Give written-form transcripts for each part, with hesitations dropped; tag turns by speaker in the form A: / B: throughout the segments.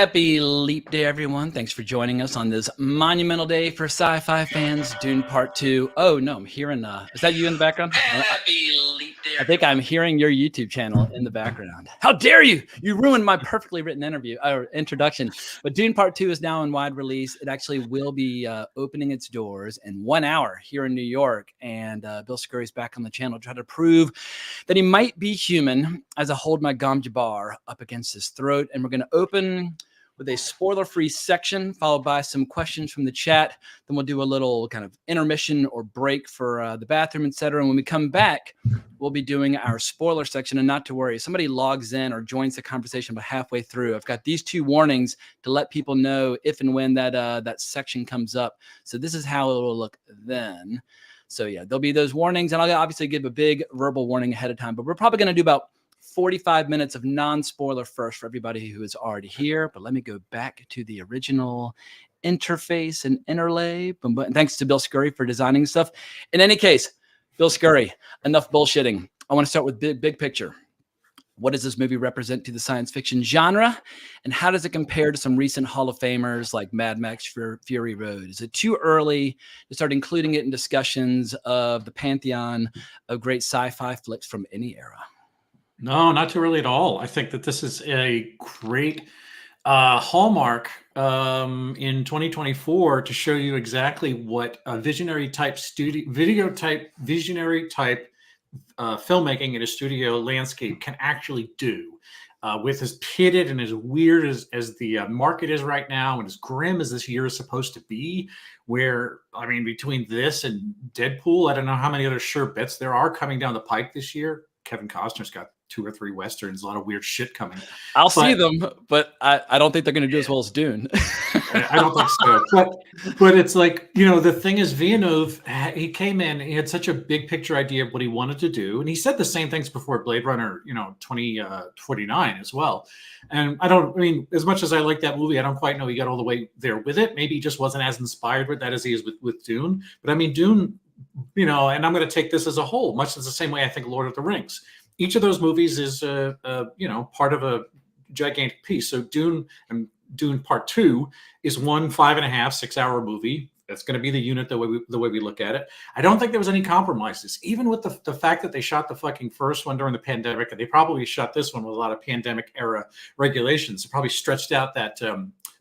A: Happy Leap Day, everyone. Thanks for joining us on this monumental day for sci-fi fans, Dune Part 2. Oh, no, I'm hearing, is that you in the background?
B: Happy Leap Day,
A: I think I'm hearing your YouTube channel in the background. How dare you? You ruined my perfectly written introduction. But Dune Part 2 is now in wide release. It actually will be opening its doors in 1 hour here in New York. And Bill Scurry's back on the channel to try to prove that he might be human as I hold my Gom Jabbar up against his throat. And we're going to open with a spoiler-free section, followed by some questions from the chat. Then we'll do a little kind of intermission or break for the bathroom, etc. And when we come back, we'll be doing our spoiler section. And not to worry, if somebody logs in or joins the conversation about halfway through, I've got these 2 warnings to let people know if and when that section comes up. So this is how it will look then. So yeah, there'll be those warnings, and I'll obviously give a big verbal warning ahead of time. But we're probably going to do about 45 minutes of non-spoiler first for everybody who is already here. But let me go back to the original interface and interlay. And thanks to Bill Scurry for designing stuff. In any case, Bill Scurry, enough bullshitting. I want to start with big picture. What does this movie represent to the science fiction genre? And how does it compare to some recent Hall of Famers like Mad Max Fury Road? Is it too early to start including it in discussions of the pantheon of great sci-fi flicks from any era?
C: No, not too early at all. I think that this is a great hallmark in 2024 to show you exactly what a visionary type visionary type filmmaking in a studio landscape can actually do. With as pitted and as weird as the market is right now, and as grim as this year is supposed to be, where, I mean, between this and Deadpool, I don't know how many other sure bets there are coming down the pike this year. Kevin Costner's got 2 or 3 Westerns, a lot of weird shit coming.
A: I'll see them, but I don't think they're going to do as well as Dune.
C: I don't think so. But it's like, you know, the thing is, Villeneuve, he came in, he had such a big picture idea of what he wanted to do. And he said the same things before Blade Runner, 2049 as well. And I mean, as much as I like that movie, I don't quite know he got all the way there with it. Maybe he just wasn't as inspired with that as he is with Dune. But I mean, Dune, and I'm going to take this as a whole, much as the same way I think Lord of the Rings. Each of those movies is, part of a gigantic piece. So Dune Part 2 is one 5.5, 6-hour movie. That's going to be the unit the way we look at it. I don't think there was any compromises, even with the fact that they shot the fucking first one during the pandemic, and they probably shot this one with a lot of pandemic era regulations. They probably stretched out that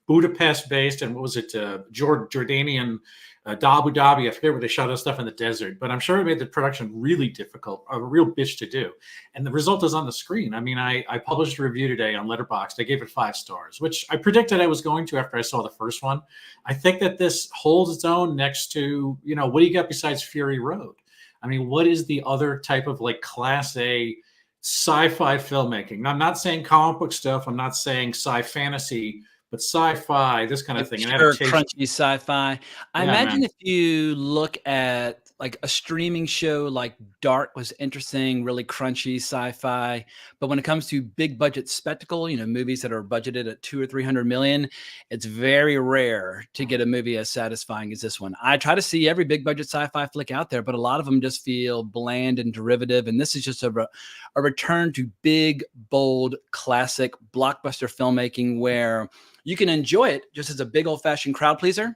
C: Budapest based and what was it, Jordanian. Abu Dhabi, I forget where they shot that stuff in the desert, but I'm sure it made the production really difficult, a real bitch to do. And the result is on the screen. I mean, I published a review today on Letterboxd. I gave it 5 stars, which I predicted I was going to after I saw the first one. I think that this holds its own next to, what do you got besides Fury Road? I mean, what is the other type of like class A sci-fi filmmaking? Now, I'm not saying comic book stuff. I'm not saying sci-fantasy, but sci-fi, this kind of thing.
A: Sure, crunchy sci-fi. I imagine if you look at like a streaming show like Dark was interesting, really crunchy sci-fi. But when it comes to big budget spectacle, movies that are budgeted at 200 or 300 million, it's very rare to get a movie as satisfying as this one. I try to see every big budget sci-fi flick out there, but a lot of them just feel bland and derivative. And this is just a return to big, bold, classic blockbuster filmmaking where you can enjoy it just as a big old-fashioned crowd pleaser,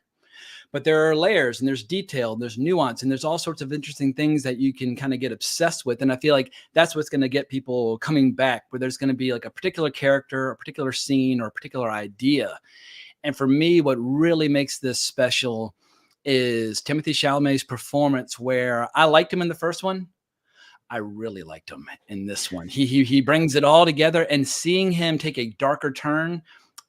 A: but there are layers and there's detail and there's nuance and there's all sorts of interesting things that you can kind of get obsessed with. And I feel like that's what's going to get people coming back, where there's going to be like a particular character, a particular scene, or a particular idea. And for me, what really makes this special is Timothée Chalamet's performance, where I liked him in the first one. I really liked him in this one. He brings it all together, and seeing him take a darker turn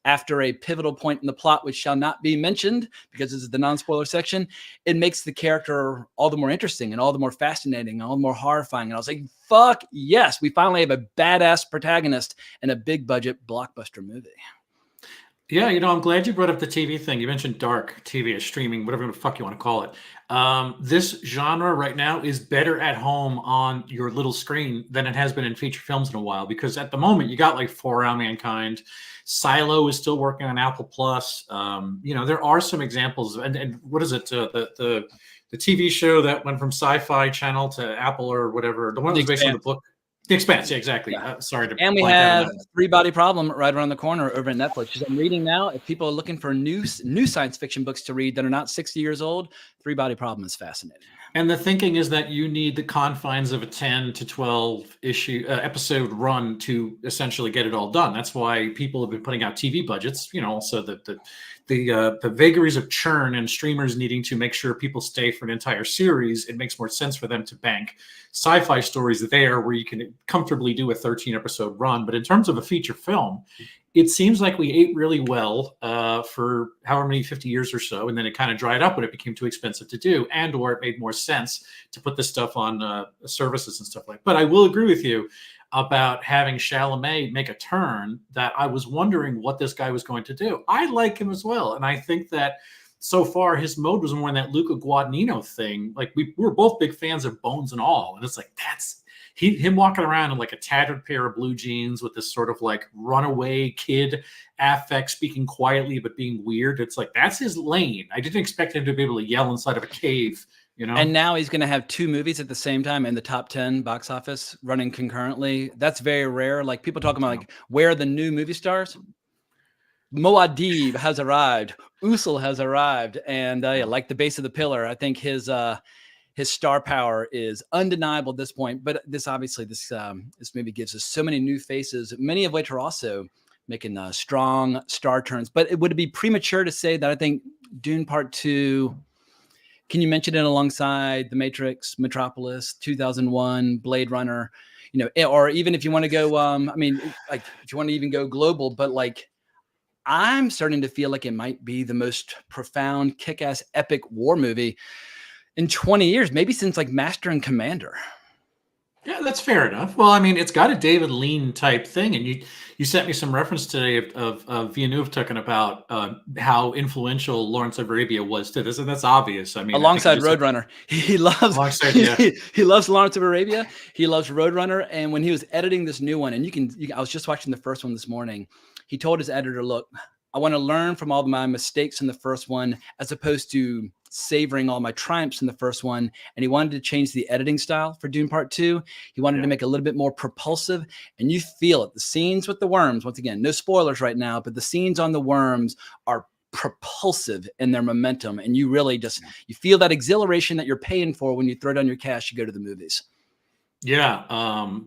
A: after a pivotal point in the plot, which shall not be mentioned because this is the non-spoiler section, it makes the character all the more interesting and all the more fascinating and all the more horrifying. And I was like, fuck yes, we finally have a badass protagonist in a big budget blockbuster movie.
C: Yeah, I'm glad you brought up the TV thing. You mentioned dark TV or streaming, whatever the fuck you want to call it. This genre right now is better at home on your little screen than it has been in feature films in a while, because at the moment you got like For All Mankind. Silo is still working on Apple Plus. There are some examples, and what is it? The TV show that went from Sci-Fi Channel to Apple or whatever, the one that was based on the book. The Expanse, yeah, exactly.
A: Yeah.
C: Sorry to
A: And we
C: blank out on
A: have
C: that.
A: Three Body Problem right around the corner over at Netflix. Which I'm reading now. If people are looking for new science fiction books to read that are not 60 years old, Three Body Problem is fascinating.
C: And the thinking is that you need the confines of a 10 to 12 episode run to essentially get it all done. That's why people have been putting out TV budgets. Also the vagaries of churn and streamers needing to make sure people stay for an entire series. It makes more sense for them to bank sci-fi stories there where you can comfortably do a 13 episode run. But in terms of a feature film, it seems like we ate really well for however many 50 years or so, and then it kind of dried up when it became too expensive to do, and or it made more sense to put this stuff on services and stuff like that. But I will agree with you about having Chalamet make a turn that I was wondering what this guy was going to do. I like him as well, and I think that so far his mode was more in that Luca Guadagnino thing. Like we were both big fans of Bones and All, and it's like him walking around in like a tattered pair of blue jeans with this sort of like runaway kid affect, speaking quietly but being weird. It's like that's his lane. I didn't expect him to be able to yell inside of a cave.
A: And now he's going to have 2 movies at the same time in the top 10 box office running concurrently. That's very rare. Like people talking about like where are the new movie stars? Moadib has arrived. Usul has arrived, and like the base of the pillar, I think his star power is undeniable at this point. But this movie gives us so many new faces, many of which are also making strong star turns. But it would be premature to say that I think Dune Part 2. Can you mention it alongside The Matrix, Metropolis, 2001, Blade Runner, or even if you want to go, like if you want to even go global, but like I'm starting to feel like it might be the most profound, kick-ass, epic war movie in 20 years, maybe since like Master and Commander.
C: Yeah, that's fair enough. Well, I mean, it's got a David Lean type thing, and you sent me some reference today of Villeneuve talking about how influential Lawrence of Arabia was to this, and that's obvious. I mean,
A: alongside Roadrunner, he loves he loves Lawrence of Arabia. He loves Roadrunner, and when he was editing this new one, and I was just watching the first one this morning. He told his editor, "Look, I want to learn from all of my mistakes in the first one, as opposed to savoring all my triumphs in the first one." And he wanted to change the editing style for Dune Part 2. He wanted to make it a little bit more propulsive, and you feel it. The scenes with the worms, once again, no spoilers right now, but the scenes on the worms are propulsive in their momentum, and you really you feel that exhilaration that you're paying for when you throw down your cash to go to the movies.
C: Yeah,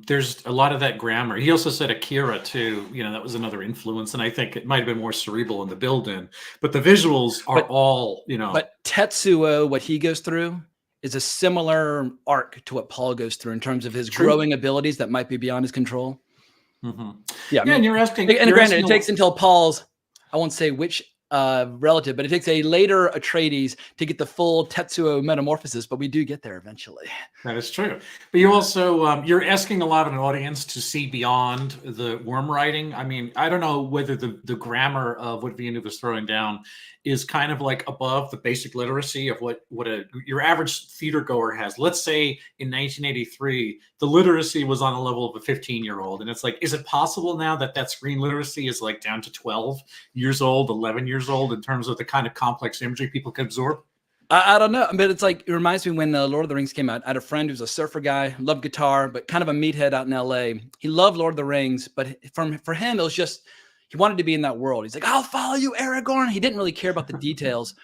C: there's a lot of that grammar. He also said Akira too. That was another influence, and I think it might have been more cerebral in the build-in. But the visuals are all.
A: But Tetsuo, what he goes through is a similar arc to what Paul goes through in terms of his growing abilities that might be beyond his control.
C: Mm-hmm.
A: Yeah,
C: and you're asking.
A: And granted, it takes until Paul's. I won't say which relative, but it takes a later Atreides to get the full Tetsuo metamorphosis, but we do get there eventually.
C: That is true. But you also, you're asking a lot of an audience to see beyond the worm writing. I mean, I don't know whether the grammar of what Villeneuve is throwing down is kind of like above the basic literacy of what your average theater goer has. Let's say in 1983, the literacy was on the level of a 15-year-old. And it's like, is it possible now that screen literacy is like down to 12 years old, 11 years old in terms of the kind of complex imagery people can absorb?
A: I don't know, but it's like, it reminds me when Lord of the Rings came out. I had a friend who's a surfer guy, loved guitar, but kind of a meathead out in LA. He loved Lord of the Rings, but for him, it was just, he wanted to be in that world. He's like, I'll follow you, Aragorn. He didn't really care about the details,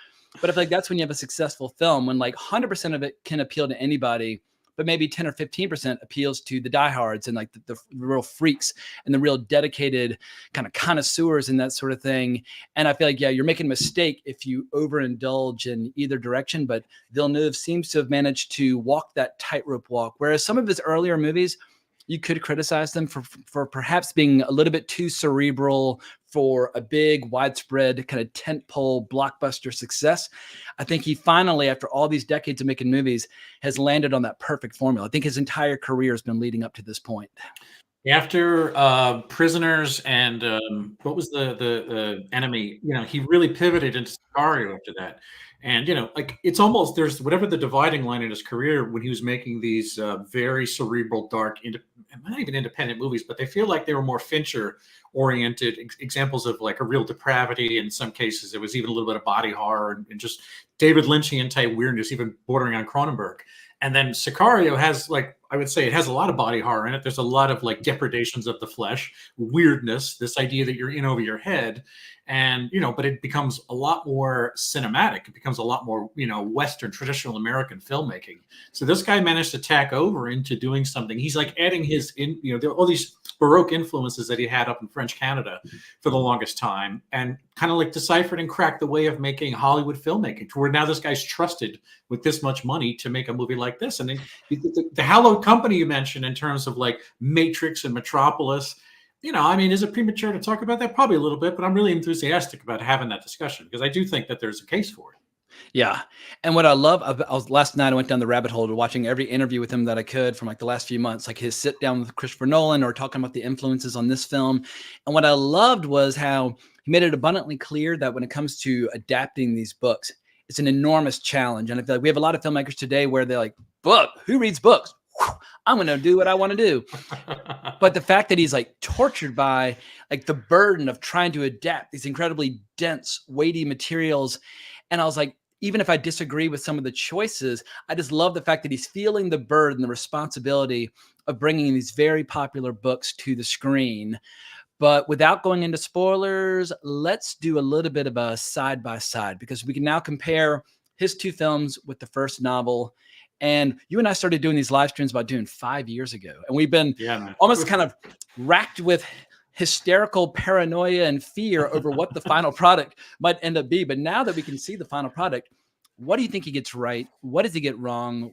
A: but I feel like that's when you have a successful film, when like 100% of it can appeal to anybody, but maybe 10 or 15% appeals to the diehards and like the real freaks and the real dedicated kind of connoisseurs and that sort of thing. And I feel like, you're making a mistake if you overindulge in either direction, but Villeneuve seems to have managed to walk that tightrope walk. Whereas some of his earlier movies, you could criticize them for perhaps being a little bit too cerebral for a big, widespread kind of tentpole blockbuster success. I think he finally, after all these decades of making movies, has landed on that perfect formula. I think his entire career has been leading up to this point.
C: After Prisoners and what was the enemy? He really pivoted into Sicario after that. And, like it's almost, there's whatever the dividing line in his career when he was making these very cerebral, dark, not even independent movies, but they feel like they were more Fincher oriented examples of like a real depravity. In some cases, it was even a little bit of body horror and just David Lynchian type weirdness, even bordering on Cronenberg. And then Sicario has, like, I would say it has a lot of body horror in it. There's a lot of like depredations of the flesh, weirdness, this idea that you're in over your head. And, but it becomes a lot more cinematic. It becomes a lot more, Western, traditional American filmmaking. So this guy managed to tack over into doing something. He's like adding his, all these Baroque influences that he had up in French Canada for the longest time, and kind of like deciphered and cracked the way of making Hollywood filmmaking, to where now this guy's trusted with this much money to make a movie like this. And then the hallowed company you mentioned in terms of like Matrix and Metropolis, is it premature to talk about that? Probably a little bit, but I'm really enthusiastic about having that discussion because I do think that there's a case for it.
A: Yeah. And what I love, last night I went down the rabbit hole to watching every interview with him that I could from like the last few months, like his sit down with Christopher Nolan or talking about the influences on this film. And what I loved was how he made it abundantly clear that when it comes to adapting these books, it's an enormous challenge. And I feel like we have a lot of filmmakers today where they're like, book, who reads books? I'm going to do what I want to do. But the fact that he's like tortured by like the burden of trying to adapt these incredibly dense, weighty materials. And I was like, even if I disagree with some of the choices, I just love the fact that he's feeling the burden, the responsibility of bringing these very popular books to the screen. But without going into spoilers, let's do a little bit of a side by side, because we can now compare his two films with the first novel. And you and I started doing these live streams about Dune 5 years ago. And we've been almost kind of racked with hysterical paranoia and fear over what the final product might end up be. But now that we can see the final product, what do you think he gets right? What does he get wrong?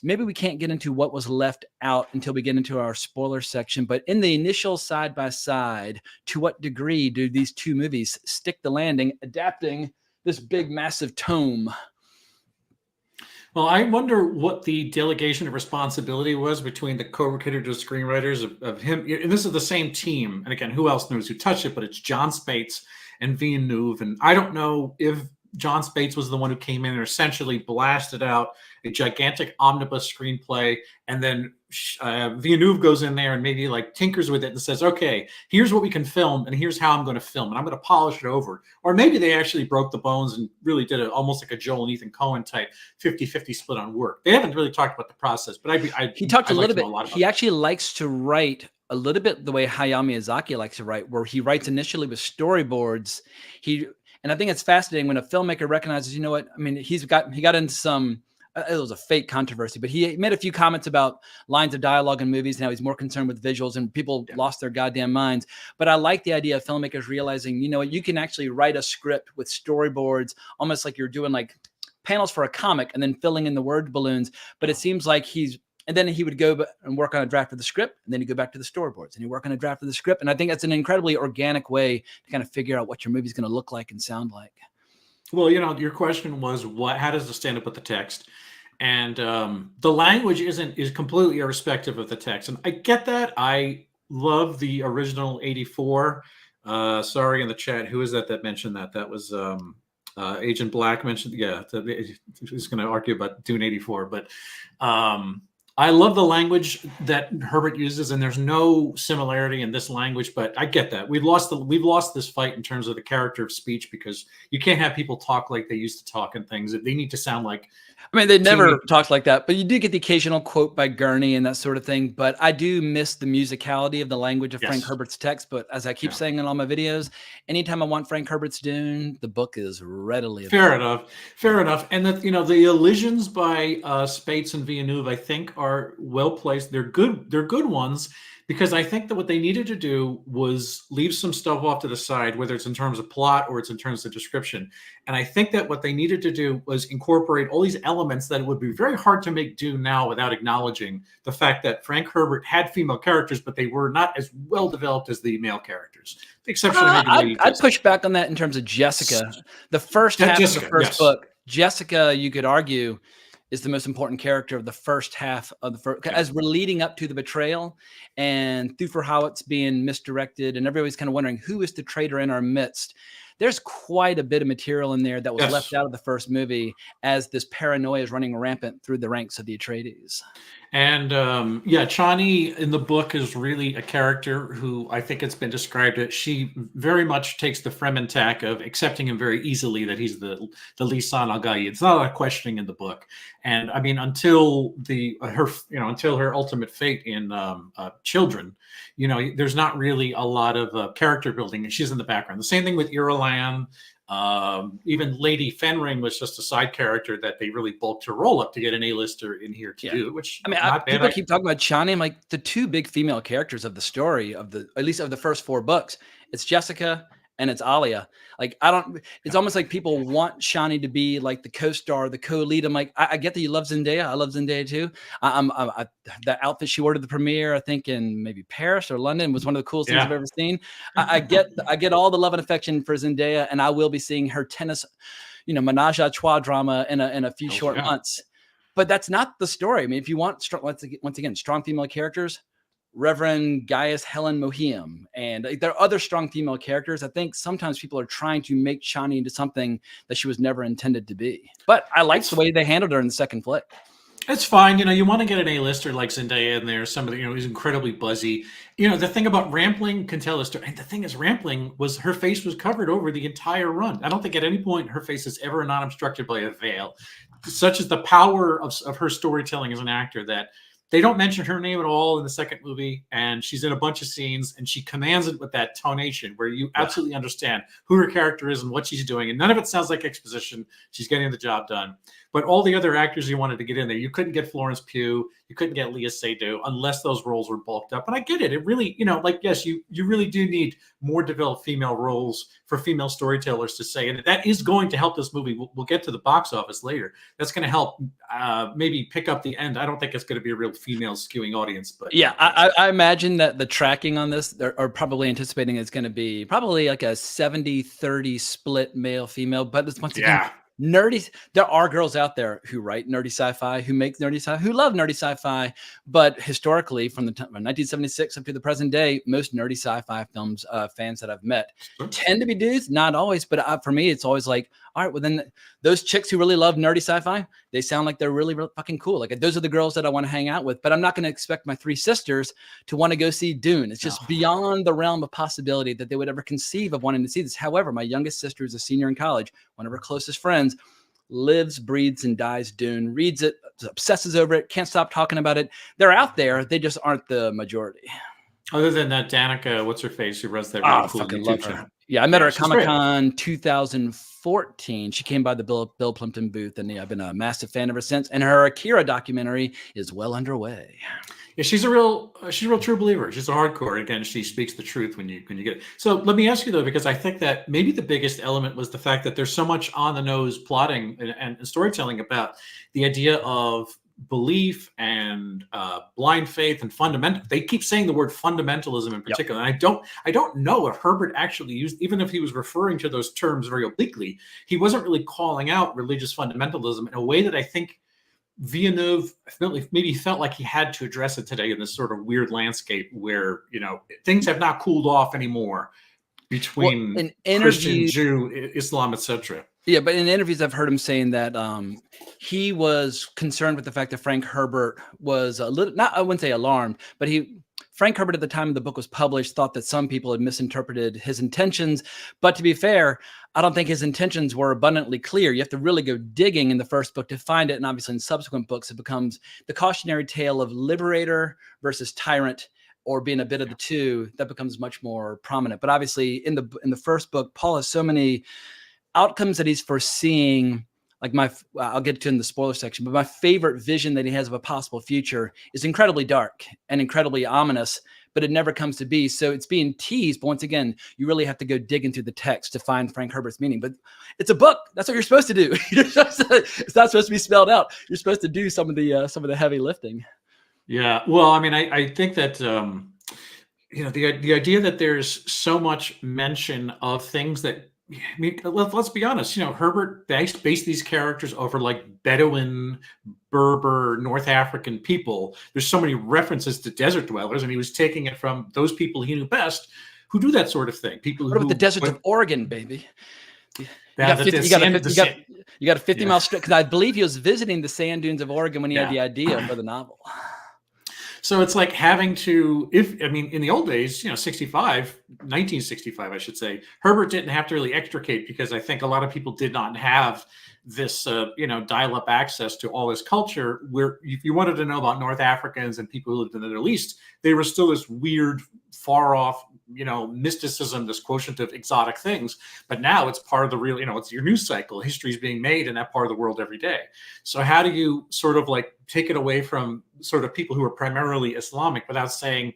A: Maybe we can't get into what was left out until we get into our spoiler section, but in the initial side by side, to what degree do these two movies stick the landing, adapting this big, massive tome?
C: Well, I wonder what the delegation of responsibility was between the co-writers, screenwriters of him. And this is the same team. And again, who else knows who touched it? But it's John Spates and Villeneuve. And I don't know if John Spates was the one who came in and essentially blasted out a gigantic omnibus screenplay, and then Villeneuve goes in there and maybe like tinkers with it and says, okay, here's what we can film and here's how I'm going to film, and I'm going to polish it over. Or maybe they actually broke the bones and really did it almost like a Joel and Ethan Coen type 50-50 split on work. They haven't really talked about the process, but
A: he talked a little bit. He actually likes to write a little bit the way Hayao Miyazaki likes to write, where he writes initially with storyboards. And I think it's fascinating when a filmmaker recognizes, you know what, I mean, he got into some, it was a fake controversy, but he made a few comments about lines of dialogue in movies and how he's more concerned with visuals, and people lost their goddamn minds. But I like the idea of filmmakers realizing, you know what, you can actually write a script with storyboards, almost like you're doing like panels for a comic and then filling in the word balloons. But it seems like and then he would go and work on a draft of the script, and then he'd go back to the storyboards and he'd work on a draft of the script. And I think that's an incredibly organic way to kind of figure out what your movie's going to look like and sound like.
C: Well, your question was how does it stand up with the text? And the language is completely irrespective of the text. And I get that. I love the original 84. Sorry, in the chat, who is that mentioned that? That was Agent Black mentioned. Yeah, he's going to argue about Dune 84. But I love the language that Herbert uses, and there's no similarity in this language, but I get that. We've lost this fight in terms of the character of speech, because you can't have people talk like they used to talk and things. They need to sound like,
A: I mean, they never talked like that, but you do get the occasional quote by Gurney and that sort of thing. But I do miss the musicality of the language of Frank Herbert's text. But as I keep saying in all my videos, anytime I want Frank Herbert's Dune, the book is readily available.
C: Fair enough. And that, the elisions by Spates and Villeneuve, I think, are well placed. They're good ones, because I think that what they needed to do was leave some stuff off to the side, whether it's in terms of plot or it's in terms of description. And I think that what they needed to do was incorporate all these elements that it would be very hard to make Dune now without acknowledging the fact that Frank Herbert had female characters, but they were not as well developed as the male characters. The exception of maybe
A: I'd push back on that in terms of Jessica. The first half of the first book, Jessica, you could argue, is the most important character of the first half of the first, as we're leading up to the betrayal and Thufir Hawat's being misdirected and everybody's kind of wondering who is the traitor in our midst. there's quite a bit of material in there that was left
C: Yes.
A: out of the first movie as this paranoia is running rampant through the ranks of the Atreides.
C: And yeah, Chani in the book is really a character who I think it's been described that she very much takes the Fremen tack of accepting him very easily that he's the Lisan al Gaid. It's not a lot of questioning in the book. And I mean, until until her ultimate fate in Children, there's not really a lot of character building. She's in the background. The same thing with Irulan. Even Lady Fenring was just a side character that they really bulked her role up to get an A-lister in here to do, which
A: I mean, people keep talking about Chani. I'm like, the two big female characters of the story at least of the first 4 books, it's Jessica and it's Alia. Like, it's almost like people want Shani to be like the co-star, the co-lead. I'm like, I get that you love Zendaya. I love Zendaya too. That outfit she wore to the premiere, I think in maybe Paris or London, was one of the coolest things I've ever seen. I get all the love and affection for Zendaya, and I will be seeing her tennis, menage a trois drama in a few short months. But that's not the story. I mean, if you want once again, strong female characters, Reverend Gaius Helen Mohiam, and there are other strong female characters. I think sometimes people are trying to make Shani into something that she was never intended to be. But I liked the way they handled her in the second flick.
C: It's fine. You want to get an A-lister like Zendaya in there. Somebody, who's incredibly buzzy. The thing about Rampling can tell a story. And the thing is, Rampling her face was covered over the entire run. I don't think at any point her face is ever not obstructed by a veil. Such is the power of her storytelling as an actor that they don't mention her name at all in the second movie, and she's in a bunch of scenes, and she commands it with that tonation where you absolutely understand who her character is and what she's doing, and none of it sounds like exposition. She's getting the job done. But all the other actors you wanted to get in there, you couldn't get Florence Pugh, you couldn't get Leah Seydoux unless those roles were bulked up. And I get it. It really, yes, you really do need more developed female roles for female storytellers to say, and that is going to help this movie. We'll get to the box office later. That's going to help maybe pick up the end. I don't think it's going to be a real female skewing audience, but
A: yeah, I imagine that the tracking on this are probably anticipating it's going to be probably like a 70-30 split male female. But it's once again, nerdy. There are girls out there who write nerdy sci-fi, who make nerdy sci-fi, who love nerdy sci-fi. But historically, from 1976 up to the present day, most nerdy sci-fi films fans that I've met tend to be dudes. Not always, but for me, it's always like, all right, well then those chicks who really love nerdy sci-fi, they sound like they're really, really fucking cool. Like, those are the girls that I want to hang out with. But I'm not going to expect my 3 sisters to want to go see Dune. It's just beyond the realm of possibility that they would ever conceive of wanting to see this. However, my youngest sister is a senior in college. One of her closest friends lives, breathes, and dies Dune, reads it, obsesses over it, can't stop talking about it. They're out there. They just aren't the majority.
C: Other than that, Danica, what's her face, who runs that really cool YouTube channel.
A: Yeah, I met her at Comic-Con 2014. She came by the Bill Plimpton booth, and I've been a massive fan ever since. And her Akira documentary is well underway.
C: Yeah, she's a real true believer. She's a hardcore. Again, she speaks the truth when you get it. So let me ask you though, because I think that maybe the biggest element was the fact that there's so much on the nose plotting and storytelling about the idea of belief and blind faith and fundamental. They keep saying the word fundamentalism in particular. And I don't know if Herbert actually used, even if he was referring to those terms very obliquely, he wasn't really calling out religious fundamentalism in a way that I think Villeneuve maybe felt like he had to address it today in this sort of weird landscape where, things have not cooled off anymore between Christian, Jew, Islam, etc.
A: Yeah, but in interviews, I've heard him saying that he was concerned with the fact that Frank Herbert was a little, I wouldn't say alarmed, but Frank Herbert at the time the book was published thought that some people had misinterpreted his intentions. But to be fair, I don't think his intentions were abundantly clear. You have to really go digging in the first book to find it. And obviously in subsequent books, it becomes the cautionary tale of liberator versus tyrant, or being a bit of the two. That becomes much more prominent. But obviously in the first book, Paul has so many outcomes that he's foreseeing. Like I'll get to in the spoiler section, but my favorite vision that he has of a possible future is incredibly dark and incredibly ominous, but it never comes to be. So it's being teased. But once again, you really have to go dig into the text to find Frank Herbert's meaning. But it's a book. That's what you're supposed to do. It's not supposed to be spelled out. You're supposed to do some of the heavy lifting.
C: Yeah. Well, I mean, I think that, the idea that there's so much mention of things that, I mean, let's be honest, Herbert based these characters over like Bedouin, Berber, North African people. There's so many references to desert dwellers, and he was taking it from those people he knew best, who do that sort of thing. People
A: What
C: who
A: about the deserts of Oregon, baby? You
C: Yeah,
A: got 50, you got a 50 mile stretch, because I believe he was visiting the sand dunes of Oregon when he had the idea for the novel.
C: So it's like having to, in the old days, 1965, I should say, Herbert didn't have to really extricate, because I think a lot of people did not have this, dial-up access to all this culture, where if you wanted to know about North Africans and people who lived in the Middle East, they were still this weird, far off, mysticism, this quotient of exotic things. But now it's part of the real, it's your news cycle. History is being made in that part of the world every day. So how do you sort of like take it away from sort of people who are primarily Islamic without saying,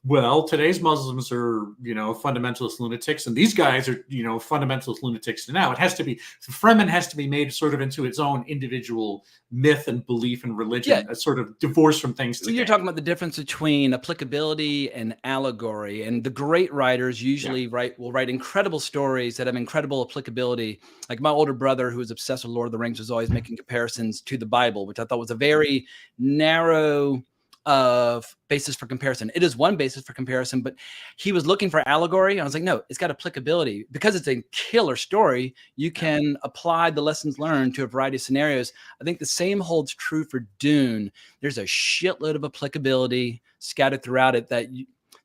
C: well, today's Muslims are, fundamentalist lunatics, and these guys are, fundamentalist lunatics now. It has to be, Fremen has to be made sort of into its own individual myth and belief and religion, a sort of divorce from things today.
A: You're talking about the difference between applicability and allegory, and the great writers usually will write incredible stories that have incredible applicability. Like my older brother, who was obsessed with Lord of the Rings, was always making comparisons to the Bible, which I thought was a very narrow of basis for comparison. It is one basis for comparison, but he was looking for allegory. I was like, no, it's got applicability, because it's a killer story. You can apply the lessons learned to a variety of scenarios. I think the same holds true for Dune. There's a shitload of applicability scattered throughout it that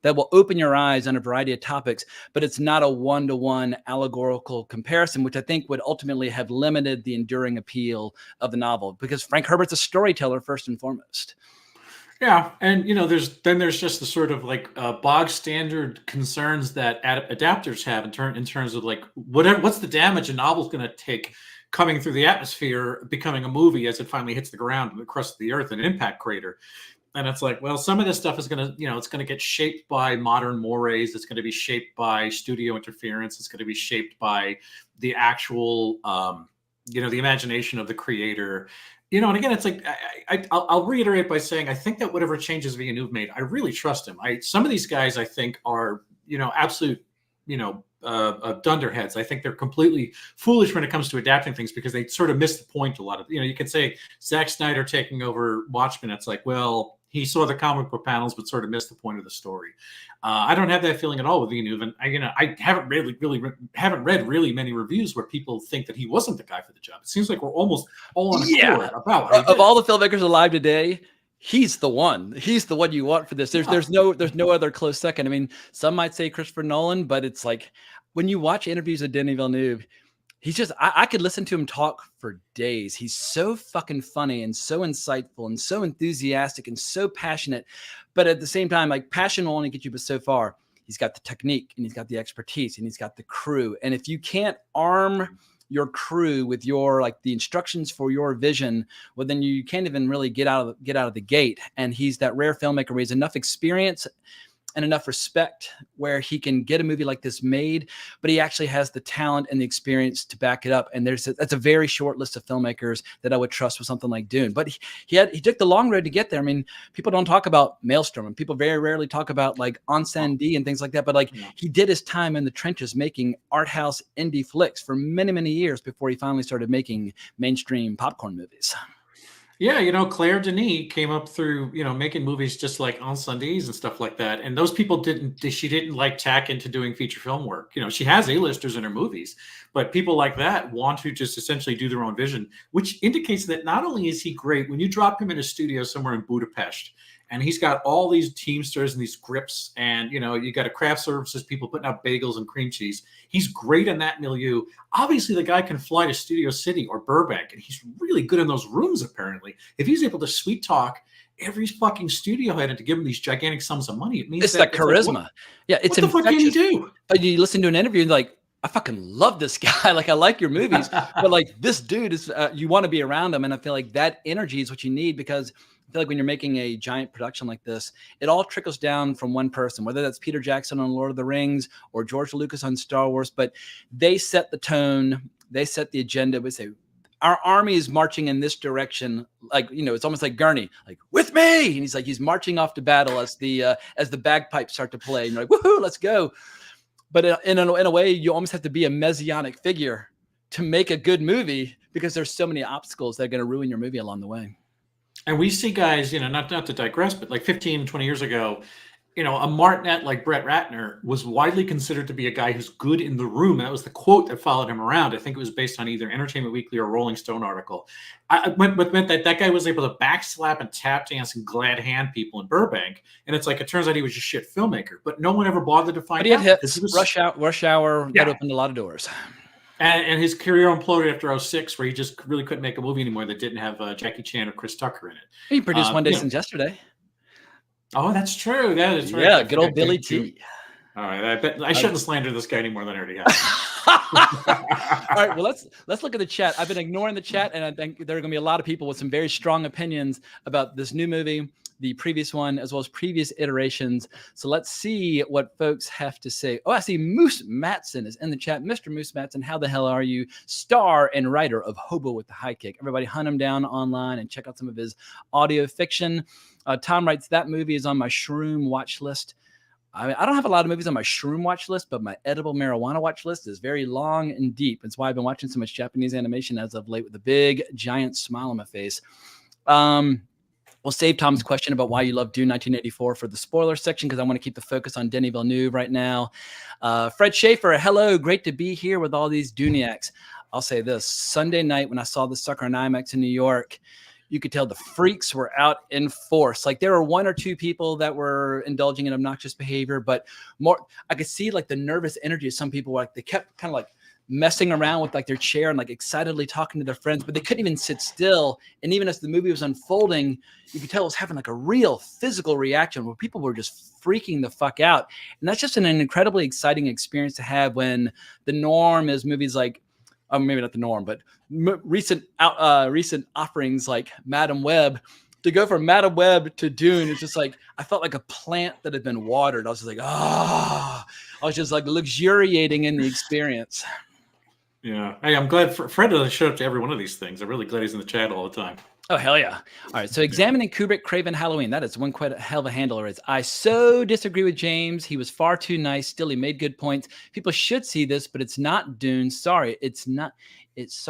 A: will open your eyes on a variety of topics, but it's not a one-to-one allegorical comparison, which I think would ultimately have limited the enduring appeal of the novel, because Frank Herbert's a storyteller first and foremost.
C: Yeah, and there's just the sort of like bog standard concerns that adapters have in terms of like what's the damage a novel's going to take coming through the atmosphere, becoming a movie as it finally hits the ground and the crust of the earth, an impact crater. And it's like, well, some of this stuff is going to, it's going to get shaped by modern mores. It's going to be shaped by studio interference. It's going to be shaped by the actual, the imagination of the creator. And again, it's like, I'll reiterate by saying, I think that whatever changes Villeneuve made, I really trust him. Some of these guys, I think, are, absolute, dunderheads. I think they're completely foolish when it comes to adapting things, because they sort of miss the point a lot of, you could say Zack Snyder taking over Watchmen. It's like, well, he saw the comic book panels, but sort of missed the point of the story. I don't have that feeling at all with Villeneuve, and I haven't read really many reviews where people think that he wasn't the guy for the job. It seems like we're almost all on accord about
A: of all the filmmakers alive today. He's the one. He's the one you want for this. There's no other close second. I mean, some might say Christopher Nolan, but it's like when you watch interviews of Denis Villeneuve, he's just, I could listen to him talk for days. He's so fucking funny and so insightful and so enthusiastic and so passionate. But at the same time, like, passion will only get you but so far. He's got the technique, and he's got the expertise, and he's got the crew. And if you can't arm your crew with the instructions for your vision, well, then you can't even really get out of the gate. And he's that rare filmmaker where he has enough experience and enough respect where he can get a movie like this made, but he actually has the talent and the experience to back it up. And that's a very short list of filmmakers that I would trust with something like Dune. But he took the long road to get there. I mean, people don't talk about Maelstrom, and people very rarely talk about like Ensandie and things like that. But he did his time in the trenches making art house indie flicks for many, many years before he finally started making mainstream popcorn movies.
C: Yeah, Claire Denis came up through, making movies just like Encendies and stuff like that. And those people she didn't like tack into doing feature film work. She has A-listers in her movies, but people like that want to just essentially do their own vision, which indicates that not only is he great, when you drop him in a studio somewhere in Budapest, and he's got all these Teamsters and these grips, and you got a craft services people putting out bagels and cream cheese. He's great in that milieu. Obviously, the guy can fly to Studio City or Burbank, and he's really good in those rooms. Apparently, if he's able to sweet talk every fucking studio head and to give him these gigantic sums of money, it means
A: it's that charisma. It's
C: what the fuck can you do?
A: But you listen to an interview and like, I fucking love this guy. Like, I like your movies, but like, this dude is, you want to be around him. And I feel like that energy is what you need, because I feel like when you're making a giant production like this, it all trickles down from one person, whether that's Peter Jackson on Lord of the Rings or George Lucas on Star Wars, but they set the tone, they set the agenda. We say, our army is marching in this direction. Like, it's almost like Gurney, like, with me. And he's marching off to battle as the bagpipes start to play. And you're like, woohoo, let's go. But in a way, you almost have to be a messianic figure to make a good movie, because there's so many obstacles that are going to ruin your movie along the way.
C: And we see guys, not to digress, but like 15, 20 years ago, a martinet like Brett Ratner was widely considered to be a guy who's good in the room. That was the quote that followed him around. I think it was based on either Entertainment Weekly or Rolling Stone article. What meant that guy was able to backslap and tap dance and glad hand people in Burbank. And it's like, it turns out he was just shit filmmaker, but no one ever bothered to find out.
A: But he had hits. Rush Hour, that opened a lot of doors.
C: And his career imploded after 2006, where he just really couldn't make a movie anymore that didn't have Jackie Chan or Chris Tucker in it.
A: He produced One Day Since Yesterday.
C: Oh, that's true. That is right.
A: Yeah, good old Billy T.
C: All right, I shouldn't slander this guy any more than I already have.
A: All right, well, let's look at the chat. I've been ignoring the chat, and I think there are going to be a lot of people with some very strong opinions about this new movie, the previous one, as well as previous iterations. So let's see what folks have to say. Oh, I see Moose Matson is in the chat. Mr. Moose Matson, how the hell are you? Star and writer of Hobo with the High Kick. Everybody hunt him down online and check out some of his audio fiction. Tom writes, that movie is on my shroom watch list. I don't have a lot of movies on my shroom watch list, but my edible marijuana watch list is very long and deep. It's why I've been watching so much Japanese animation as of late with a big, giant smile on my face. We'll save Tom's question about why you love Dune 1984 for the spoiler section, because I want to keep the focus on Denis Villeneuve right now. Fred Schaefer, hello. Great to be here with all these Duniacs. I'll say this. Sunday night when I saw the sucker in IMAX in New York, you could tell the freaks were out in force. Like, there were one or two people that were indulging in obnoxious behavior, but more, I could see like the nervous energy of some people. Like, they kept kind of like messing around with like their chair and like excitedly talking to their friends, but they couldn't even sit still. And even as the movie was unfolding, you could tell it was having like a real physical reaction where people were just freaking the fuck out. And that's just an incredibly exciting experience to have when the norm is movies like, maybe not the norm, but recent offerings like Madam Web. To go from Madam Web to Dune, it's just like, I felt like a plant that had been watered. I was just like, I was just like luxuriating in the experience.
C: Yeah. Hey, I'm glad Fred doesn't show up to every one of these things. I'm really glad he's in the chat all the time.
A: Oh, hell yeah. All right. So examining Kubrick, Craven, Halloween. That is one quite a hell of a handler. I so disagree with James. He was far too nice. Still, he made good points. People should see this, but it's not Dune. Sorry. It's not. It's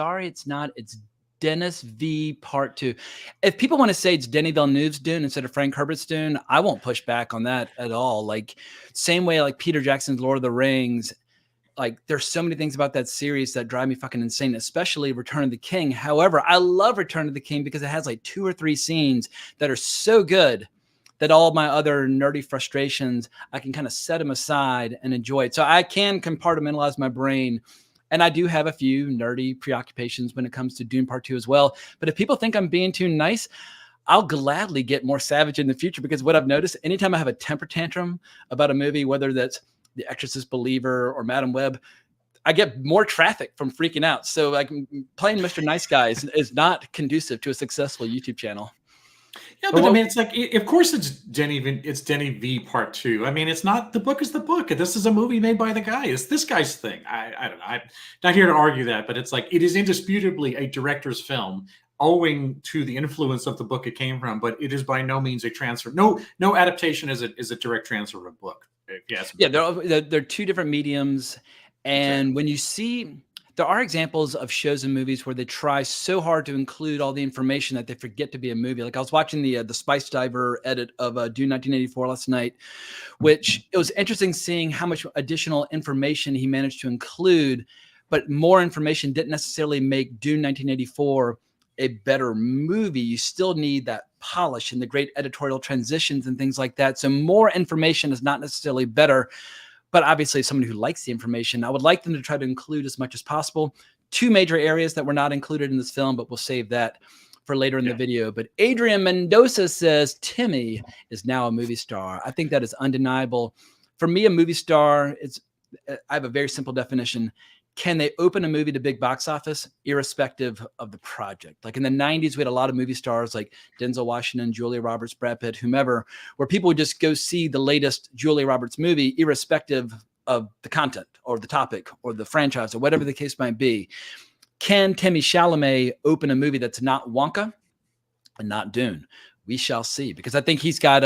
A: Dennis V Part 2. If people want to say it's Denis Villeneuve's Dune instead of Frank Herbert's Dune, I won't push back on that at all. Like, same way like Peter Jackson's Lord of the Rings. Like, there's so many things about that series that drive me fucking insane, especially Return of the King. However, I love Return of the King because it has like 2 or 3 scenes that are so good that all my other nerdy frustrations, I can kind of set them aside and enjoy it. So I can compartmentalize my brain. And I do have a few nerdy preoccupations when it comes to Dune Part 2 as well. But if people think I'm being too nice, I'll gladly get more savage in the future, because what I've noticed, anytime I have a temper tantrum about a movie, whether that's The Exorcist Believer or Madam Web, I get more traffic from freaking out. So like, playing Mr. Nice Guy is not conducive to a successful YouTube channel.
C: Yeah, but I mean, it's like, of course it's Denis V Part 2. I mean, it's not, the book is the book. This is a movie made by the guy. It's this guy's thing. I don't know. I'm not here to argue that, but it's like, it is indisputably a director's film owing to the influence of the book it came from, but it is by no means a transfer. No adaptation is a direct transfer of a book. Yes. Yeah,
A: they're 2 different mediums. And when you see, there are examples of shows and movies where they try so hard to include all the information that they forget to be a movie. Like, I was watching the Spice Diver edit of Dune 1984 last night, which it was interesting seeing how much additional information he managed to include, but more information didn't necessarily make Dune 1984 a better movie. You still need that polish and the great editorial transitions and things like that. So more information is not necessarily better. But obviously, as someone who likes the information, I would like them to try to include as much as possible. 2 major areas that were not included in this film, but we'll save that for later in the video. But Adrian Mendoza says Timmy is now a movie star. I think that is undeniable. For me, a movie star, I have a very simple definition. Can they open a movie to big box office irrespective of the project? Like in the 90s, we had a lot of movie stars like Denzel Washington, Julia Roberts, Brad Pitt, whomever, where people would just go see the latest Julia Roberts movie irrespective of the content or the topic or the franchise or whatever the case might be. Can Timothée Chalamet open a movie that's not Wonka and not Dune? We shall see, because I think he's got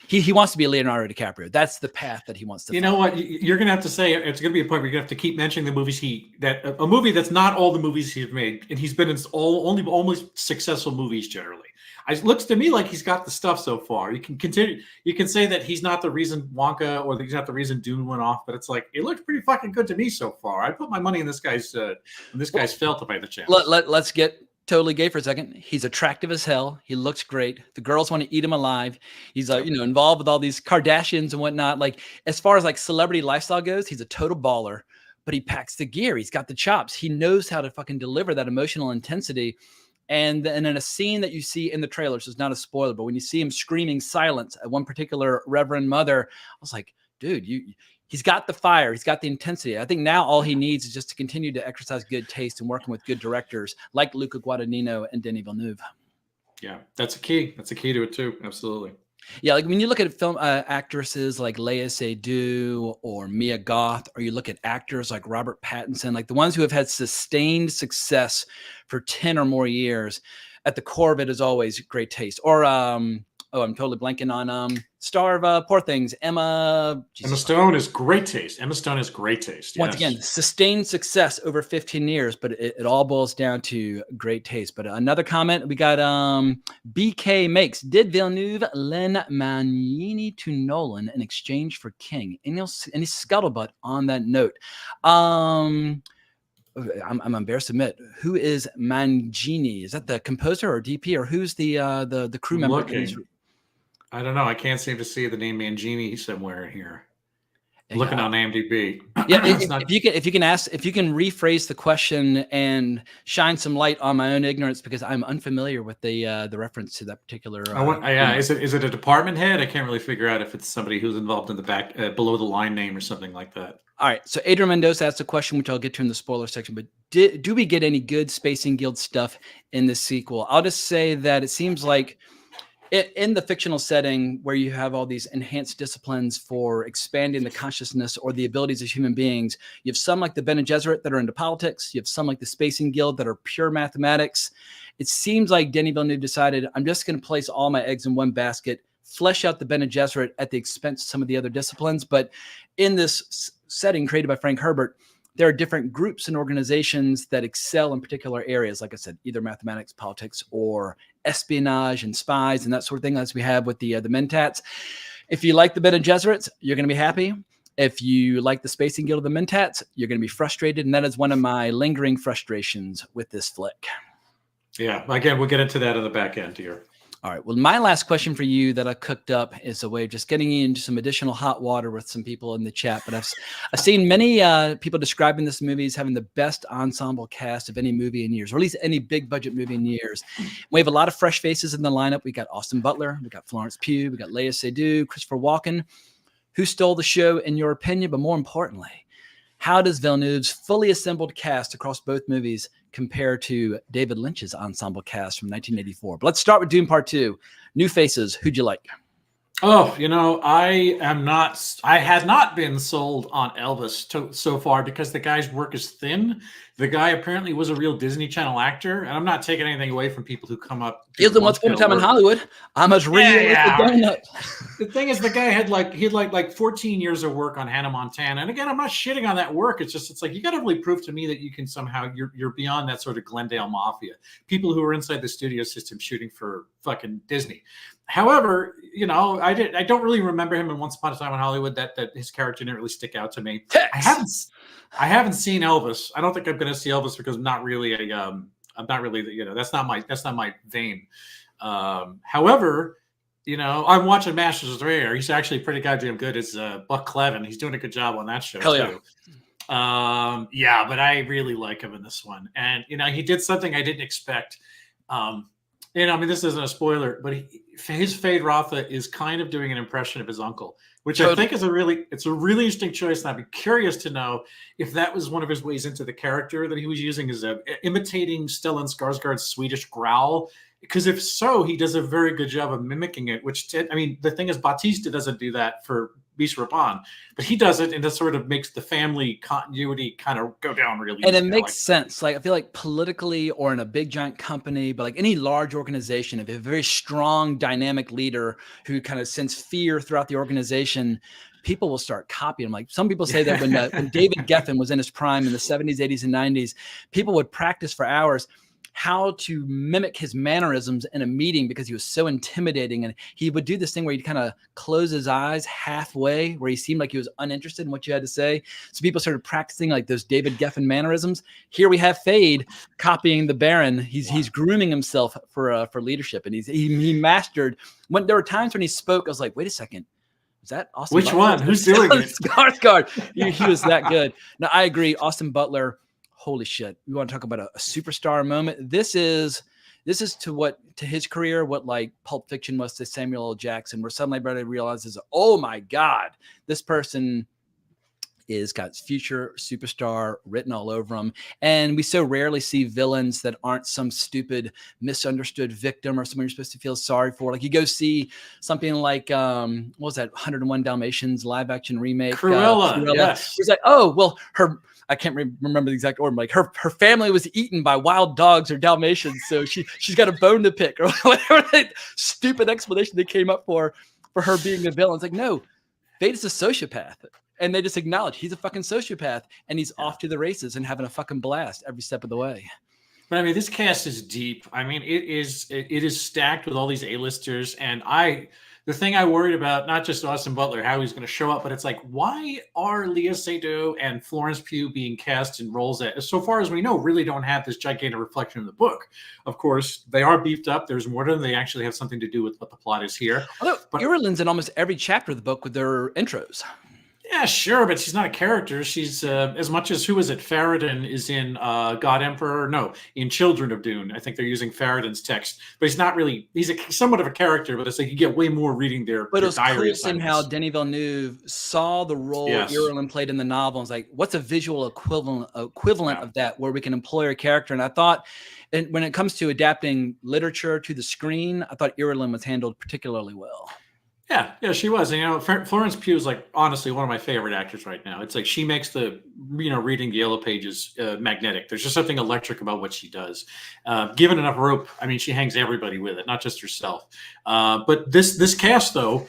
A: He wants to be Leonardo DiCaprio. That's the path that he wants to
C: You
A: follow.
C: know what? You're going to have to say it's going to be a point where you're going to have to keep mentioning the movies a movie that's not all the movies he's made, and he's been in only almost successful movies generally. It looks to me like he's got the stuff so far. You can continue. You can say that he's not the reason Wonka or he's not the reason Dune went off, but it's like it looks pretty fucking good to me so far. I put my money in this guy's felt by the chance.
A: Let's get totally gay for a second. He's attractive as hell. He looks great. The girls want to eat him alive. He's involved with all these Kardashians and whatnot. Like as far as like celebrity lifestyle goes, he's a total baller. But he packs the gear. He's got the chops. He knows how to fucking deliver that emotional intensity. And in a scene that you see in the trailers, it's not a spoiler, but when you see him screaming silence at one particular Reverend Mother, I was like, dude, he's got the fire. He's got the intensity. I think now all he needs is just to continue to exercise good taste and working with good directors like Luca Guadagnino and Denis Villeneuve.
C: Yeah, that's a key. That's a key to it too. Absolutely.
A: Yeah, like when you look at film actresses like Léa Seydoux or Mia Goth, or you look at actors like Robert Pattinson, like the ones who have had sustained success for 10 or more years, at the core of it is always great taste. Or I'm totally blanking on star of Poor Things, Emma
C: Stone is great taste. Emma Stone is great taste.
A: Once again, sustained success over 15 years, but it all boils down to great taste. But another comment, we got BK makes, did Villeneuve lend Mangini to Nolan in exchange for King? Any scuttlebutt on that note? I'm embarrassed to admit, who is Mangini? Is that the composer or DP, or who's the crew member?
C: I don't know. I can't seem to see the name Mangini somewhere in here. Looking on IMDb.
A: Yeah, if you can rephrase the question and shine some light on my own ignorance, because I'm unfamiliar with the reference to that particular.
C: Is it a department head? I can't really figure out if it's somebody who's involved in the back below the line name or something like that.
A: All right, so Adrian Mendoza asked a question, which I'll get to in the spoiler section. But do we get any good Spacing Guild stuff in the sequel? I'll just say that it seems like in the fictional setting where you have all these enhanced disciplines for expanding the consciousness or the abilities of human beings, you have some like the Bene Gesserit that are into politics. You have some like the Spacing Guild that are pure mathematics. It seems like Denis Villeneuve decided, I'm just going to place all my eggs in one basket, flesh out the Bene Gesserit at the expense of some of the other disciplines. But in this setting created by Frank Herbert, there are different groups and organizations that excel in particular areas. Like I said, either mathematics, politics, or espionage and spies and that sort of thing, as we have with the Mentats. If you like the Bene Gesserits, you're going to be happy. If you like the Spacing Guild of the Mentats, you're going to be frustrated. And that is one of my lingering frustrations with this flick. Yeah,
C: again, we'll get into that on the back end here.
A: All right. Well, my last question for you that I cooked up is a way of just getting into some additional hot water with some people in the chat. But I've seen many people describing this movie as having the best ensemble cast of any movie in years, or at least any big budget movie in years. We have a lot of fresh faces in the lineup. We got Austin Butler, we got Florence Pugh, we got Léa Seydoux, Christopher Walken. Who stole the show in your opinion? But more importantly, how does Villeneuve's fully assembled cast across both movies compare to David Lynch's ensemble cast from 1984? But let's start with Dune Part 2. New faces. Who'd you like?
C: Oh, I had not been sold on Elvis so far because the guy's work is thin. The guy apparently was a real Disney Channel actor, and I'm not taking anything away from people who come up.
A: He was the Once Upon a Time in Hollywood. I'm as real as the donut.
C: The thing is, the guy had he had 14 years of work on Hannah Montana, and again, I'm not shitting on that work. It's like you got to really prove to me that you can somehow you're beyond that sort of Glendale mafia. People who are inside the studio system shooting for fucking Disney. However, I don't really remember him in Once Upon a Time in Hollywood. That his character didn't really stick out to me. I haven't seen Elvis. I don't think I'm going to see Elvis because I'm not really that's not my vein. However, I'm watching Masters of the Air. He's actually pretty goddamn good as Buck Clevin. He's doing a good job on that show too. Yeah, but I really like him in this one, and he did something I didn't expect. This isn't a spoiler, but his Fade Rotha is kind of doing an impression of his uncle, which I think is a really interesting choice. And I'd be curious to know if that was one of his ways into the character that he was using, is imitating Stellan Skarsgård's Swedish growl. Because if so, he does a very good job of mimicking it. The thing is, Bautista doesn't do that for Beast Raban, but he does it, and it sort of makes the family continuity kind of go down really
A: and
C: easy.
A: it makes sense. Like I feel like politically or in a big giant company, but like any large organization, if you have a very strong dynamic leader who kind of sends fear throughout the organization, people will start copying him. Like some people say that when David Geffen was in his prime in the 70s, 80s, and 90s, people would practice for hours how to mimic his mannerisms in a meeting because he was so intimidating. And he would do this thing where he'd kind of close his eyes halfway, where he seemed like he was uninterested in what you had to say. So people started practicing like those David Geffen mannerisms. Here we have Fade copying the Baron. He's grooming himself for leadership, and he mastered. When there were times when he spoke, I was like, wait a second. Is that Austin
C: Which
A: Butler?
C: one? Who's doing it?
A: Skarsgård. He was that good. Now, I agree. Austin Butler, holy shit. We want to talk about a superstar moment. This is to his career what like Pulp Fiction was to Samuel L. Jackson, where suddenly everybody realizes, oh my God, this person is got future superstar written all over him. And we so rarely see villains that aren't some stupid misunderstood victim or someone you're supposed to feel sorry for. Like you go see something like what was that 101 Dalmatians live action remake?
C: Cruella. Yes.
A: It's like, oh well, I can't remember the exact order. Like her family was eaten by wild dogs or Dalmatians, so she's got a bone to pick or whatever that stupid explanation they came up for her being a villain. It's like, no, Vader's a sociopath. And they just acknowledge he's a fucking sociopath and he's off to the races and having a fucking blast every step of the way.
C: But I mean, this cast is deep. I mean, it is stacked with all these A-listers. And the thing I worried about, not just Austin Butler, how he's going to show up, but it's like, why are Léa Seydoux and Florence Pugh being cast in roles that, so far as we know, really don't have this gigantic reflection in the book? Of course, they are beefed up. There's more to them. They actually have something to do with what the plot is here.
A: Although Irulan's in almost every chapter of the book with their intros.
C: Yeah, sure, but she's not a character. She's as much as who is it? Farad'n is in God Emperor. No, in Children of Dune. I think they're using Farad'n's text, but he's not really. He's somewhat of a character, but it's like you get way more reading their.
A: But it was
C: diary
A: cool seeing how Denis Villeneuve saw the role Irulan played in the novel. And was like, what's a visual equivalent of that where we can employ a character? And I thought, and when it comes to adapting literature to the screen, I thought Irulan was handled particularly well.
C: Yeah, she was. And, Florence Pugh is like honestly one of my favorite actors right now. It's like she makes the reading the Yellow Pages magnetic. There's just something electric about what she does. Given enough rope, I mean, she hangs everybody with it, not just herself. But this cast though.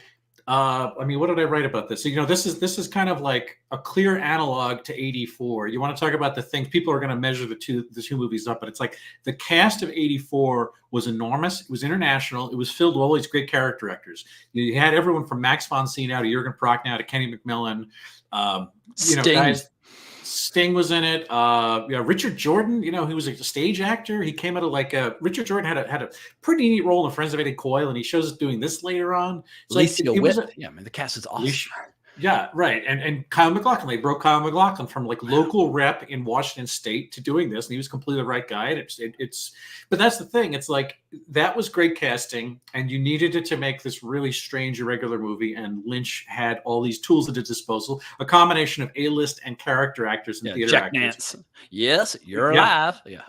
C: I mean, what did I write about this? So, this is kind of like a clear analog to 84. You want to talk about the things people are going to measure the two movies up, but it's like the cast of 84 was enormous. It was international. It was filled with all these great character actors. You had everyone from Max von Sydow to Jürgen Prochnow to Kenny McMillan. Sting was in it. Richard Jordan, he was a stage actor. He came out of Richard Jordan had a pretty neat role in Friends of Eddie Coyle, and he shows us doing this later on.
A: The cast is awesome.
C: Yeah, right. And Kyle MacLachlan, they broke Kyle MacLachlan from local rep in Washington State to doing this, and he was completely the right guy. But that's the thing. It's like that was great casting, and you needed it to make this really strange, irregular movie. And Lynch had all these tools at his disposal, a combination of A-list and character actors and theater
A: Jack
C: actors.
A: Nance. Yes, you're alive. Yeah.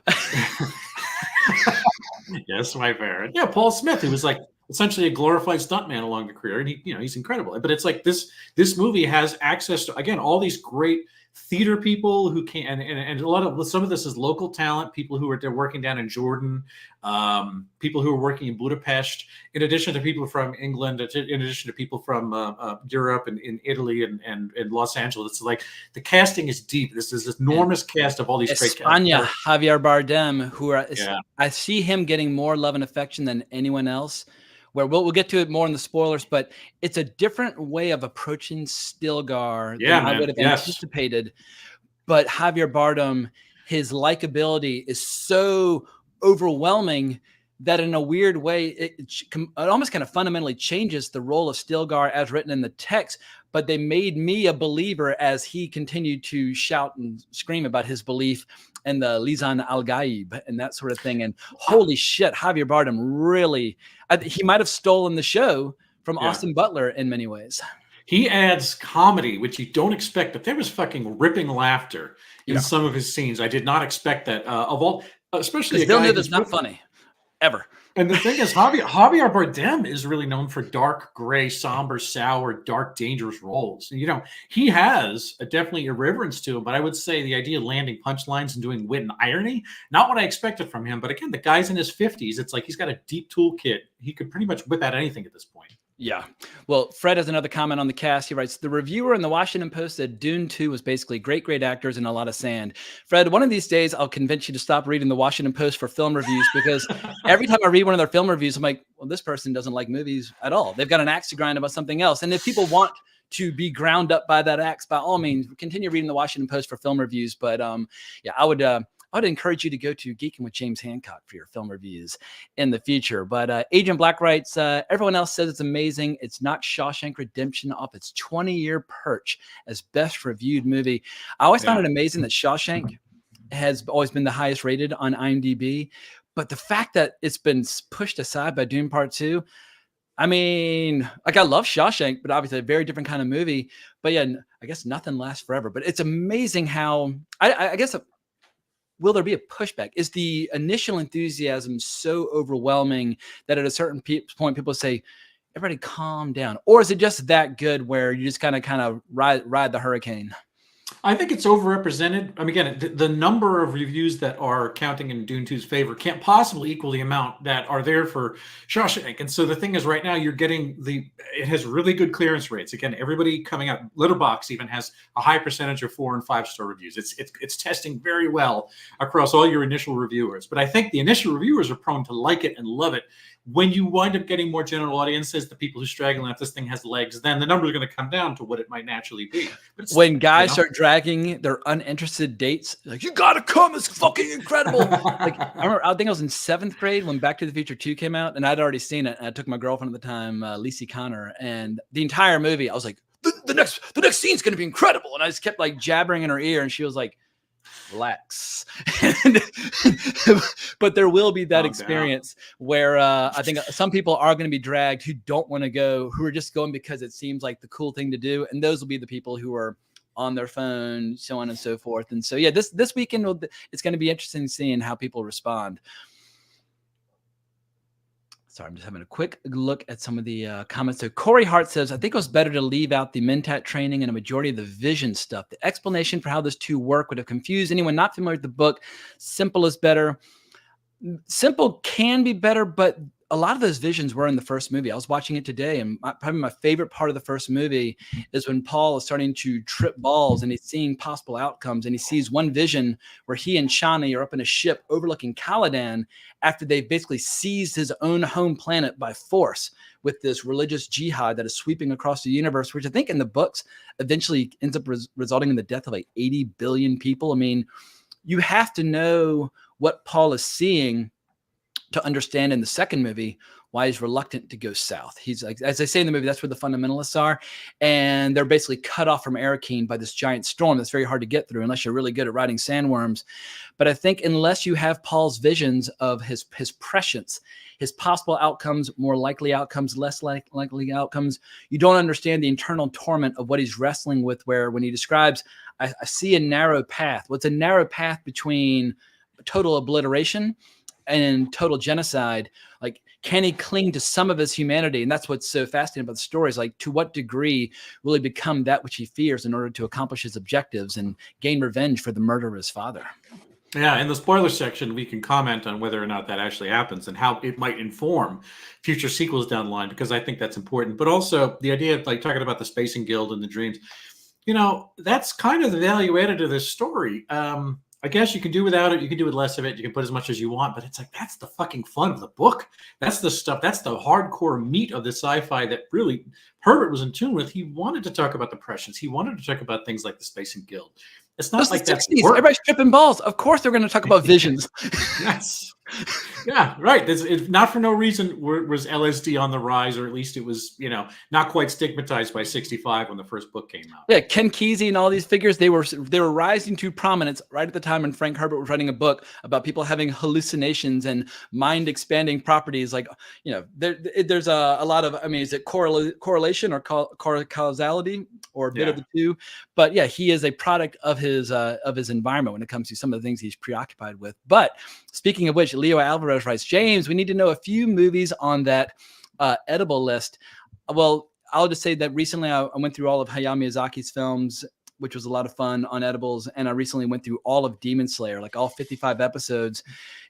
C: Yes, my favorite. Yeah, Paul Smith, who was essentially a glorified stuntman along the career, and he's incredible. But it's like this movie has access to, again, all these great theater people who can, and some of this is local talent, people who are working down in Jordan, people who are working in Budapest, in addition to people from England, in addition to people from Europe and in Italy and Los Angeles. It's like the casting is deep. This is this enormous cast of all these great
A: cast. Javier Bardem, I see him getting more love and affection than anyone else. Where we'll get to it more in the spoilers, but it's a different way of approaching Stilgar than I would have anticipated. But Javier Bardem, his likability is so overwhelming that in a weird way, it almost kind of fundamentally changes the role of Stilgar as written in the text. But they made me a believer as he continued to shout and scream about his belief in the Lisan al-Gaib and that sort of thing. And holy shit, Javier Bardem really, he might have stolen the show from Austin Butler in many ways.
C: He adds comedy, which you don't expect, but there was fucking ripping laughter in some of his scenes. I did not expect that. Especially a guy
A: that's not funny, ever.
C: And the thing is, Javier Bardem is really known for dark, gray, somber, sour, dark, dangerous roles. You know, he has definitely irreverence to him, but I would say the idea of landing punchlines and doing wit and irony, not what I expected from him. But again, the guy's in his 50s. It's like he's got a deep toolkit. He could pretty much whip out anything at this point.
A: Yeah. Well, Fred has another comment on the cast. He writes, the reviewer in the Washington Post said Dune 2 was basically great actors and a lot of sand. Fred, one of these days, I'll convince you to stop reading the Washington Post for film reviews, because every time I read one of their film reviews, I'm like, well, this person doesn't like movies at all. They've got an axe to grind about something else. And if people want to be ground up by that axe, by all means, continue reading the Washington Post for film reviews. But yeah, I would encourage you to go to Geeking with James Hancock for your film reviews in the future. But Agent Black writes, everyone else says it's amazing. It's not Shawshank Redemption off its 20-year perch as best reviewed movie. I always found it amazing that Shawshank has always been the highest rated on IMDb. But the fact that it's been pushed aside by Dune Part 2, I mean, like, I love Shawshank, but obviously a very different kind of movie. But yeah, I guess nothing lasts forever. But it's amazing how, I guess, will there be a pushback? Is the initial enthusiasm so overwhelming that at a certain point people say, everybody calm down? Or is it just that good where you just kind of ride the hurricane?
C: I think it's overrepresented. I mean, again, the number of reviews that are counting in Dune 2's favor can't possibly equal the amount that are there for Shawshank. And so the thing is, right now you're getting it has really good clearance rates. Again, everybody coming out, Letterboxd even has a high percentage of 4- and 5-star reviews. It's testing very well across all your initial reviewers. But I think the initial reviewers are prone to like it and love it. When you wind up getting more general audiences, the people who straggle, if this thing has legs, then the numbers are going to come down to what it might naturally be. But
A: when guys start dragging their uninterested dates, like, you got to come, it's fucking incredible. Like, I think I was in 7th grade when Back to the Future 2 came out, and I'd already seen it. And I took my girlfriend at the time, Lacey Connor, and the entire movie, I was like, the next scene's going to be incredible. And I just kept like jabbering in her ear, and she was like, relax. But there will be that experience where I think some people are going to be dragged who don't want to go, who are just going because it seems like the cool thing to do. And those will be the people who are on their phone, so on and so forth. And so, yeah, this weekend, it's going to be interesting seeing how people respond. Sorry, I'm just having a quick look at some of the comments. So Corey Hart says, I think it was better to leave out the Mentat training and a majority of the vision stuff. The explanation for how those two work would have confused anyone not familiar with the book. Simple is better. Simple can be better, but a lot of those visions were in the first movie. I was watching it today, and probably my favorite part of the first movie is when Paul is starting to trip balls and he's seeing possible outcomes, and he sees one vision where he and Shani are up in a ship overlooking Caladan after they've basically seized his own home planet by force with this religious jihad that is sweeping across the universe, which I think in the books eventually ends up resulting in the death of like 80 billion people. I mean, you have to know what Paul is seeing to understand in the second movie why he's reluctant to go south. He's like, as I say in the movie, that's where the fundamentalists are. And they're basically cut off from Arakeen by this giant storm that's very hard to get through unless you're really good at riding sandworms. But I think unless you have Paul's visions of his prescience, his possible outcomes, more likely outcomes, less likely outcomes, you don't understand the internal torment of what he's wrestling with, where when he describes, I see a narrow path. What's a narrow path between total obliteration and total genocide? Like, can he cling to some of his humanity? And that's what's so fascinating about the story, is like, to what degree will he become that which he fears in order to accomplish his objectives and gain revenge for the murder of his father?
C: Yeah, in the spoiler section, we can comment on whether or not that actually happens and how it might inform future sequels down the line, because I think that's important. But also the idea of like talking about the Spacing Guild and the dreams, you know, that's kind of the value added to this story. I guess you can do without it. You can do with less of it. You can put as much as you want, but it's like, that's the fucking fun of the book. That's the stuff. That's the hardcore meat of the sci-fi that really Herbert was in tune with. He wanted to talk about the Prussians. He wanted to talk about things like the Spacing Guild. It's not like that's
A: everybody's tripping balls. Of course, they're going to talk about visions.
C: Yes. Yeah, right. It's not for no reason was LSD on the rise, or at least it was, you know, not quite stigmatized by 65 when the first book came out.
A: Yeah, Ken Kesey and all these figures, they were rising to prominence right at the time when Frank Herbert was writing a book about people having hallucinations and mind expanding properties. Like, you know, there's a lot of, I mean, is it correlation or causality or a bit of the two? But yeah, he is a product of his environment when it comes to some of the things he's preoccupied with. But Speaking of which, Leo Alvarez writes, James, we need to know a few movies on that edible list. Well, I'll just say that recently I went through all of Hayao Miyazaki's films, which was a lot of fun on edibles. And I recently went through all of Demon Slayer, like all 55 episodes.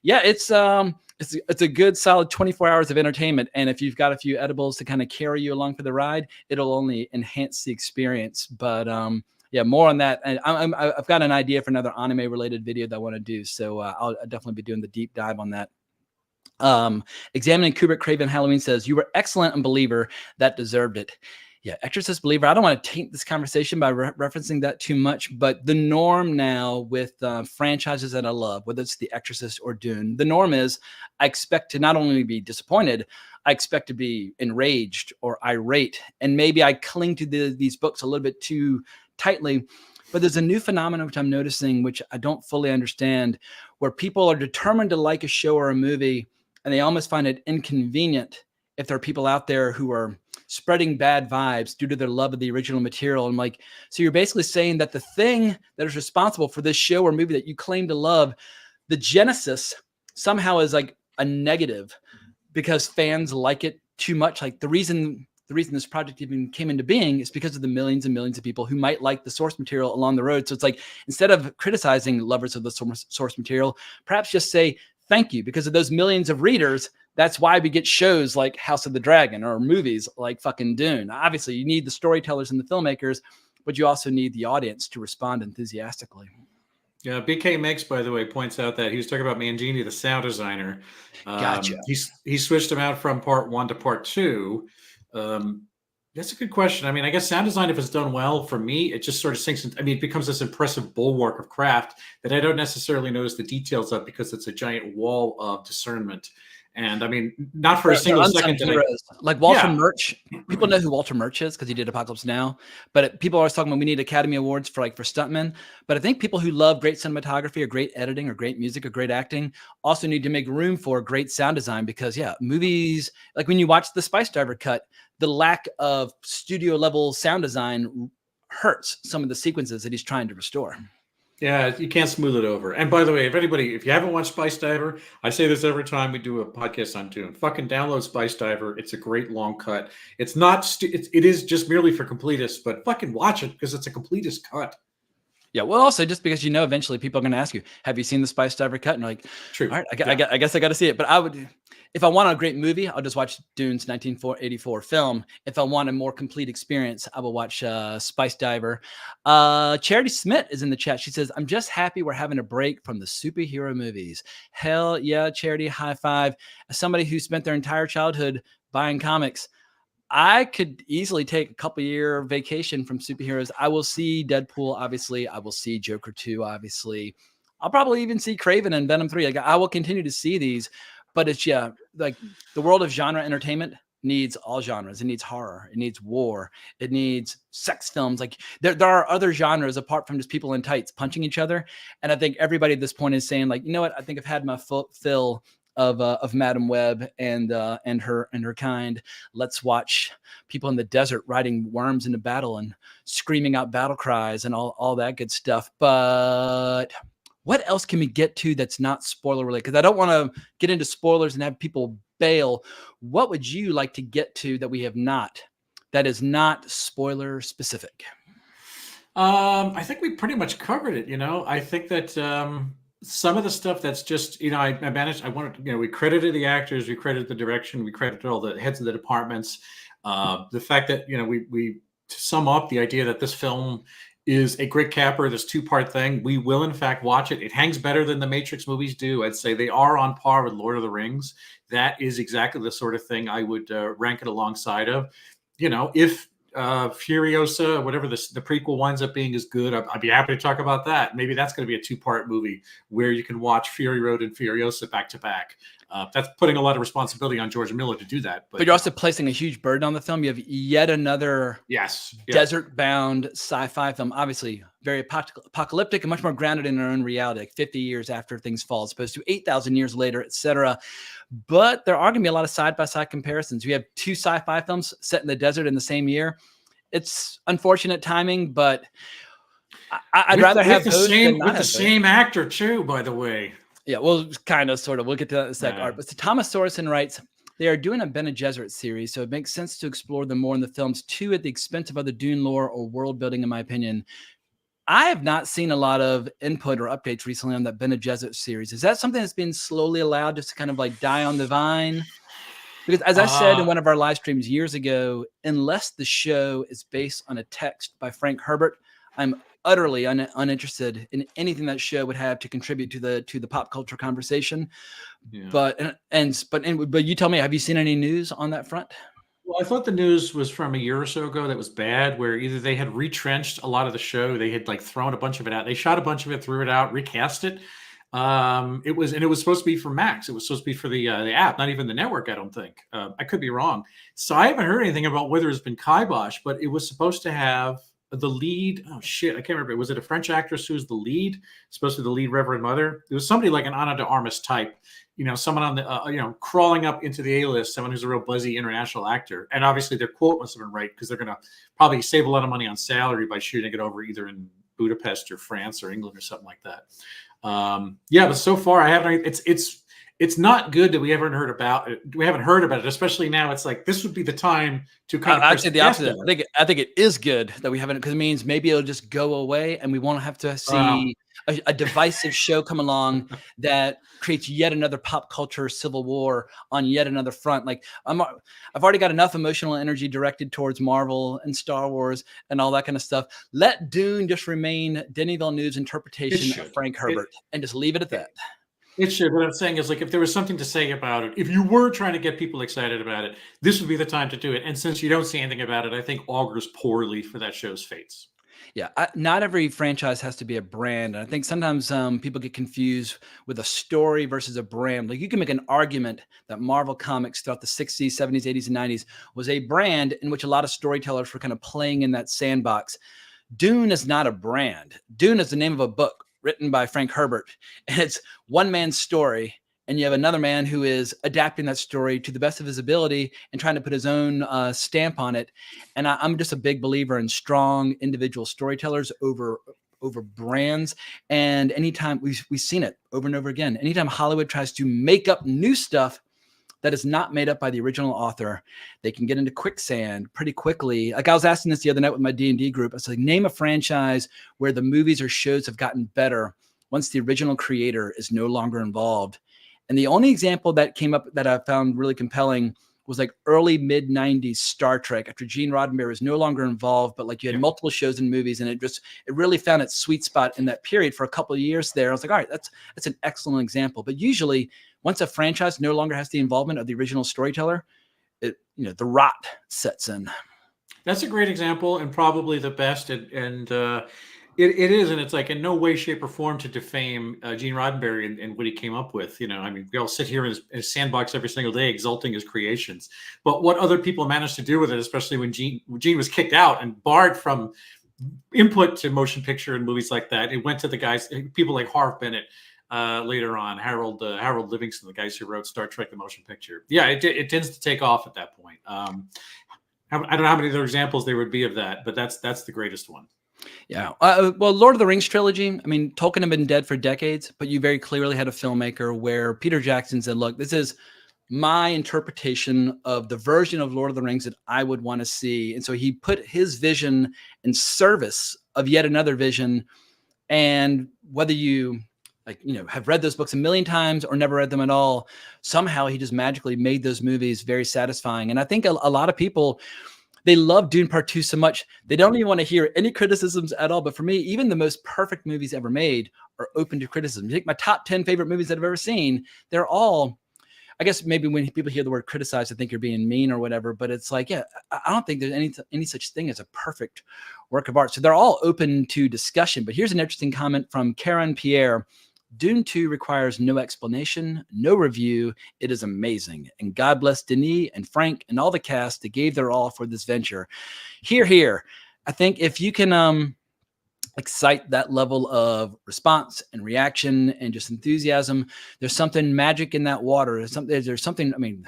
A: Yeah, it's a good solid 24 hours of entertainment. And if you've got a few edibles to kind of carry you along for the ride, it'll only enhance the experience. But yeah, more on that. And I've got an idea for another anime related video that I want to do. So I'll definitely be doing the deep dive on that. Examining Kubrick Craven Halloween says, you were excellent and believer that deserved it. Yeah, Exorcist believer. I don't want to taint this conversation by referencing that too much, but the norm now with franchises that I love, whether it's The Exorcist or Dune, the norm is I expect to not only be disappointed, I expect to be enraged or irate, and maybe I cling to these books a little bit too tightly. But there's a new phenomenon which I'm noticing, which I don't fully understand, where people are determined to like a show or a movie, and they almost find it inconvenient if there are people out there who are spreading bad vibes due to their love of the original material. I'm like, so you're basically saying that the thing that is responsible for this show or movie that you claim to love, the genesis somehow is like a negative because fans like it too much. Like the reason this project even came into being is because of the millions and millions of people who might like the source material along the road. So it's like, instead of criticizing lovers of the source material, perhaps just say thank you, because of those millions of readers. That's why we get shows like House of the Dragon or movies like fucking Dune. Obviously, you need the storytellers and the filmmakers, but you also need the audience to respond enthusiastically.
C: Yeah, BK Mix, by the way, points out that he was talking about Mangini, the sound designer.
A: Gotcha.
C: He switched him out from part 1 to part 2. That's a good question. I mean, I guess sound design, if it's done well, for me, it just sort of sinks in. I mean, it becomes this impressive bulwark of craft that I don't necessarily notice the details of because it's a giant wall of discernment. And I mean, not for a single second.
A: Like Walter Murch, people know who Walter Murch is because he did Apocalypse Now. But people are always talking about we need Academy Awards for stuntmen. But I think people who love great cinematography or great editing or great music or great acting also need to make room for great sound design, because movies, like when you watch the Spice Driver cut, the lack of studio level sound design hurts some of the sequences that he's trying to restore.
C: Yeah, you can't smooth it over. And by the way, if you haven't watched Spice Diver, I say this every time we do a podcast on Dune. Fucking download Spice Diver. It's a great long cut. It's not. It is just merely for completists, but fucking watch it because it's a completist cut.
A: Yeah, well, also just because eventually people are going to ask you, "Have you seen the Spice Diver cut?" And you're like,
C: "True,
A: all right, I guess I got to see it." But I would, if I want a great movie, I'll just watch Dune's 1984 film. If I want a more complete experience, I will watch Spice Diver. Charity Smith is in the chat. She says, "I'm just happy we're having a break from the superhero movies." Hell yeah, Charity, high five. As somebody who spent their entire childhood buying comics, I could easily take a couple year vacation from superheroes. I will see Deadpool, obviously. I will see Joker 2, obviously. I'll probably even see Kraven and Venom 3. Like, I will continue to see these, but it's like the world of genre entertainment needs all genres. It needs horror. It needs war. It needs sex films. Like there are other genres apart from just people in tights punching each other. And I think everybody at this point is saying, like, you know what? I think I've had my fill of Madam Web and her kind. Let's watch people in the desert riding worms into battle and screaming out battle cries and all that good stuff. But what else can we get to that's not spoiler related? Because I don't want to get into spoilers and have people bail. What would you like to get to that we have not, that is not spoiler specific?
C: I think we pretty much covered it. I think that some of the stuff that's just, we credited the actors, we credited the direction, we credited all the heads of the departments. The fact that, we to sum up the idea that this film is a great capper, this 2-part thing, we will in fact watch it. It hangs better than the Matrix movies do. I'd say they are on par with Lord of the Rings. That is exactly the sort of thing I would rank it alongside of. If Furiosa, whatever the prequel winds up being, is good, I'd be happy to talk about that. Maybe that's going to be a 2-part movie where you can watch Fury Road and Furiosa back to back. That's putting a lot of responsibility on George Miller to do that.
A: But you're also placing a huge burden on the film. You have yet another desert-bound sci-fi film, obviously very apocalyptic and much more grounded in our own reality, like 50 years after things fall, as opposed to 8,000 years later, etc. But there are going to be a lot of side-by-side comparisons. We have 2 sci-fi films set in the desert in the same year. It's unfortunate timing, but I'd rather have
C: the
A: those
C: same
A: than not
C: with the same actor too, by the way.
A: Yeah, well, kind of, sort of. We'll get to that in a sec,
C: Yeah.
A: Art. But so Thomas Sorensen writes, they are doing a Bene Gesserit series, so it makes sense to explore them more in the films too, at the expense of other Dune lore or world building, in my opinion. I have not seen a lot of input or updates recently on that Bene Gesserit series. Is that something that's been slowly allowed just to kind of like die on the vine? Because as I said in
C: Uh,
A: one of our live streams years ago, unless the show is based on a text by Frank Herbert, I'm utterly uninterested in anything that show would have to contribute to the pop culture conversation.
C: yeah.
A: But you tell me, have you seen any news on that front?
C: Well, I thought the news was from a year or so ago that was bad, where either they had retrenched a lot of the show, they had like thrown a bunch of it out, they shot a bunch of it, threw it out, recast it. It was supposed to be for Max. It was supposed to be for the app, not even the network. I don't think. I could be wrong. So I haven't heard anything about whether it's been kibosh, but it was supposed to have the lead. Oh shit, I can't remember. Was it a French actress who's the lead? Supposed to be the lead Reverend Mother. It was somebody like an Ana de Armas type. Someone on the crawling up into the A-list, someone who's a real buzzy international actor. And obviously their quote must have been right, because they're going to probably save a lot of money on salary by shooting it over either in Budapest or France or England or something like that. But so far I haven't. It's not good that we haven't heard about it. We haven't heard about it, especially now. It's like this would be the time to kind of.
A: I'd say the opposite. I think it is good that we haven't, because it means maybe it'll just go away and we won't have to see a divisive show come along that creates yet another pop culture civil war on yet another front. Like I've already got enough emotional energy directed towards Marvel and Star Wars and all that kind of stuff. Let Dune just remain Denis Villeneuve's interpretation of Frank Herbert and just leave it at that.
C: It should. What I'm saying is, like, if there was something to say about it, if you were trying to get people excited about it, this would be the time to do it. And since you don't see anything about it, I think augurs poorly for that show's fates.
A: Yeah, not every franchise has to be a brand. And I think sometimes people get confused with a story versus a brand. Like you can make an argument that Marvel Comics throughout the 60s, 70s, 80s, and 90s was a brand in which a lot of storytellers were kind of playing in that sandbox. Dune is not a brand. Dune is the name of a book written by Frank Herbert, and it's one man's story. And you have another man who is adapting that story to the best of his ability and trying to put his own stamp on it. And I'm just a big believer in strong individual storytellers over brands. And anytime we've seen it over and over again, anytime Hollywood tries to make up new stuff that is not made up by the original author, they can get into quicksand pretty quickly. Like I was asking this the other night with my D&D group. I was like, name a franchise where the movies or shows have gotten better once the original creator is no longer involved. And the only example that came up that I found really compelling was like early mid 90s Star Trek, after Gene Roddenberry was no longer involved, but like you had multiple shows and movies, and it really found its sweet spot in that period for a couple of years there. I was like, all right, that's an excellent example. But usually once a franchise no longer has the involvement of the original storyteller, the rot sets in.
C: That's a great example, and probably the best. It is, and it's like in no way, shape, or form to defame Gene Roddenberry and what he came up with. I mean, we all sit here in his sandbox every single day, exalting his creations. But what other people managed to do with it, especially when Gene was kicked out and barred from input to motion picture and movies like that, it went to the guys, people like Harv Bennett. Later on, Harold Livingston, the guys who wrote Star Trek: The Motion Picture. Yeah, it tends to take off at that point. I don't know how many other examples there would be of that, but that's the greatest one.
A: Yeah. Well, Lord of the Rings trilogy, I mean, Tolkien had been dead for decades, but you very clearly had a filmmaker where Peter Jackson said, look, this is my interpretation of the version of Lord of the Rings that I would want to see. And so he put his vision in service of yet another vision. And whether you have read those books a million times or never read them at all, somehow he just magically made those movies very satisfying. And I think a lot of people, they love Dune Part 2 so much, they don't even want to hear any criticisms at all. But for me, even the most perfect movies ever made are open to criticism. You take my top 10 favorite movies that I've ever seen, they're all, I guess maybe when people hear the word criticize, I think you're being mean or whatever, but it's like, yeah, I don't think there's any such thing as a perfect work of art. So they're all open to discussion. But here's an interesting comment from Karen Pierre. Dune 2 requires no explanation, no review. It is amazing. And God bless Denis and Frank and all the cast that gave their all for this venture. Here. I think if you can excite that level of response and reaction and just enthusiasm, there's something magic in that water. There's something, I mean,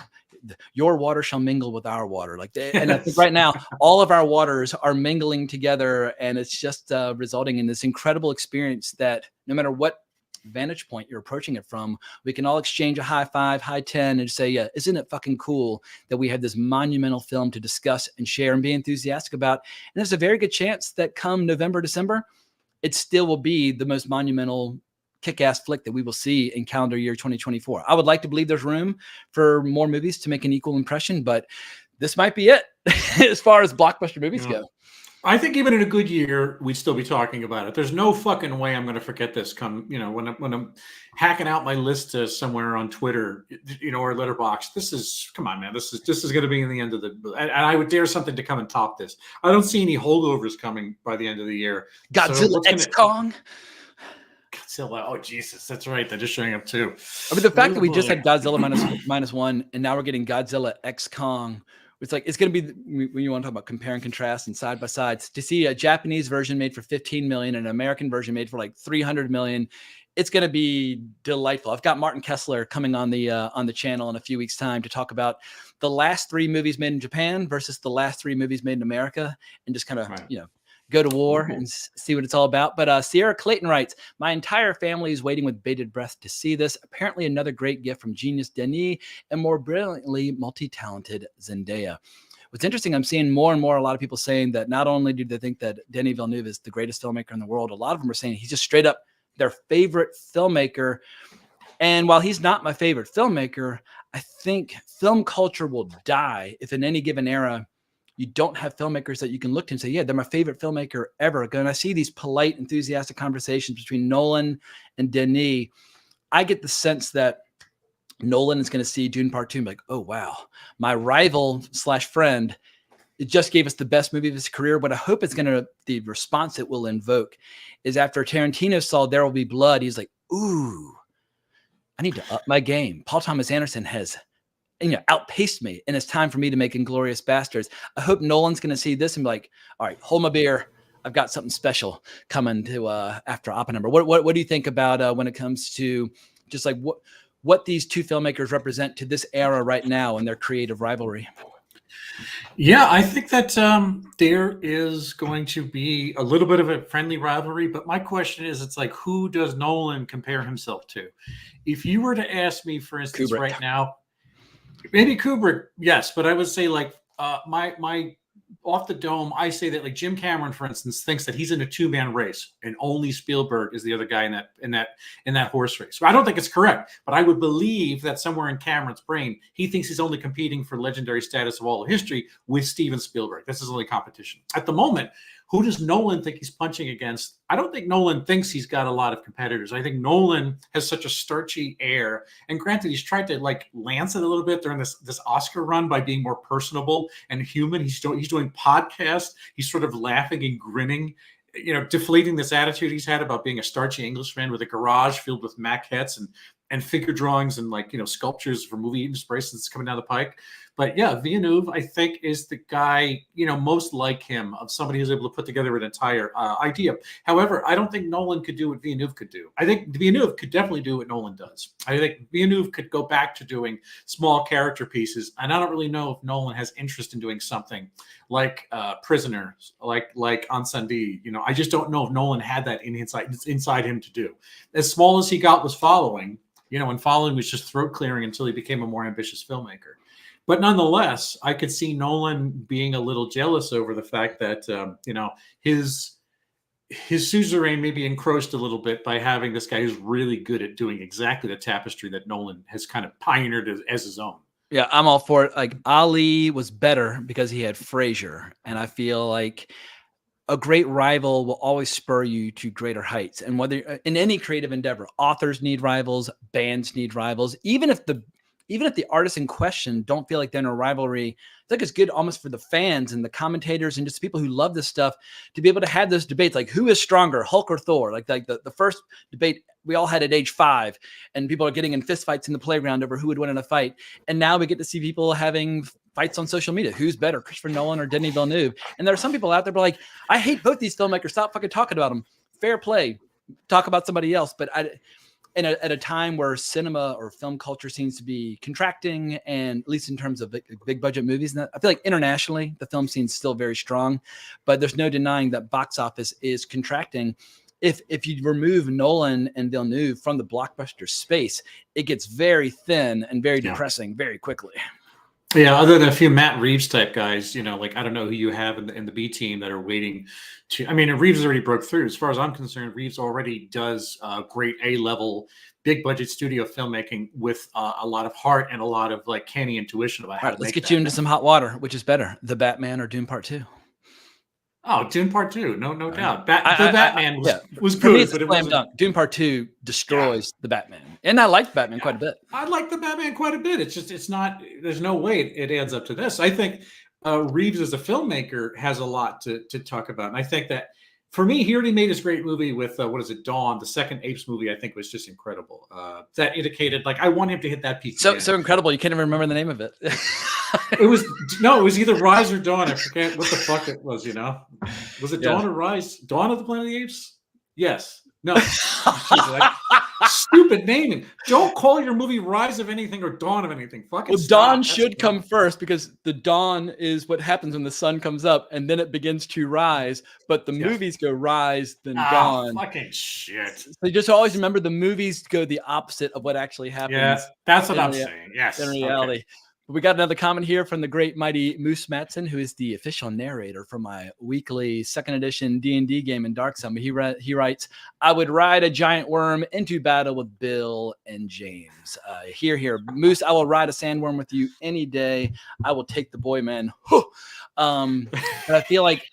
A: your water shall mingle with our water. And I think right now, all of our waters are mingling together, and it's just resulting in this incredible experience that no matter what vantage point you're approaching it from, we can all exchange a high five, high 10, and say, yeah, isn't it fucking cool that we have this monumental film to discuss and share and be enthusiastic about? And there's a very good chance that come November, December, it still will be the most monumental kick-ass flick that we will see in calendar year 2024. I would like to believe there's room for more movies to make an equal impression, but this might be it as far as blockbuster movies go.
C: I think even in a good year, we'd still be talking about it. There's no fucking way I'm going to forget this. When I'm hacking out my list to somewhere on Twitter, or Letterboxd. This is, come on, man. This is going to be in the end of the. And I would dare something to come and top this. I don't see any holdovers coming by the end of the year.
A: Godzilla X Kong.
C: Godzilla. Oh Jesus, that's right. They're just showing up too.
A: I mean, the fact that we just had Godzilla minus one, and now we're getting Godzilla X Kong. It's like, it's going to be, when you want to talk about compare and contrast and side by sides, to see a Japanese version made for 15 million and an American version made for like 300 million. It's going to be delightful. I've got Martin Kessler coming on the channel in a few weeks' time to talk about the last 3 movies made in Japan versus the last 3 movies made in America, and just kind of, go to war and see what it's all about. But Sierra Clayton writes, my entire family is waiting with bated breath to see this. Apparently another great gift from genius Denis and more brilliantly multi-talented Zendaya. What's interesting, I'm seeing more and more a lot of people saying that not only do they think that Denis Villeneuve is the greatest filmmaker in the world, a lot of them are saying he's just straight up their favorite filmmaker. And while he's not my favorite filmmaker, I think film culture will die if in any given era you don't have filmmakers that you can look to and say, yeah, they're my favorite filmmaker ever. And I see these polite, enthusiastic conversations between Nolan and Denis. I get the sense that Nolan is going to see Dune Part 2 and be like, oh, wow, my rival / friend, it just gave us the best movie of his career. But I hope it's going to, the response it will invoke is after Tarantino saw There Will Be Blood, he's like, ooh, I need to up my game. Paul Thomas Anderson has outpaced me, and it's time for me to make Inglourious Bastards. I hope Nolan's going to see this and be like, all right, hold my beer. I've got something special coming to after Oppenheimer. What do you think about when it comes to just like what these two filmmakers represent to this era right now in their creative rivalry?
C: Yeah, I think that there is going to be a little bit of a friendly rivalry, but my question is, it's like, who does Nolan compare himself to? If you were to ask me, for instance,
A: Kubrick.
C: right now, maybe Kubrick, yes, but I would say like my off the dome, I say that like Jim Cameron, for instance, thinks that he's in a 2-man race and only Spielberg is the other guy in that horse race. So I don't think it's correct, but I would believe that somewhere in Cameron's brain, he thinks he's only competing for legendary status of all of history with Steven Spielberg. That's his only competition. At the moment, who does Nolan think he's punching against? I don't think Nolan thinks he's got a lot of competitors. I think Nolan has such a starchy air. And granted, he's tried to like lance it a little bit during this Oscar run by being more personable and human. He's doing podcasts. He's sort of laughing and grinning, deflating this attitude he's had about being a starchy Englishman with a garage filled with maquettes and figure drawings and sculptures for movie inspirations coming down the pike. But yeah, Villeneuve, I think, is the guy, most like him, of somebody who's able to put together an entire idea. However, I don't think Nolan could do what Villeneuve could do. I think Villeneuve could definitely do what Nolan does. I think Villeneuve could go back to doing small character pieces. And I don't really know if Nolan has interest in doing something like Prisoners, like Incendie. I just don't know if Nolan had that inside him to do. As small as he got was Following, and Following was just throat clearing until he became a more ambitious filmmaker. But nonetheless, I could see Nolan being a little jealous over the fact that, his suzerain may be encroached a little bit by having this guy who's really good at doing exactly the tapestry that Nolan has kind of pioneered as his own.
A: Yeah, I'm all for it. Like, Ali was better because he had Frasier. And I feel like a great rival will always spur you to greater heights. And whether in any creative endeavor, authors need rivals, bands need rivals, even if the artists in question don't feel like they're in a rivalry, I think it's good almost for the fans and the commentators and just people who love this stuff to be able to have those debates, like who is stronger, Hulk or Thor? Like the first debate we all had at age 5, and people are getting in fistfights in the playground over who would win in a fight. And now we get to see people having fights on social media. Who's better, Christopher Nolan or Denis Villeneuve? And there are some people out there like, I hate both these filmmakers. Stop fucking talking about them. Fair play. Talk about somebody else. But at a time where cinema or film culture seems to be contracting, and at least in terms of big budget movies, and I feel like internationally the film scene's still very strong, but there's no denying that box office is contracting. if you remove Nolan and Villeneuve from the blockbuster space, it gets very thin and very depressing very quickly.
C: Yeah, other than a few Matt Reeves type guys, you know, like I don't know who you have in the B team that are waiting to. I mean, Reeves already broke through. As far as I'm concerned, Reeves already does great A-level, big budget studio filmmaking with a lot of heart and a lot of like canny intuition about how to
A: Let's
C: make
A: get
C: that.
A: you into some hot water. Which is better, The Batman or Dune Part 2?
C: Oh, Dune Part 2, no doubt. The Batman was
A: For me,
C: good,
A: it's
C: but
A: a
C: it
A: slam
C: wasn't.
A: dunk. Dune Part 2 destroys the Batman, and I like Batman quite a bit.
C: I like the Batman quite a bit. It's just, it's not. There's no way it adds up to this. I think Reeves as a filmmaker has a lot to talk about, and I think that for me, he already made this great movie with what is it, Dawn? The second Apes movie, I think, was just incredible. That indicated, like, I want him to hit that peak.
A: So incredible, you can't even remember the name of it.
C: It was either Rise or Dawn. I forget what the fuck it was. You know, was it Dawn or Rise? Dawn of the Planet of the Apes? Yes. No. Stupid naming. Don't call your movie Rise of anything or Dawn of anything. Fucking
A: well, Dawn should come first because the dawn is what happens when the sun comes up and then it begins to rise. But the movies go rise, then dawn.
C: Fucking shit.
A: So you just always remember the movies go the opposite of what actually happens.
C: Yeah, that's what I'm saying. Yes.
A: In reality. Okay. But we got another comment here from the great mighty Moose Matson, who is the official narrator for my weekly second edition D&D game in Dark Summit. He writes, I would ride a giant worm into battle with Bill and James. Here. Moose, I will ride a sandworm with you any day. I will take the boy, man. And I feel like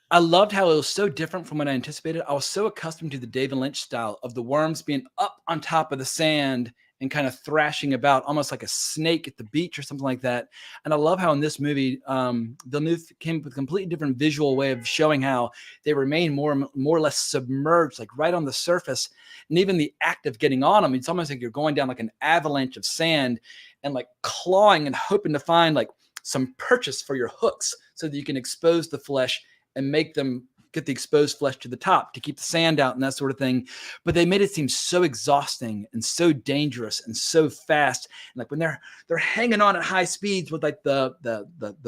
A: I loved how it was so different from what I anticipated. I was so accustomed to the David Lynch style of the worms being up on top of the sand and kind of thrashing about almost like a snake at the beach or something like that. And I love how in this movie, Villeneuve came up with a completely different visual way of showing how they remain more or less submerged, like right on the surface. And even the act of getting on them, it's almost like you're going down like an avalanche of sand and like clawing and hoping to find like some purchase for your hooks so that you can expose the flesh and make them get the exposed flesh to the top to keep the sand out and that sort of thing. But they made it seem so exhausting and so dangerous and so fast. And like when they're hanging on at high speeds with like the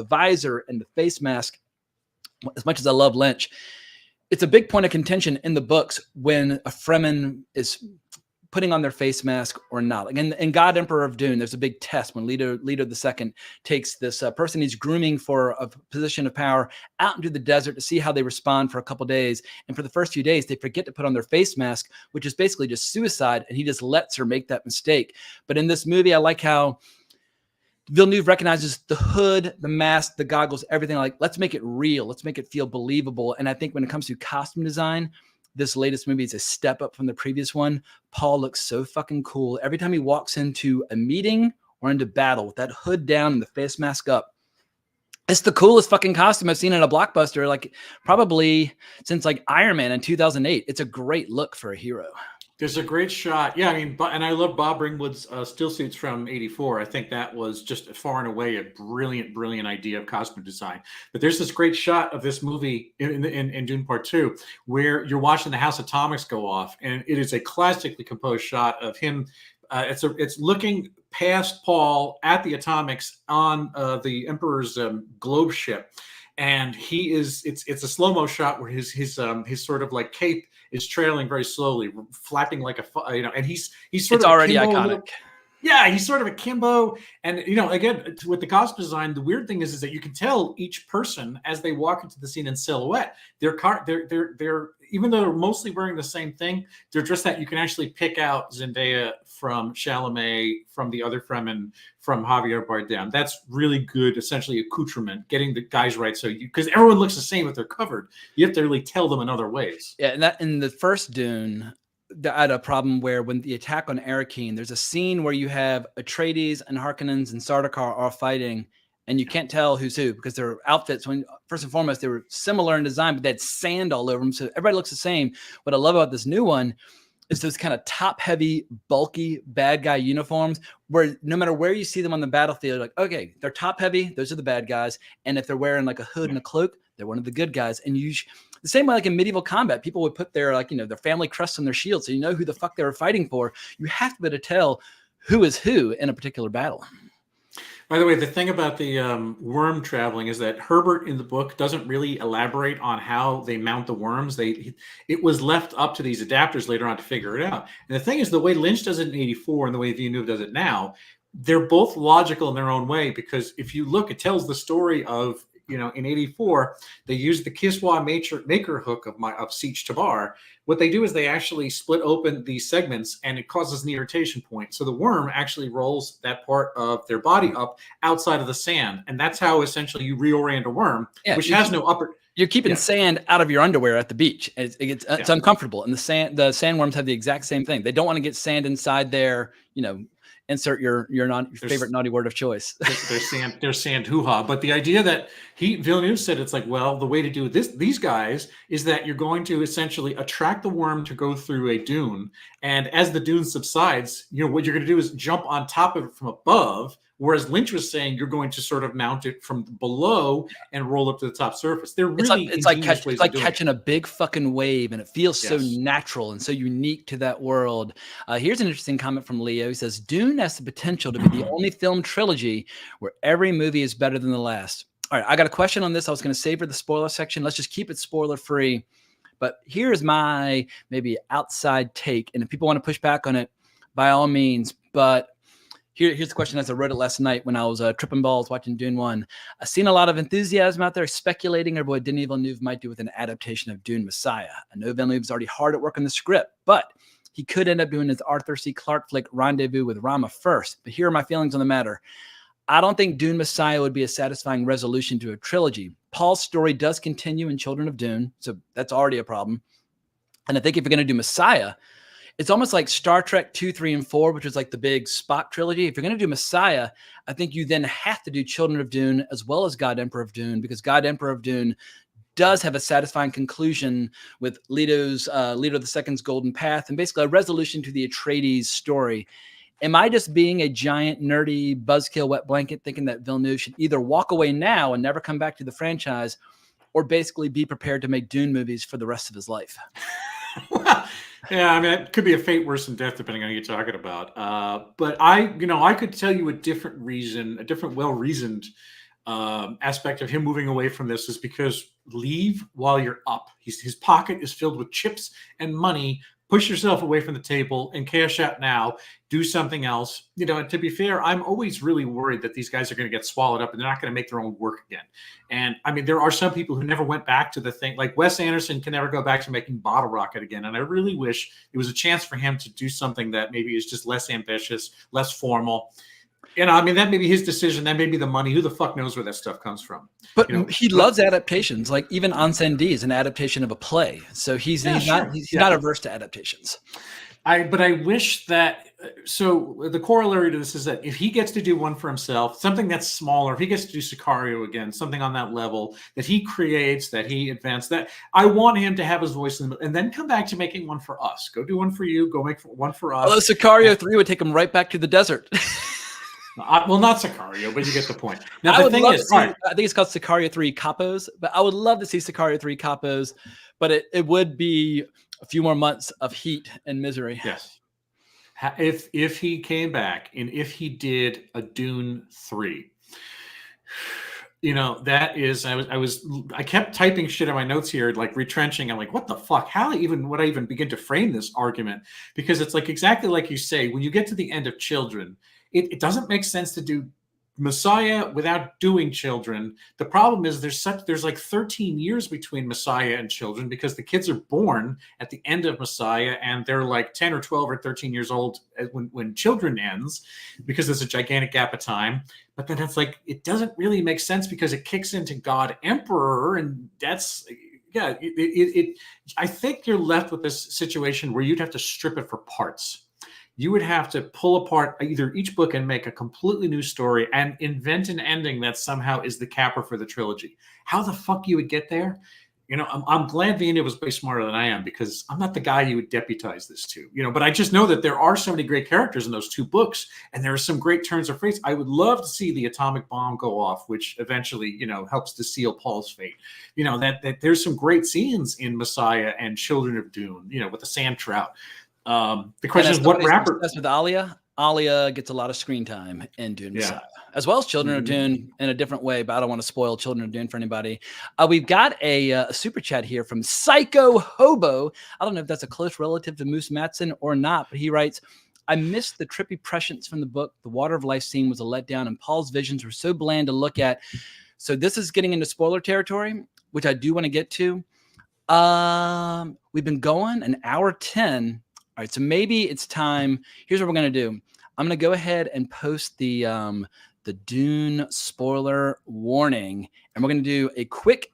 A: visor and the face mask, as much as I love Lynch, it's a big point of contention in the books when a Fremen is putting on their face mask or not. Like in God Emperor of Dune, there's a big test when Leto II takes this person he's grooming for a position of power out into the desert to see how they respond for a couple days. And for the first few days, they forget to put on their face mask, which is basically just suicide. And he just lets her make that mistake. But in this movie, I like how Villeneuve recognizes the hood, the mask, the goggles, everything. Like, let's make it real. Let's make it feel believable. And I think when it comes to costume design, this latest movie is a step up from the previous one. Paul looks so fucking cool. Every time he walks into a meeting or into battle with that hood down and the face mask up, it's the coolest fucking costume I've seen in a blockbuster, like probably since like Iron Man in 2008. It's a great look for a hero.
C: There's a great shot. Yeah, I mean, and I love Bob Ringwood's still suits from '84. I think that was just far and away a brilliant idea of costume design. But there's this great shot of this movie in Dune Part 2 where you're watching the House Atomics go off, and it is a classically composed shot of him. It's looking past Paul at the atomics on the Emperor's globe ship. And it's a slow-mo shot where his sort of like cape is trailing very slowly, flapping like and he's sort
A: it's
C: of
A: already iconic.
C: Yeah, he's sort of a Kimbo. And, again, with the costume design, the weird thing is that you can tell each person as they walk into the scene in silhouette. They're even though they're mostly wearing the same thing, they're dressed that you can actually pick out Zendaya from Chalamet, from the other Fremen, from Javier Bardem. That's really good, essentially, accoutrement, getting the guys right. So because everyone looks the same if they're covered, you have to really tell them in other ways.
A: Yeah, and that in the first Dune, I had a problem where when the attack on Arrakeen, there's a scene where you have Atreides and Harkonnens and Sardaukar all fighting, and you can't tell who's who because their outfits, when first and foremost, they were similar in design, but they had sand all over them. So everybody looks the same. What I love about this new one is those kind of top-heavy, bulky, bad guy uniforms where no matter where you see them on the battlefield, like, okay, they're top-heavy, those are the bad guys. And if they're wearing like a hood and a cloak, they're one of the good guys. And the same way like in medieval combat, people would put their their family crests on their shield so you know who the fuck they were fighting for. You have to be able to tell who is who in a particular battle.
C: By the way, the thing about the worm traveling is that Herbert in the book doesn't really elaborate on how they mount the worms. It was left up to these adapters later on to figure it out. And the thing is, the way Lynch does it in '84 and the way Villeneuve does it now, they're both logical in their own way. Because if you look, it tells the story of, in '84, they used the Kiswa maker hook of Siege Tabar. What they do is they actually split open these segments, and it causes an irritation point. So the worm actually rolls that part of their body up outside of the sand, and that's how essentially you reorient a worm, which has no upper.
A: You're keeping sand out of your underwear at the beach. It's uncomfortable, and the sandworms have the exact same thing. They don't want to get sand inside their, insert your favorite naughty word of choice.
C: They're sand hoo-ha. But the idea that Villeneuve said, it's like, well, the way to do these guys is that you're going to essentially attract the worm to go through a dune. And as the dune subsides, what you're going to do is jump on top of it from above. Whereas Lynch was saying you're going to sort of mount it from below and roll up to the top surface. It's
A: like catching a big fucking wave, and it feels so natural and so unique to that world. Here's an interesting comment from Leo. He says, Dune has the potential to be the only film trilogy where every movie is better than the last. All right, I got a question on this. I was going to savor the spoiler section. Let's just keep it spoiler free. But here's my maybe outside take. And if people want to push back on it, by all means. But here's the question as I wrote it last night when I was tripping balls watching Dune 1. I've seen a lot of enthusiasm out there speculating over what Denis Villeneuve might do with an adaptation of Dune Messiah. I know Villeneuve's already hard at work on the script, but he could end up doing his Arthur C. Clarke flick Rendezvous with Rama first. But here are my feelings on the matter. I don't think Dune Messiah would be a satisfying resolution to a trilogy. Paul's story does continue in Children of Dune, so that's already a problem. And I think if you're going to do Messiah, it's almost like Star Trek 2, 3, and 4, which is like the big Spock trilogy. If you're going to do Messiah, I think you then have to do Children of Dune as well as God Emperor of Dune, because God Emperor of Dune does have a satisfying conclusion with Leto II's Golden Path and basically a resolution to the Atreides story. Am I just being a giant, nerdy, buzzkill wet blanket thinking that Villeneuve should either walk away now and never come back to the franchise, or basically be prepared to make Dune movies for the rest of his life?
C: Yeah, I mean, it could be a fate worse than death, depending on who you're talking about. But I could tell you a different reason, a different well-reasoned aspect of him moving away from this is because leave while you're up. His pocket is filled with chips and money. Push yourself away from the table and cash out now. Do something else. And to be fair, I'm always really worried that these guys are going to get swallowed up and they're not going to make their own work again. And I mean, there are some people who never went back to the thing. Like Wes Anderson can never go back to making Bottle Rocket again. And I really wish it was a chance for him to do something that maybe is just less ambitious, less formal. I mean, that may be his decision. That may be the money. Who the fuck knows where that stuff comes from?
A: But he loves adaptations. Like even Encendi is an adaptation of a play. So he's not averse to adaptations.
C: But I wish that. So the corollary to this is that if he gets to do one for himself, something that's smaller, if he gets to do Sicario again, something on that level that he creates, that he advanced, that I want him to have his voice in the middle, and then come back to making one for us. Go do one for you. Go make one for us.
A: Although Sicario 3 would take him right back to the desert.
C: Well, not Sicario, but you get the point. Now, the thing is,
A: I think it's called Sicario 3 Capos, but I would love to see Sicario 3 Capos, but it would be a few more months of heat and misery.
C: Yes. If he came back and if he did a Dune 3, that is, I kept typing shit in my notes here, like retrenching. I'm like, what the fuck? How would I even begin to frame this argument? Because it's like exactly like you say, when you get to the end of Children, it doesn't make sense to do Messiah without doing Children. The problem is there's like 13 years between Messiah and Children because the kids are born at the end of Messiah and they're like 10 or 12 or 13 years old when Children ends, because there's a gigantic gap of time. But then it's like, it doesn't really make sense because it kicks into God Emperor, and that's, yeah, I think you're left with this situation where you'd have to strip it for parts. You would have to pull apart either each book and make a completely new story and invent an ending that somehow is the capper for the trilogy. How the fuck you would get there? I'm glad Villeneuve was way smarter than I am, because I'm not the guy you would deputize this to. But I just know that there are so many great characters in those two books, and there are some great turns of phrase. I would love to see the atomic bomb go off, which eventually, helps to seal Paul's fate. That there's some great scenes in Messiah and Children of Dune, with the sand trout. The question is, what rapper?
A: With Alia, Alia gets a lot of screen time in Dune Messiah, as well as Children of Dune in a different way, but I don't want to spoil Children of Dune for anybody. We've got a super chat here from Psycho Hobo. I don't know if that's a close relative to Moose Matson or not, but he writes, I missed the trippy prescience from the book. The Water of Life scene was a letdown, and Paul's visions were so bland to look at. So this is getting into spoiler territory, which I do want to get to. We've been going an hour 10. All right, so maybe it's time. Here's what we're going to do. I'm going to go ahead and post the Dune spoiler warning, and we're going to do a quick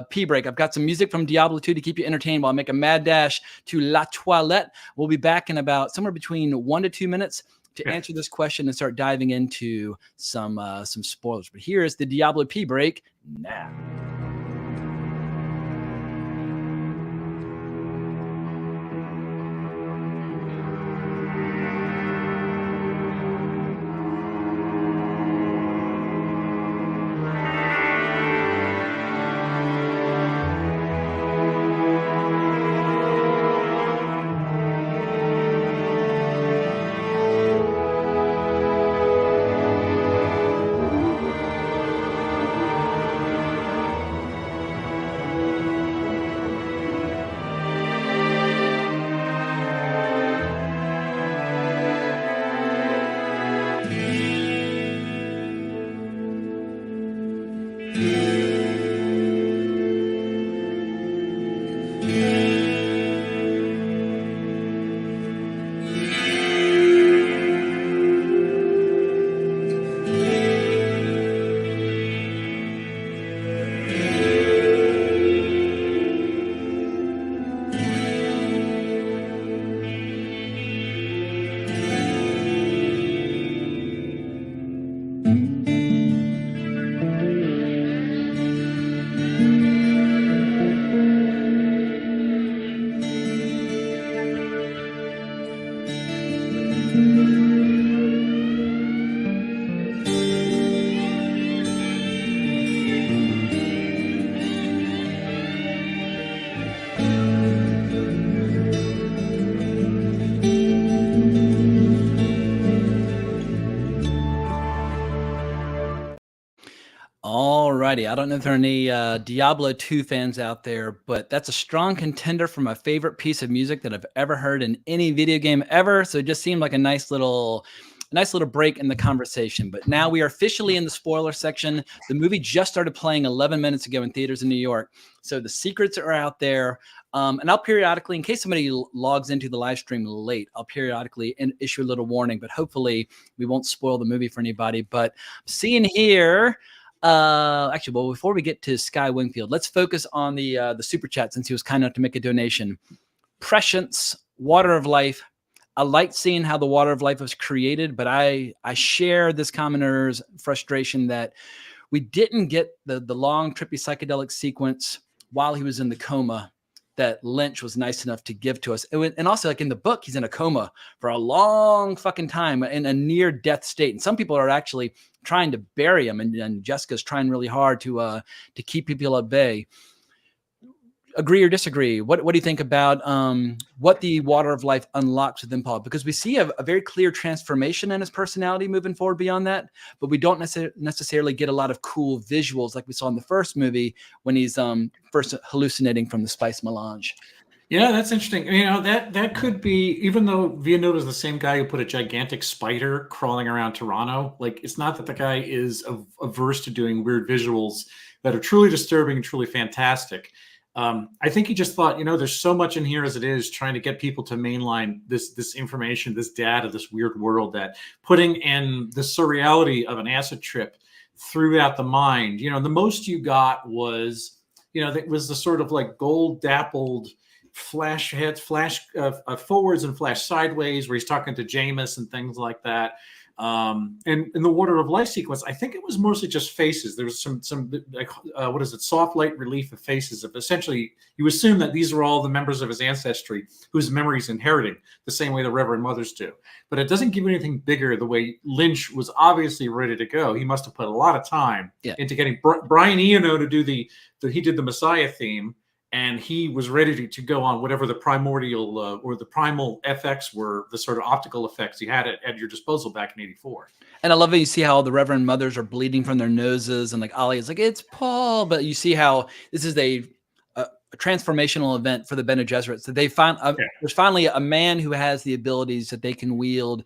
A: pee break. I've got some music from Diablo 2 to keep you entertained while I make a mad dash to La Toilette. We'll be back in about somewhere between 1 to 2 minutes to answer this question and start diving into some spoilers. But here's the Diablo pee break now. Alrighty, I don't know if there are any Diablo 2 fans out there, but that's a strong contender for my favorite piece of music that I've ever heard in any video game ever. So it just seemed like a nice little break in the conversation. But now we are officially in the spoiler section. The movie just started playing 11 minutes ago in theaters in New York. So the secrets are out there. And I'll periodically, in case somebody logs into the live stream late, I'll periodically issue a little warning, but hopefully we won't spoil the movie for anybody. But seeing here, actually, well, before we get to Sky Wingfield, let's focus on the super chat since he was kind enough to make a donation. Prescience, Water of Life. I like seeing how the Water of Life was created, but I share this commenter's frustration that we didn't get the long, trippy psychedelic sequence while he was in the coma that Lynch was nice enough to give to us. And also, like in the book, he's in a coma for a long fucking time in a near death state. And some people are actually trying to bury him, and Jessica's trying really hard to keep people at bay. Agree or disagree? What do you think about what the Water of Life unlocks within Paul? Because we see a very clear transformation in his personality moving forward beyond that, but we don't necessarily get a lot of cool visuals like we saw in the first movie when he's first hallucinating from the spice melange.
C: Yeah, that's interesting. You know, that could be, even though Villeneuve is the same guy who put a gigantic spider crawling around Toronto, like it's not that the guy is averse to doing weird visuals that are truly disturbing and truly fantastic. I think he just thought, you know, there's so much in here as it is, trying to get people to mainline this information, this data, this weird world, that putting in the surreality of an acid trip throughout the mind. You know, the most you got was, you know, that was the sort of like gold dappled flash forwards and flash sideways where he's talking to Jameis and things like that. And in the Water of Life sequence, I think it was mostly just faces. There was some like soft light relief of faces. Of essentially, you assume that these are all the members of his ancestry whose memories inheriting the same way the Reverend Mothers do. But it doesn't give you anything bigger. The way Lynch was obviously ready to go, he must have put a lot of time into getting Brian Eno to do he did the Messiah theme. and he was ready to go on whatever the primordial or the primal FX were, the sort of optical effects he had at your disposal back in '84.
A: And I love that you see how all the Reverend Mothers are bleeding from their noses, and like Ollie is like, it's Paul, but you see how this is a transformational event for the Bene Gesserits, that they find there's finally a man who has the abilities that they can wield.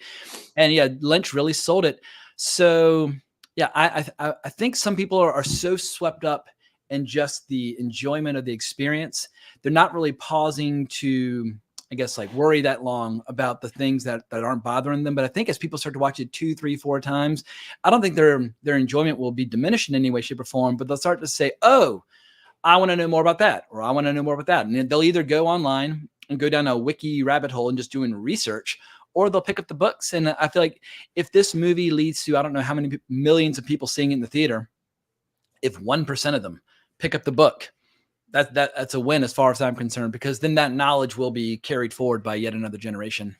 A: And yeah, Lynch really sold it. So yeah, I think some people are so swept up in just the enjoyment of the experience, they're not really pausing to, I guess, like worry that long about the things that aren't bothering them. But I think as people start to watch it 2, 3, 4 times, I don't think their enjoyment will be diminished in any way, shape, or form, but they'll start to say, oh, I want to know more about that, or I want to know more about that. And they'll either go online and go down a wiki rabbit hole and just doing research, or they'll pick up the books. And I feel like if this movie leads to, I don't know how many millions of people seeing it in the theater, if 1% of them pick up the book, that's a win as far as I'm concerned, because then that knowledge will be carried forward by yet another generation.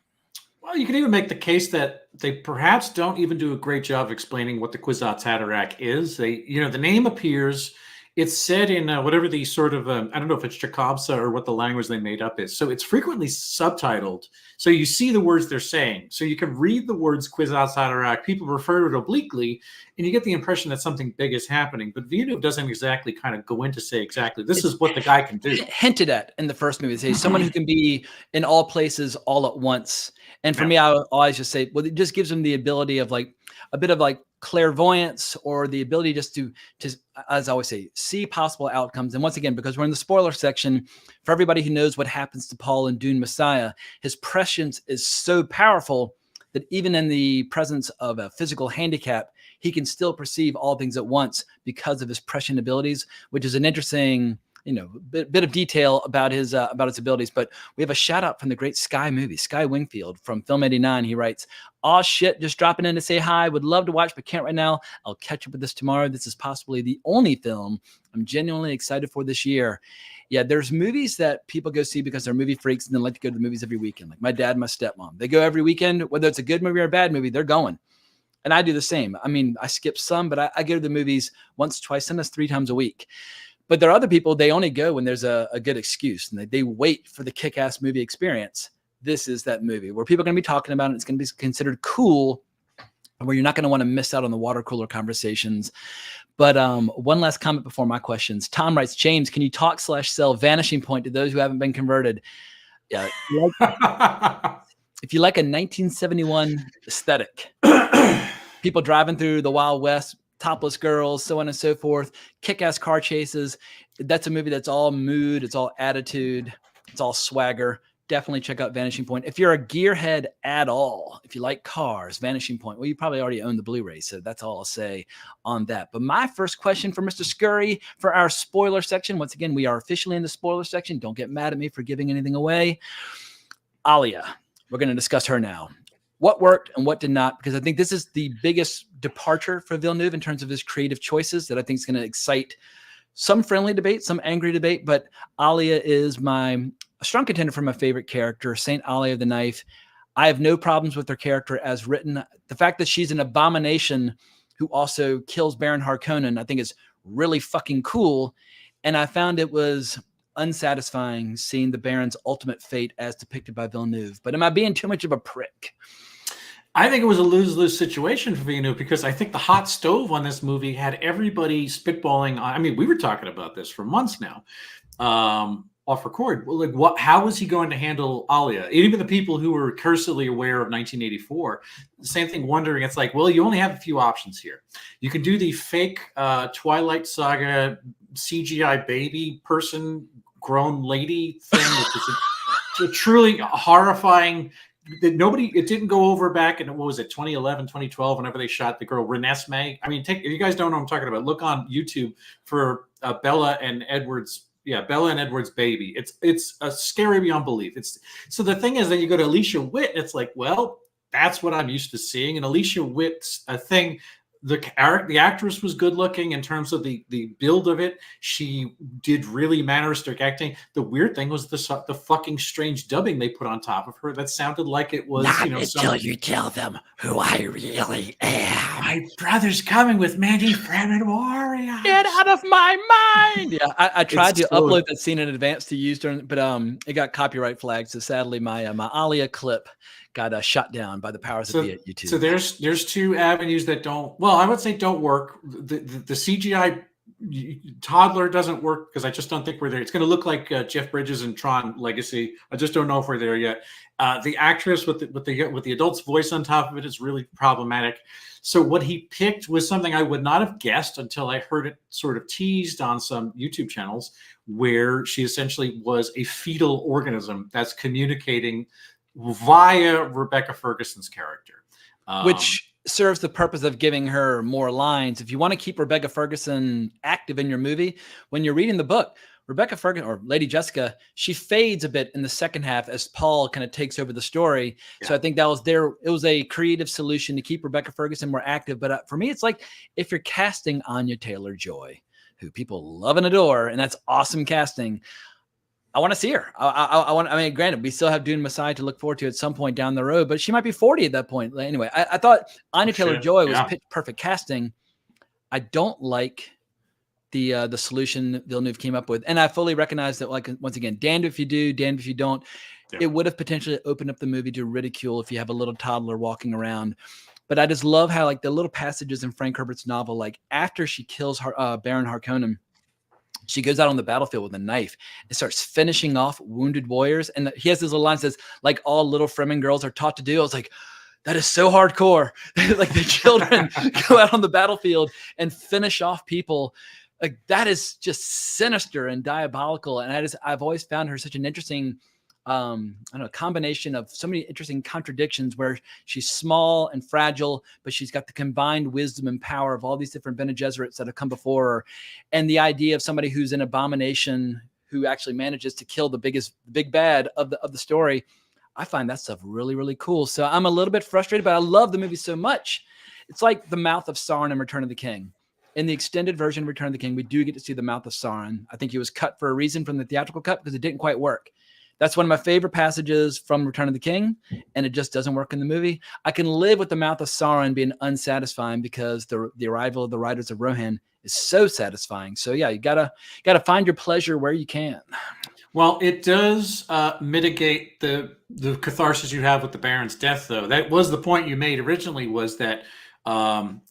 C: Well, you can even make the case that they perhaps don't even do a great job of explaining what the Kwisatz Haderach is. The name appears. It's said in whatever the sort of, I don't know if it's Chekhovsa or what the language they made up is. So it's frequently subtitled. So you see the words they're saying. So you can read the words Kwisatz Haderach. People refer to it obliquely, and you get the impression that something big is happening. But Villeneuve doesn't exactly kind of go in to say exactly, this is what the guy can do.
A: Hinted at in the first movie. Say someone who can be in all places all at once. And for me, I always just say, well, it just gives them the ability of like a bit of like clairvoyance, or the ability just to, as I always say, see possible outcomes. And once again, because we're in the spoiler section, for everybody who knows what happens to Paul in Dune Messiah, his prescience is so powerful that even in the presence of a physical handicap, he can still perceive all things at once because of his prescient abilities, which is an interesting, bit of detail about his abilities. But we have a shout out from the great Sky movie, Sky Wingfield from Film 89. He writes, "Aw shit, just dropping in to say hi. Would love to watch, but can't right now. I'll catch up with this tomorrow. This is possibly the only film I'm genuinely excited for this year." Yeah, there's movies that people go see because they're movie freaks and they like to go to the movies every weekend. Like my dad and my stepmom. They go every weekend, whether it's a good movie or a bad movie, they're going. And I do the same. I mean, I skip some, but I go to the movies once, twice, sometimes 3 times a week. But there are other people, they only go when there's a good excuse, and they wait for the kick-ass movie experience. This is that movie where people are going to be talking about it. It's going to be considered cool, where you're not going to want to miss out on the water cooler conversations. But one last comment before my questions. Tom writes, "James, can you talk / sell Vanishing Point to those who haven't been converted?" Yeah. If you like a 1971 aesthetic, people driving through the Wild West, topless girls, so on and so forth, kick-ass car chases. That's a movie that's all mood, it's all attitude, it's all swagger. Definitely check out Vanishing Point. If you're a gearhead at all, if you like cars, Vanishing Point, well, you probably already own the Blu-ray, so that's all I'll say on that. But my first question for Mr. Scurry for our spoiler section, once again, we are officially in the spoiler section. Don't get mad at me for giving anything away. Alia, we're going to discuss her now. What worked and what did not, because I think this is the biggest departure for Villeneuve in terms of his creative choices that I think is going to excite some friendly debate, some angry debate. But Alia is a strong contender for my favorite character, Saint Alia of the Knife. I have no problems with her character as written. The fact that she's an abomination who also kills Baron Harkonnen, I think is really fucking cool. And I found it was unsatisfying seeing the Baron's ultimate fate as depicted by Villeneuve. But am I being too much of a prick?
C: I think it was a lose-lose situation for Villeneuve, because I think the hot stove on this movie had everybody spitballing. I mean, we were talking about this for months now, off record. Like, how was he going to handle Alia? Even the people who were cursorily aware of 1984, the same thing, wondering. It's like, well, you only have a few options here. You can do the fake Twilight Saga CGI baby person, grown lady thing, which is a truly horrifying. It didn't go over back in, what was it, 2011, 2012, whenever they shot the girl Renesmee. I mean, if you guys don't know what I'm talking about, look on YouTube for Bella and Edward's baby. It's a scary beyond belief. So the thing is, then you go to Alicia Witt, and it's like, well, that's what I'm used to seeing. And Alicia Witt's thing, the actress was good looking in terms of the build of it. She did really manneristic acting. The weird thing was the fucking strange dubbing they put on top of her that sounded like it was,
A: Not
C: you know,
A: until you tell them who I really am.
C: My brother's coming with many friendly warriors.
A: Get out of my mind. Yeah, I tried to
C: so,
A: upload that scene in advance to use during, but it got copyright flagged. So sadly, my Alia clip got shut down by the powers of YouTube.
C: So there's two avenues that don't. Well, I would say don't work. The CGI toddler doesn't work because I just don't think we're there. It's going to look like Jeff Bridges in Tron Legacy. I just don't know if we're there yet. The actress with the adult's voice on top of it is really problematic. So what he picked was something I would not have guessed until I heard it sort of teased on some YouTube channels, where she essentially was a fetal organism that's communicating via Rebecca Ferguson's character.
A: Which serves the purpose of giving her more lines. If you want to keep Rebecca Ferguson active in your movie, when you're reading the book, Rebecca Ferguson, or Lady Jessica, she fades a bit in the second half as Paul kind of takes over the story. Yeah. So I think that was it was a creative solution to keep Rebecca Ferguson more active. But for me, it's like if you're casting Anya Taylor-Joy, who people love and adore, and that's awesome casting, I want to see her. I mean, granted, we still have Dune Messiah to look forward to at some point down the road, but she might be 40 at that point. Anyway, I thought Anya Taylor-Joy was pitch perfect casting. I don't like the solution Villeneuve came up with, and I fully recognize that. Like, once again, damned if you do, damned if you don't. Yeah. It would have potentially opened up the movie to ridicule if you have a little toddler walking around. But I just love how, like, the little passages in Frank Herbert's novel, like after she kills Baron Harkonnen, she goes out on the battlefield with a knife and starts finishing off wounded warriors. And he has this little line that says, like all little Fremen girls are taught to do. I was like, that is so hardcore. Like the children go out on the battlefield and finish off people. Like that is just sinister and diabolical. And I've always found her such an interesting combination of so many interesting contradictions, where she's small and fragile, but she's got the combined wisdom and power of all these different Bene Gesserits that have come before her. And the idea of somebody who's an abomination who actually manages to kill the big bad of the story. I find that stuff really, really cool. So I'm a little bit frustrated, but I love the movie so much. It's like the mouth of Sauron in Return of the King. In the extended version of Return of the King, we do get to see the mouth of Sauron. I think he was cut for a reason from the theatrical cut because it didn't quite work. That's one of my favorite passages from Return of the King, and it just doesn't work in the movie. I can live with the mouth of Sauron being unsatisfying because the arrival of the Riders of Rohan is so satisfying. So yeah, you gotta find your pleasure where you can.
C: Well, it does mitigate the catharsis you have with the Baron's death, though. That was the point you made originally, was that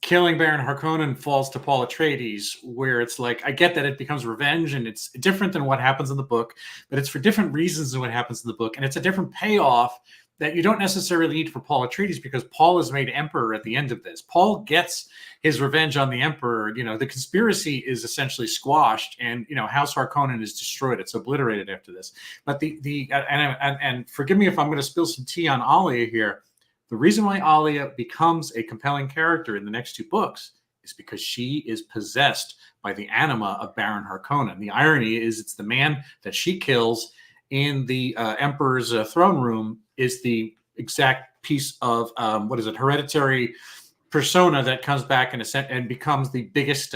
C: killing Baron Harkonnen falls to Paul Atreides, where it's like, I get that it becomes revenge and it's different than what happens in the book, but it's for different reasons than what happens in the book. And it's a different payoff that you don't necessarily need for Paul Atreides, because Paul is made emperor at the end of this. Paul gets his revenge on the emperor. You know, the conspiracy is essentially squashed, and, you know, House Harkonnen is destroyed. It's obliterated after this. But and forgive me if I'm going to spill some tea on Alia here. The reason why Alia becomes a compelling character in the next two books is because she is possessed by the anima of Baron Harkonnen. The irony is, it's the man that she kills in the Emperor's throne room is the exact piece of hereditary persona that comes back and becomes the biggest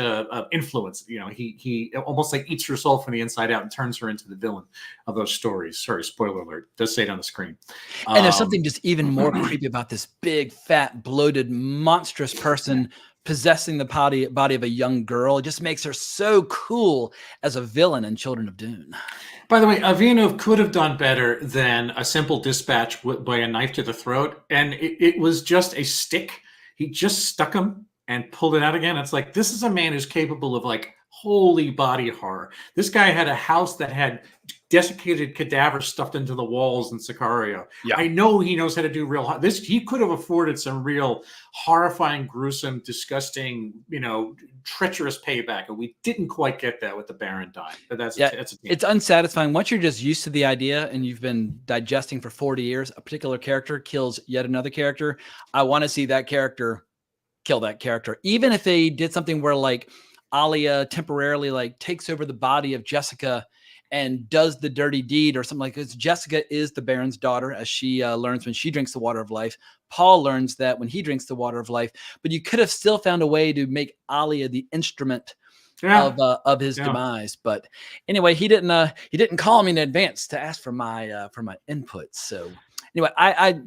C: influence. You know, he almost like eats her soul from the inside out and turns her into the villain of those stories. Sorry, spoiler alert. It does say it on the screen.
A: And there's something just even more creepy about this big, fat, bloated, monstrous person possessing the body of a young girl. It just makes her so cool as a villain in Children of Dune.
C: By the way, Villeneuve could have done better than a simple dispatch by a knife to the throat. And it was just a stick. He just stuck him and pulled it out again. It's like, this is a man who's capable of like holy body horror. This guy had a house that had desiccated cadavers stuffed into the walls in Sicario. Yeah. I know he knows how to do he could have afforded some real horrifying, gruesome, disgusting, you know, treacherous payback. And we didn't quite get that with the Baron dying. But it's
A: unsatisfying. Once you're just used to the idea and you've been digesting for 40 years, a particular character kills yet another character. I want to see that character kill that character. Even if they did something where, like, Alia temporarily like takes over the body of Jessica and does the dirty deed or something like this. Jessica is the Baron's daughter, as she learns when she drinks the water of life. Paul learns that when he drinks the water of life. But you could have still found a way to make Alia the instrument of his demise. But anyway, he didn't call me in advance to ask for my input. So anyway, I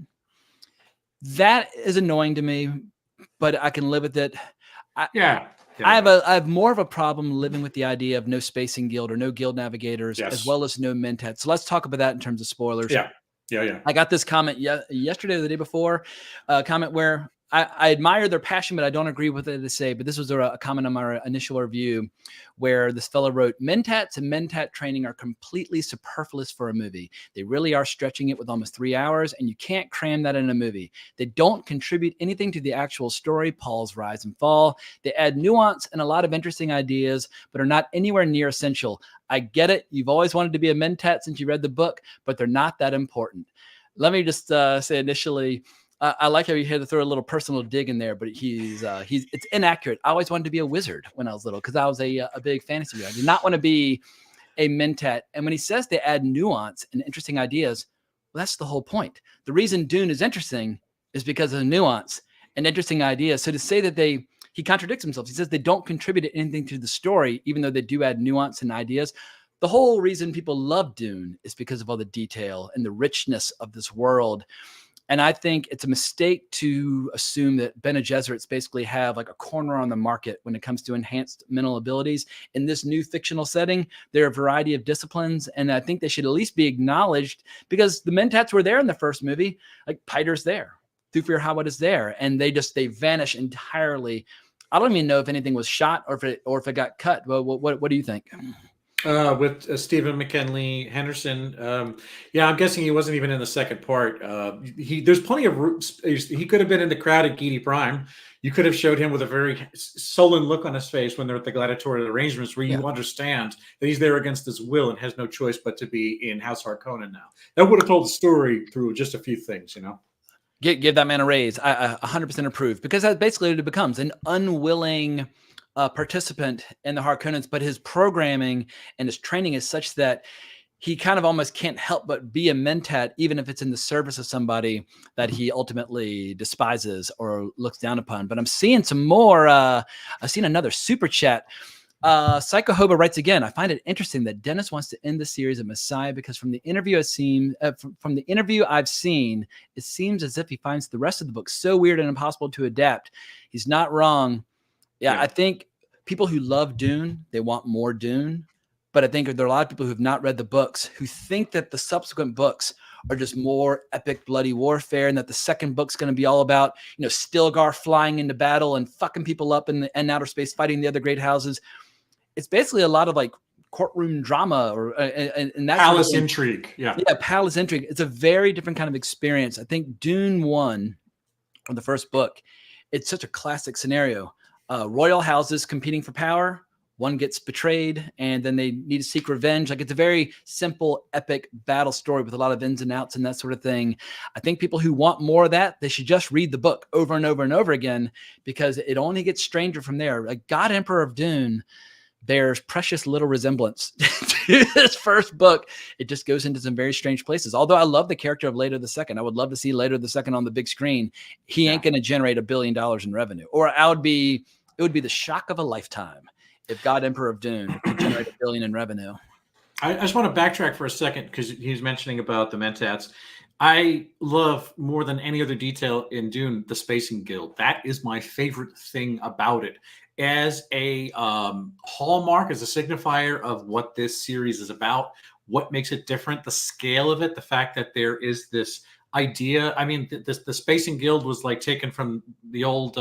A: that is annoying to me, but I can live with it. I have more of a problem living with the idea of no spacing guild or no guild navigators, as well as no mentats. So let's talk about that in terms of spoilers. I got this comment yesterday or the day before, a comment where I admire their passion, but I don't agree with it to say. But this was a comment on my initial review where this fellow wrote, mentats and mentat training are completely superfluous for a movie. They really are stretching it with almost 3 hours, and you can't cram that in a movie. They don't contribute anything to the actual story, Paul's rise and fall. They add nuance and a lot of interesting ideas, but are not anywhere near essential. I get it. You've always wanted to be a mentat since you read the book, but they're not that important. Let me just say initially, I like how you had to throw a little personal dig in there, but it's inaccurate. I always wanted to be a wizard when I was little because I was a big fantasy reader. I did not want to be a mentat. And when he says they add nuance and interesting ideas, well, that's the whole point. The reason Dune is interesting is because of the nuance and interesting ideas. So to say that he contradicts himself. He says they don't contribute anything to the story, even though they do add nuance and ideas. The whole reason people love Dune is because of all the detail and the richness of this world. And I think it's a mistake to assume that Bene Gesserits basically have like a corner on the market when it comes to enhanced mental abilities. In this new fictional setting, there are a variety of disciplines, and I think they should at least be acknowledged because the mentats were there in the first movie. Like Piter's there, Thufir Hawat is there, and they vanish entirely. I don't even know if anything was shot or if it got cut. Well, what do you think?
C: With Stephen McKinley Henderson, I'm guessing he wasn't even in the second part. There's plenty of roots. He could have been in the crowd at Geedy Prime. You could have showed him with a very sullen look on his face when they're at the gladiatorial arrangements, where you understand that he's there against his will and has no choice but to be in House Harkonnen now. That would have told the story through just a few things, you know.
A: Give that man a raise. I 100% approve, because that basically it becomes an unwilling participant in the Harkonnens, but his programming and his training is such that he kind of almost can't help but be a mentat, even if it's in the service of somebody that he ultimately despises or looks down upon. But I'm seeing some more. I've seen another super chat. Psycho Hoba writes again, I find it interesting that Dennis wants to end the series of Messiah because from the interview I've seen, it seems as if he finds the rest of the book so weird and impossible to adapt. He's not wrong. Yeah. I think people who love Dune, they want more Dune. But I think there are a lot of people who have not read the books who think that the subsequent books are just more epic, bloody warfare, and that the second book's going to be all about, Stilgar flying into battle and fucking people up in outer space, fighting the other great houses. It's basically a lot of like courtroom drama and that's
C: palace intrigue. Yeah,
A: palace intrigue. It's a very different kind of experience. I think Dune 1, or the first book, it's such a classic scenario. Royal houses competing for power. One gets betrayed, and then they need to seek revenge. Like, it's a very simple, epic battle story with a lot of ins and outs and that sort of thing. I think people who want more of that, they should just read the book over and over and over again, because it only gets stranger from there. Like, God Emperor of Dune bears precious little resemblance to this first book. It just goes into some very strange places. Although I love the character of Leto II. I would love to see Leto II on the big screen. He ain't going to generate $1 billion in revenue. Or it would be the shock of a lifetime if God Emperor of Dune could generate $1 billion in revenue.
C: I just want to backtrack for a second, because he's mentioning about the mentats. I love more than any other detail in Dune the Spacing Guild. That is my favorite thing about it. As a hallmark, as a signifier of what this series is about, what makes it different, the scale of it, the fact that there is this idea. I mean, the Spacing Guild was like taken from the old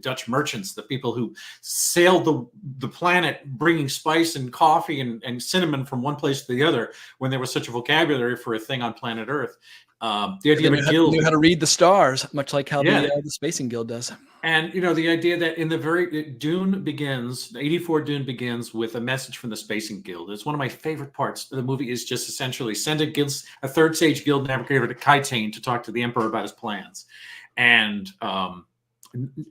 C: Dutch merchants, the people who sailed the planet bringing spice and coffee and cinnamon from one place to the other, when there was such a vocabulary for a thing on planet Earth. The idea of a guild,
A: knew how to read the stars, much like how the Spacing Guild does.
C: And the idea that in the Dune begins, 84 Dune begins with a message from the Spacing Guild. It's one of my favorite parts of the movie. Is just essentially send a third stage guild navigator to Kaitane to talk to the Emperor about his plans. And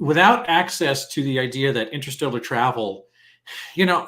C: without access to the idea that interstellar travel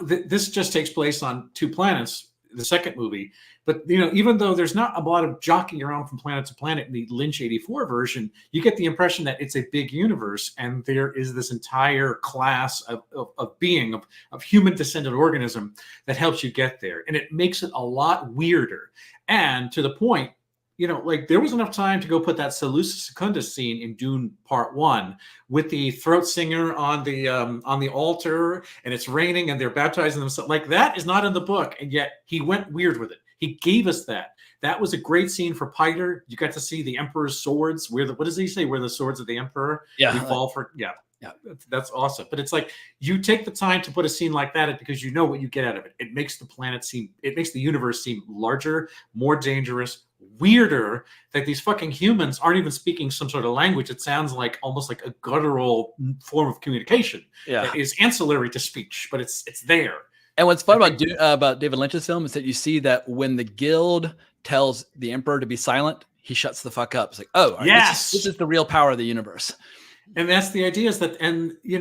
C: this just takes place on 2 planets, the second movie. But, even though there's not a lot of jockeying around from planet to planet in the Lynch 84 version, you get the impression that it's a big universe and there is this entire class of being, of human descended organism that helps you get there. And it makes it a lot weirder. And to the point, there was enough time to go put that Salusa Secundus scene in Dune Part 1 with the throat singer on the altar, and it's raining and they're baptizing themselves. Like, that is not in the book, and yet he went weird with it. He gave us that. That was a great scene for Piter. You got to see the Emperor's swords. What does he say? Where the swords of the Emperor?
A: Yeah.
C: We fall for. Yeah. That's awesome. But it's like, you take the time to put a scene like that in because you know what you get out of it. It makes the universe seem larger, more dangerous, weirder, that these fucking humans aren't even speaking some sort of language. It sounds like almost like a guttural form of communication that is ancillary to speech, but it's there.
A: And what's fun about David Lynch's film is that you see that when the Guild tells the Emperor to be silent, he shuts the fuck up. It's like, oh,
C: yes,
A: this is the real power of the universe.
C: And that's the idea, is that, and you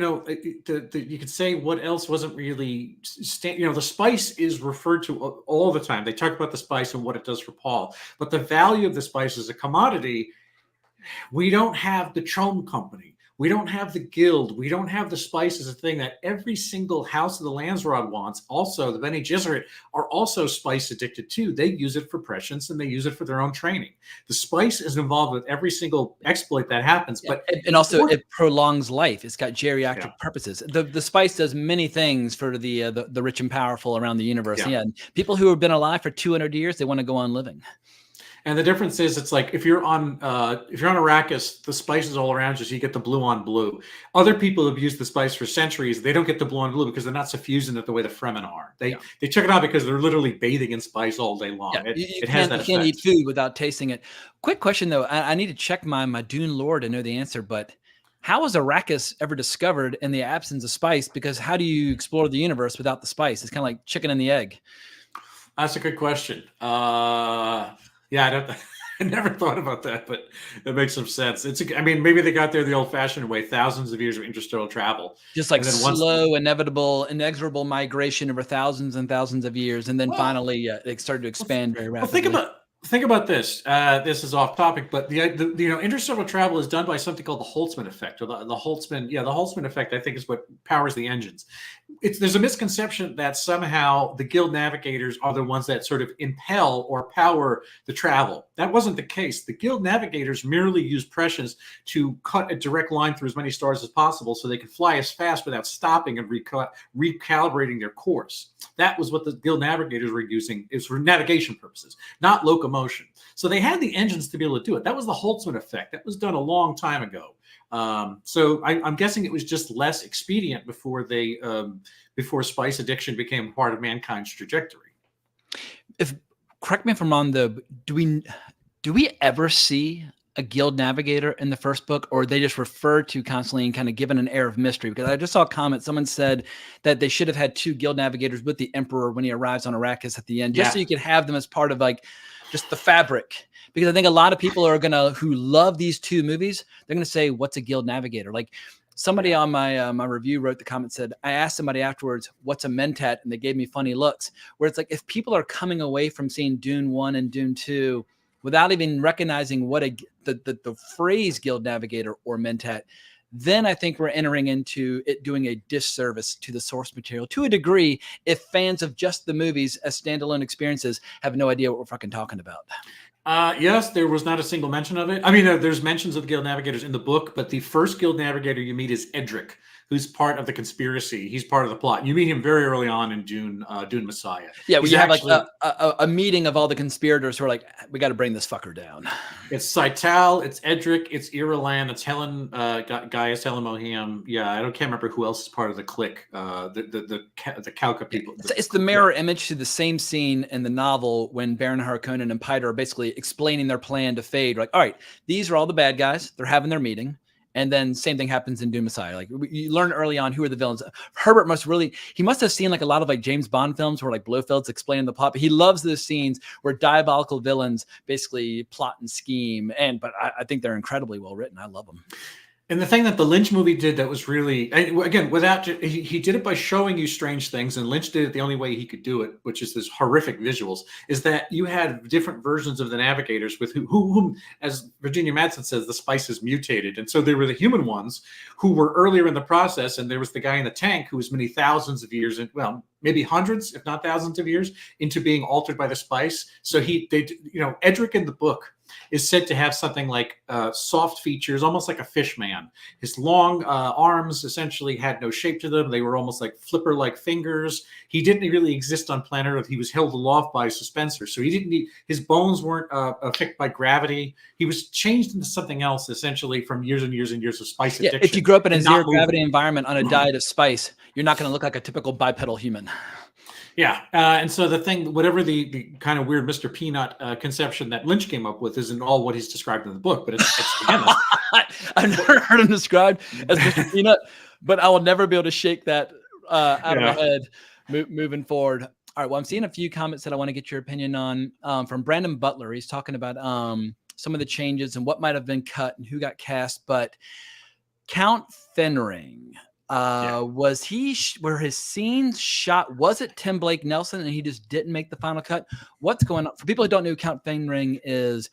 C: could say what else wasn't really, the spice is referred to all the time. They talk about the spice and what it does for Paul, but the value of the spice as a commodity, we don't have the Chom Company. We don't have the Guild. We don't have the spice as a thing that every single house of the Landsrod wants. Also, the Bene Gesserit are also spice addicted too. They use it for prescience and they use it for their own training. The spice is involved with every single exploit that happens. But
A: and also it prolongs life. It's got geriatric purposes. The spice does many things for the rich and powerful around the universe. Yeah. And people who have been alive for 200 years, they want to go on living.
C: And the difference is, it's like, if you're on Arrakis, the spice is all around you, so you get the blue on blue. Other people have used the spice for centuries. They don't get the blue on blue because they're not suffusing it the way the Fremen are. They check it out because they're literally bathing in spice all day long.
A: Yeah, you can't eat food without tasting it. Quick question though, I need to check my Dune lore to know the answer, but how was Arrakis ever discovered in the absence of spice? Because how do you explore the universe without the spice? It's kind of like chicken and the egg.
C: That's a good question. I never thought about that, but that makes some sense. Maybe they got there the old-fashioned way, thousands of years of interstellar travel.
A: Just like slow, inexorable migration over thousands and thousands of years, and then finally they started to expand very rapidly.
C: Think about this. This is off topic, but the interstellar travel is done by something called the Holtzman effect, or the Holtzman. Yeah, the Holtzman effect, I think, is what powers the engines. There's a misconception that somehow the Guild navigators are the ones that sort of impel or power the travel. That wasn't the case. The Guild navigators merely used prescience to cut a direct line through as many stars as possible so they could fly as fast without stopping and recalibrating their course. That was what the Guild navigators were using. It was for navigation purposes, not locomotion. So they had the engines to be able to do it. That was the Holtzman effect. That was done a long time ago. So I'm guessing it was just less expedient before before spice addiction became part of mankind's trajectory.
A: Correct me if I'm wrong, though. Do we ever see a Guild navigator in the first book, or they just referred to constantly and kind of given an air of mystery? Because I just saw a comment. Someone said that they should have had 2 Guild navigators with the Emperor when he arrives on Arrakis at the end, just so you could have them as part of like just the fabric. Because I think a lot of people are who love these 2 movies, they're gonna say, "What's a Guild navigator?" Like somebody on my my review wrote the comment, said, "I asked somebody afterwards, what's a mentat?" and they gave me funny looks. Where it's like, if people are coming away from seeing Dune 1 and Dune 2 without even recognizing what the phrase Guild navigator or mentat, then I think we're entering into it doing a disservice to the source material to a degree, if fans of just the movies as standalone experiences have no idea what we're fucking talking about.
C: Yes, there was not a single mention of it. I mean, there's mentions of the Guild navigators in the book, but the first Guild navigator you meet is Edric, who's part of the conspiracy. He's part of the plot. You meet him very early on in Dune Messiah.
A: Yeah, we have like a meeting of all the conspirators who are like, we got to bring this fucker down.
C: It's Saital, it's Edric, it's Irulan, it's Helen, Gaius Helen Mohiam. Yeah, can't remember who else is part of the clique. The Kalka people.
A: It's the mirror image to the same scene in the novel when Baron Harkonnen and Piter are basically explaining their plan to Fade. Like, all right, these are all the bad guys. They're having their meeting. And then same thing happens in Dune Messiah. Like, you learn early on who are the villains. Herbert must have seen like a lot of like James Bond films where like Blofeld's explaining the plot, but he loves those scenes where diabolical villains basically plot and scheme. But I think they're incredibly well written. I love them.
C: And the thing that the Lynch movie did that was really, again, without, he did it by showing you strange things, and Lynch did it the only way he could do it, which is this horrific visuals, is that you had different versions of the navigators with whom, as Virginia Madsen says, the spices mutated. And so there were the human ones who were earlier in the process, and there was the guy in the tank who was many thousands of years, well, maybe hundreds, if not thousands of years, into being altered by the spice. So Edric in the book is said to have something like soft features, almost like a fish man. His long arms essentially had no shape to them. They were almost like flipper-like fingers. He didn't really exist on planet Earth. He was held aloft by a suspensor. So he didn't need, his bones weren't affected by gravity. He was changed into something else, essentially, from years and years and years of spice addiction.
A: If you grow up in a zero-gravity environment on a diet of spice, you're not going to look like a typical bipedal human.
C: Yeah, and so the thing, whatever the kind of weird Mr. Peanut conception that Lynch came up with isn't all what he's described in the book, but it's again,
A: I've never heard him described as Mr. Peanut, but I will never be able to shake that out of my head moving forward. All right, well, I'm seeing a few comments that I want to get your opinion on from Brandon Butler. He's talking about some of the changes and what might have been cut and who got cast, but Count Fenring. Were his scenes shot? Was it Tim Blake Nelson and he just didn't make the final cut? What's going on? For people who don't know who Count Fenring is,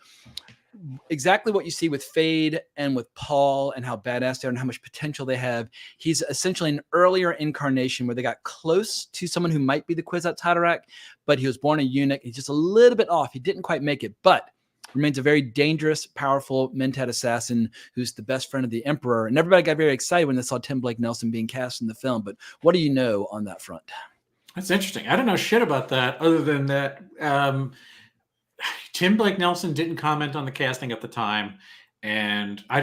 A: exactly what you see with Fade and with Paul and how badass they are and how much potential they have. He's essentially an earlier incarnation where they got close to someone who might be the Kwisatz Haderach, but he was born a eunuch. He's just a little bit off. He didn't quite make it, but remains a very dangerous, powerful Mentat assassin who's the best friend of the Emperor. And everybody got very excited when they saw Tim Blake Nelson being cast in the film. But what do you know on that front?
C: That's interesting. I don't know shit about that other than that Tim Blake Nelson didn't comment on the casting at the time. And I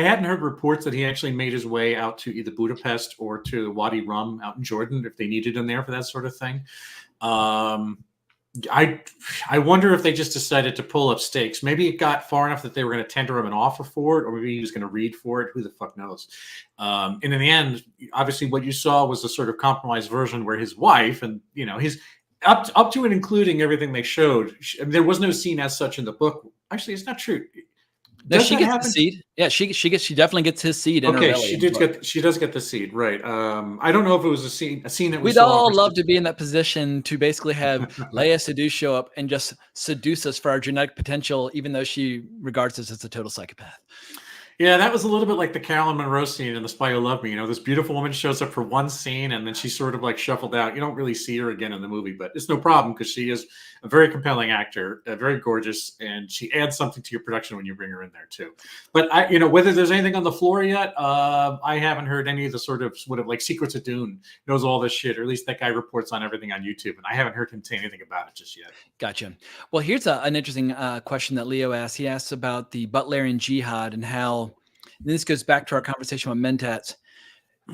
C: hadn't heard reports that he actually made his way out to either Budapest or to Wadi Rum out in Jordan if they needed him there for that sort of thing. I wonder if they just decided to pull up stakes. Maybe it got far enough that they were going to tender him an offer for it, or maybe he was going to read for it. Who the fuck knows? And in the end, obviously, what you saw was a sort of compromised version where his wife and his up to and including everything they showed. I mean, there was no scene as such in the book. Actually, it's not true.
A: No, she gets the seed. Yeah, she definitely gets his seed. In her belly
C: she does get the seed, right? I don't know if it was a scene that
A: we'd all love to be in that position to basically have Leia Sadu show up and just seduce us for our genetic potential, even though she regards us as a total psychopath.
C: Yeah, that was a little bit like the Carolyn Monroe scene in The Spy Who Loved Me. This beautiful woman shows up for one scene and then she's sort of like shuffled out. You don't really see her again in the movie, but it's no problem because she is a very compelling actor, very gorgeous, and she adds something to your production when you bring her in there too. But whether there's anything on the floor yet, I haven't heard any of the sort of like Secrets of Dune knows all this shit, or at least that guy reports on everything on YouTube, and I haven't heard him say anything about it just yet.
A: Gotcha. Well, here's an interesting question that Leo asked. He asked about the Butlerian Jihad and how, and this goes back to our conversation with Mentats,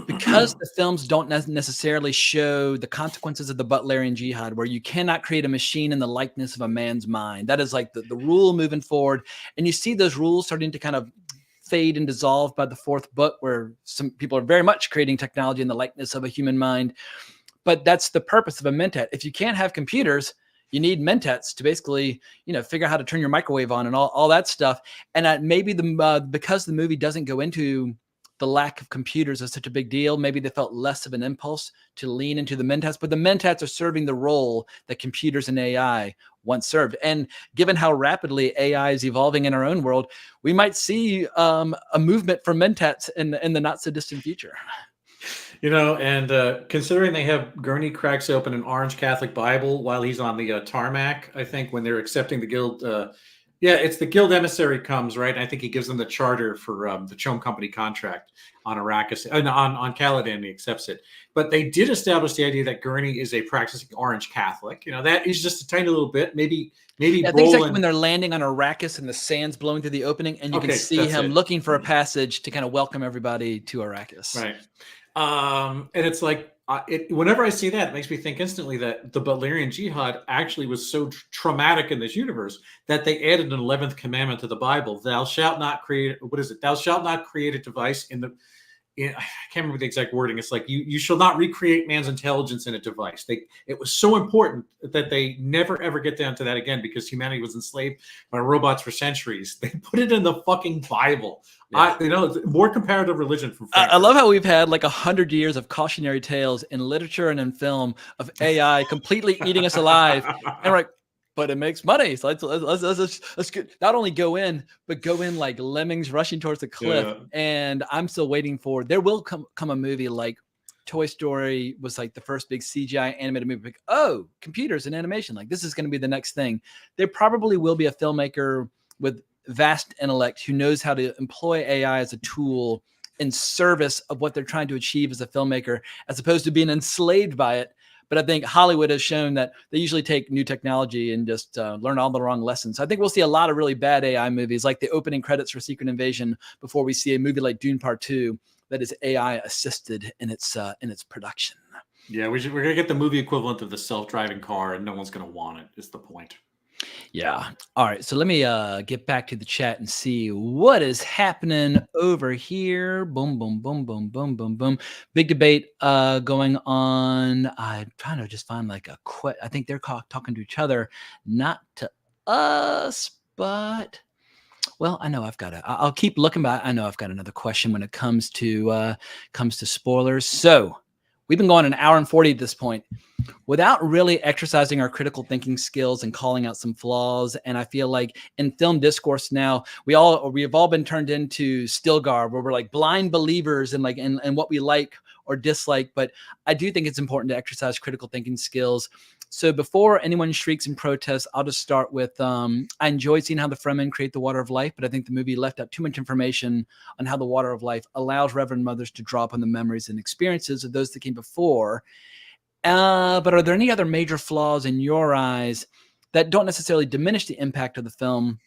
A: because the films don't necessarily show the consequences of the Butlerian Jihad, where you cannot create a machine in the likeness of a man's mind. That is like the rule moving forward. And you see those rules starting to kind of fade and dissolve by the fourth book, where some people are very much creating technology in the likeness of a human mind. But that's the purpose of a Mentat. If you can't have computers, you need Mentats to basically, figure out how to turn your microwave on and all that stuff. And maybe because the movie doesn't go into the lack of computers as such a big deal, maybe they felt less of an impulse to lean into the Mentats. But the Mentats are serving the role that computers and AI once served. And given how rapidly AI is evolving in our own world, we might see a movement for Mentats in the not so distant future.
C: And considering they have Gurney cracks open an orange Catholic Bible while he's on the tarmac, I think when they're accepting the guild, it's the guild emissary comes, right? I think he gives them the charter for the Chome Company contract on Arrakis, on Caladan, he accepts it. But they did establish the idea that Gurney is a practicing orange Catholic. That is just a tiny little bit, maybe.
A: I think it's actually when they're landing on Arrakis and the sand's blowing through the opening, and you can see him looking for a passage to kind of welcome everybody to Arrakis.
C: Right. And it's like, whenever I see that, it makes me think instantly that the Butlerian Jihad actually was so traumatic in this universe that they added an 11th commandment to the Bible. Thou shalt not create, what is it? Thou shalt not create a device I can't remember the exact wording. It's like you shall not recreate man's intelligence in a device. It was so important that they never ever get down to that again, because humanity was enslaved by robots for centuries. They put it in the fucking Bible.
A: Yeah.
C: More comparative religion from
A: I love how we've had like 100 years of cautionary tales in literature and in film of AI completely eating us alive, and we're like, but it makes money. So let's not only go in, but go in like lemmings rushing towards the cliff.
C: Yeah.
A: And I'm still waiting for, there will come a movie like Toy Story was like the first big CGI animated movie. Like, oh, computers and animation. Like this is going to be the next thing. There probably will be a filmmaker with vast intellect who knows how to employ AI as a tool in service of what they're trying to achieve as a filmmaker, as opposed to being enslaved by it. But I think Hollywood has shown that they usually take new technology and just learn all the wrong lessons. So I think we'll see a lot of really bad AI movies, like the opening credits for Secret Invasion, before we see a movie like Dune Part 2 that is AI assisted in its production.
C: Yeah, we're gonna get the movie equivalent of the self-driving car, and no one's gonna want it. Is the point?
A: Yeah. All right. So let me get back to the chat and see what is happening over here. Boom, boom, boom, boom, boom, boom, boom. Big debate going on. I'm trying to just find like I think they're talking to each other, not to us, but well, I know I'll keep looking, but I know I've got another question when it comes to spoilers. So we've been going an hour and 40 at this point without really exercising our critical thinking skills and calling out some flaws. And I feel like in film discourse now, we have all been turned into Stilgar, where we're like blind believers in what we like or dislike. But I do think it's important to exercise critical thinking skills. So before anyone shrieks in protest, I'll just start with, I enjoyed seeing how the Fremen create the water of life, but I think the movie left out too much information on how the water of life allows Reverend Mothers to draw upon the memories and experiences of those that came before. But are there any other major flaws in your eyes that don't necessarily diminish the impact of the film,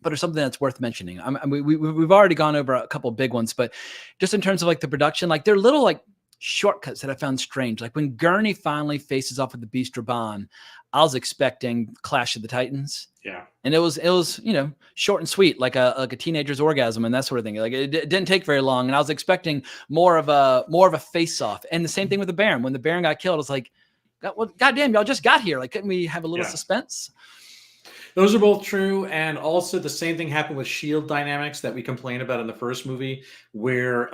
A: but are something that's worth mentioning? We've already gone over a couple of big ones, but just in terms of like the production, like they're little like shortcuts that I found strange. Like when Gurney finally faces off with the Beast Raban, I was expecting Clash of the Titans.
C: Yeah.
A: And it was, short and sweet, like a teenager's orgasm and that sort of thing. Like it didn't take very long. And I was expecting more of a face off. And the same thing with the Baron. When the Baron got killed, I was like, goddamn, y'all just got here. Like, couldn't we have a little suspense?
C: Those are both true. And also the same thing happened with shield dynamics that we complained about in the first movie, where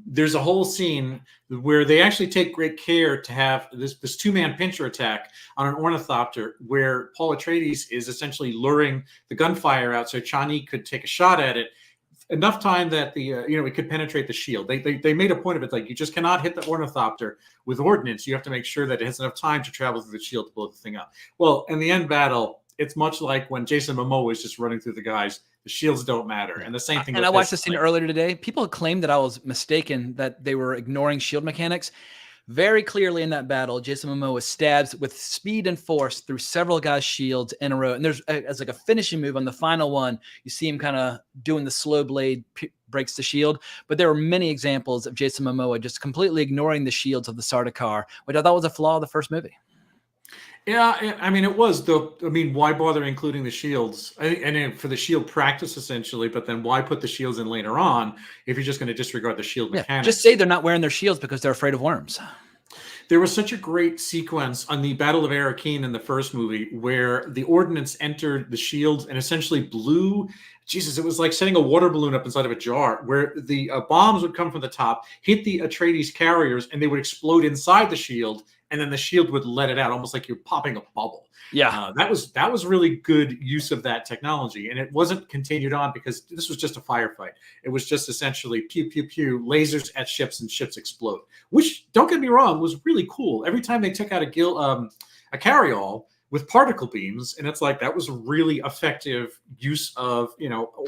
C: there's a whole scene where they actually take great care to have this two-man pincher attack on an ornithopter, where Paul Atreides is essentially luring the gunfire out so Chani could take a shot at it. Enough time that it could penetrate the shield. They made a point of it, like you just cannot hit the ornithopter with ordnance. You have to make sure that it has enough time to travel through the shield to blow the thing up. Well, in the end battle, it's much like when Jason Momoa was just running through the guys. The shields don't matter. And the same thing.
A: And I watched the scene earlier today. People claimed that I was mistaken, that they were ignoring shield mechanics. Very clearly in that battle, Jason Momoa stabs with speed and force through several guys' shields in a row. And there's as like a finishing move on the final one, you see him kind of doing the slow blade, breaks the shield. But there were many examples of Jason Momoa just completely ignoring the shields of the Sardaukar, which I thought was a flaw of the first movie.
C: Yeah, I mean, it was though. I mean, why bother including the shields? And for the shield practice, essentially. But then why put the shields in later on if you're just going to disregard the shield mechanics?
A: Just say they're not wearing their shields because they're afraid of worms.
C: There was such a great sequence on the Battle of Arrakeen in the first movie where the ordnance entered the shields and essentially blew. Jesus, it was like setting a water balloon up inside of a jar, where the bombs would come from the top, hit the Atreides carriers, and they would explode inside the shield. And then the shield would let it out, almost like you're popping a bubble.
A: Yeah,
C: that was really good use of that technology, and it wasn't continued on because this was just a firefight. It was just essentially pew pew pew, lasers at ships and ships explode. Which, don't get me wrong, was really cool. Every time they took out a carryall with particle beams, and it's like that was really effective use of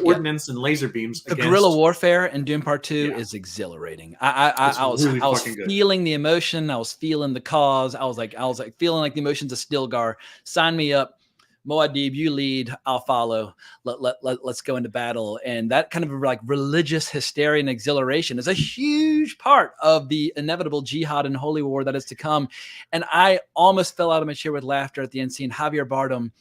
C: ordnance and laser beams.
A: The guerrilla warfare in Dune Part 2 is exhilarating. I was feeling the emotion. I was feeling the cause. I was like feeling like the emotions of Stilgar. Sign me up, Muad'Dib. You lead. I'll follow. Let's go into battle. And that kind of like religious hysteria and exhilaration is a huge part of the inevitable jihad and holy war that is to come. And I almost fell out of my chair with laughter at the end seeing Javier Bardem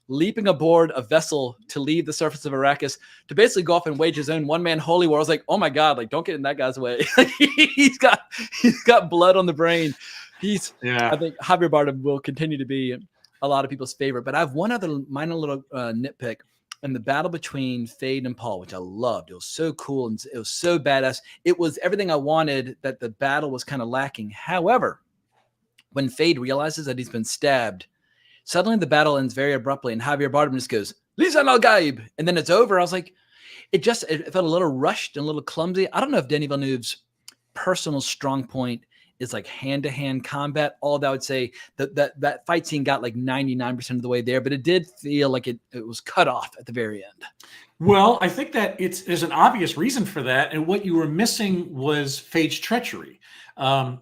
A: leaping aboard a vessel to leave the surface of Arrakis to basically go off and wage his own one-man holy war. I was like, oh my God, like don't get in that guy's way. he's got blood on the brain. I think Javier Bardem will continue to be a lot of people's favorite. But I have one other minor little nitpick. And the battle between Fade and Paul, which I loved. It was so cool and it was so badass. It was everything I wanted, that the battle was kind of lacking. However, when Fade realizes that he's been stabbed, suddenly the battle ends very abruptly, and Javier Bardem just goes, Lisan al-Gaib, and then it's over. I was like, it felt a little rushed and a little clumsy. I don't know if Denis Villeneuve's personal strong point is like hand-to-hand combat. All that I would say that fight scene got like 99% of the way there, but it did feel like it was cut off at the very end.
C: Well, I think that there's an obvious reason for that, and what you were missing was Fade's treachery.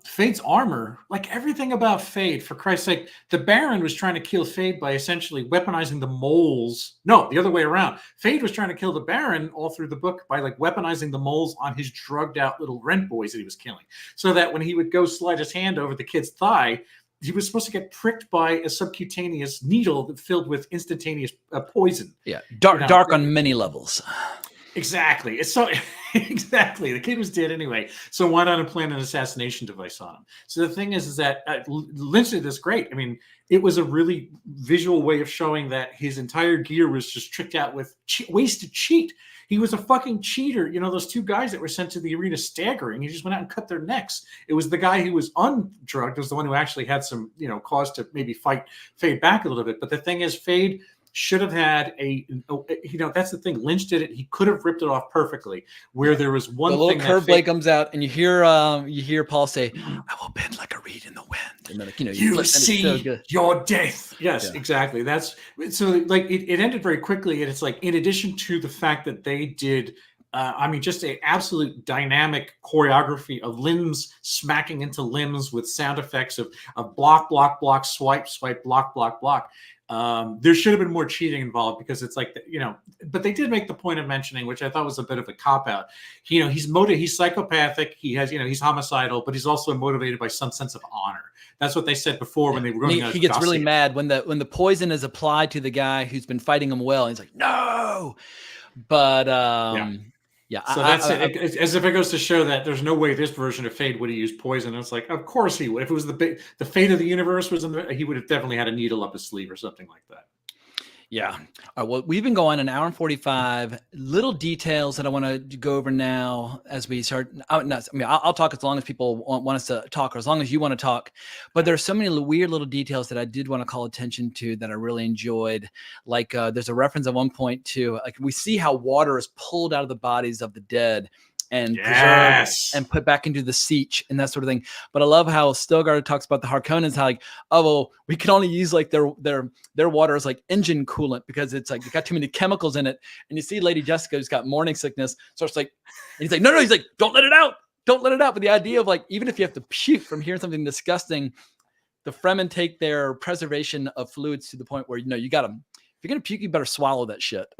C: Fade's armor, like everything about Fade, for Christ's sake, the Baron was trying to kill Fade by essentially weaponizing the moles. No, the other way around. Fade was trying to kill the Baron all through the book by like weaponizing the moles on his drugged out little rent boys that he was killing. So that when he would go slide his hand over the kid's thigh, he was supposed to get pricked by a subcutaneous needle filled with instantaneous poison.
A: Yeah, dark on many levels.
C: Exactly. It's so exactly. The kid was dead anyway. So why not implant an assassination device on him? So the thing is that Lynch did this great. I mean, it was a really visual way of showing that his entire gear was just tricked out with ways to cheat. He was a fucking cheater. You know, those two guys that were sent to the arena staggering, he just went out and cut their necks. It was the guy who was undrugged was the one who actually had some, cause to maybe fight Fade back a little bit. But the thing is, Fade should have had that's the thing. Lynch did it. He could have ripped it off perfectly. Where there was one
A: the little curve blade comes out, and you hear Paul say, "I will bend like a reed in the wind." And then,
C: you see your death. Yes, yeah. Exactly. That's so. Like it ended very quickly, and it's like in addition to the fact that they did. Just an absolute dynamic choreography of limbs smacking into limbs with sound effects of block, block, block, swipe, swipe, block, block, block. There should have been more cheating involved because it's like, but they did make the point of mentioning, which I thought was a bit of a cop out. He's psychopathic. He has, he's homicidal, but he's also motivated by some sense of honor. That's what they said before when they were going.
A: He gets really mad when the poison is applied to the guy who's been fighting him well. He's like, no, but yeah.
C: So that's it. As if it goes to show that there's no way this version of Fade would have used poison. It's like, of course he would. If it was the fate of the universe was he would have definitely had a needle up his sleeve or something like that.
A: Yeah. All right, well, we've been going an hour and 45. Little details that I want to go over now as we start. I'll talk as long as people want us to talk, or as long as you want to talk. But there's so many weird little details that I did want to call attention to that I really enjoyed. Like there's a reference at one point to, like, we see how water is pulled out of the bodies of the dead and preserved and put back into the siege and that sort of thing. But I love how Stilgar talks about the Harkonnens, how like, oh, well, we can only use like their water as like engine coolant because it's like, it got too many chemicals in it. And you see Lady Jessica who's got morning sickness. So it's like, and he's like, no, he's like, don't let it out. Don't let it out. But the idea of like, even if you have to puke from hearing something disgusting, the Fremen take their preservation of fluids to the point where, you got them. If you're going to puke, you better swallow that shit.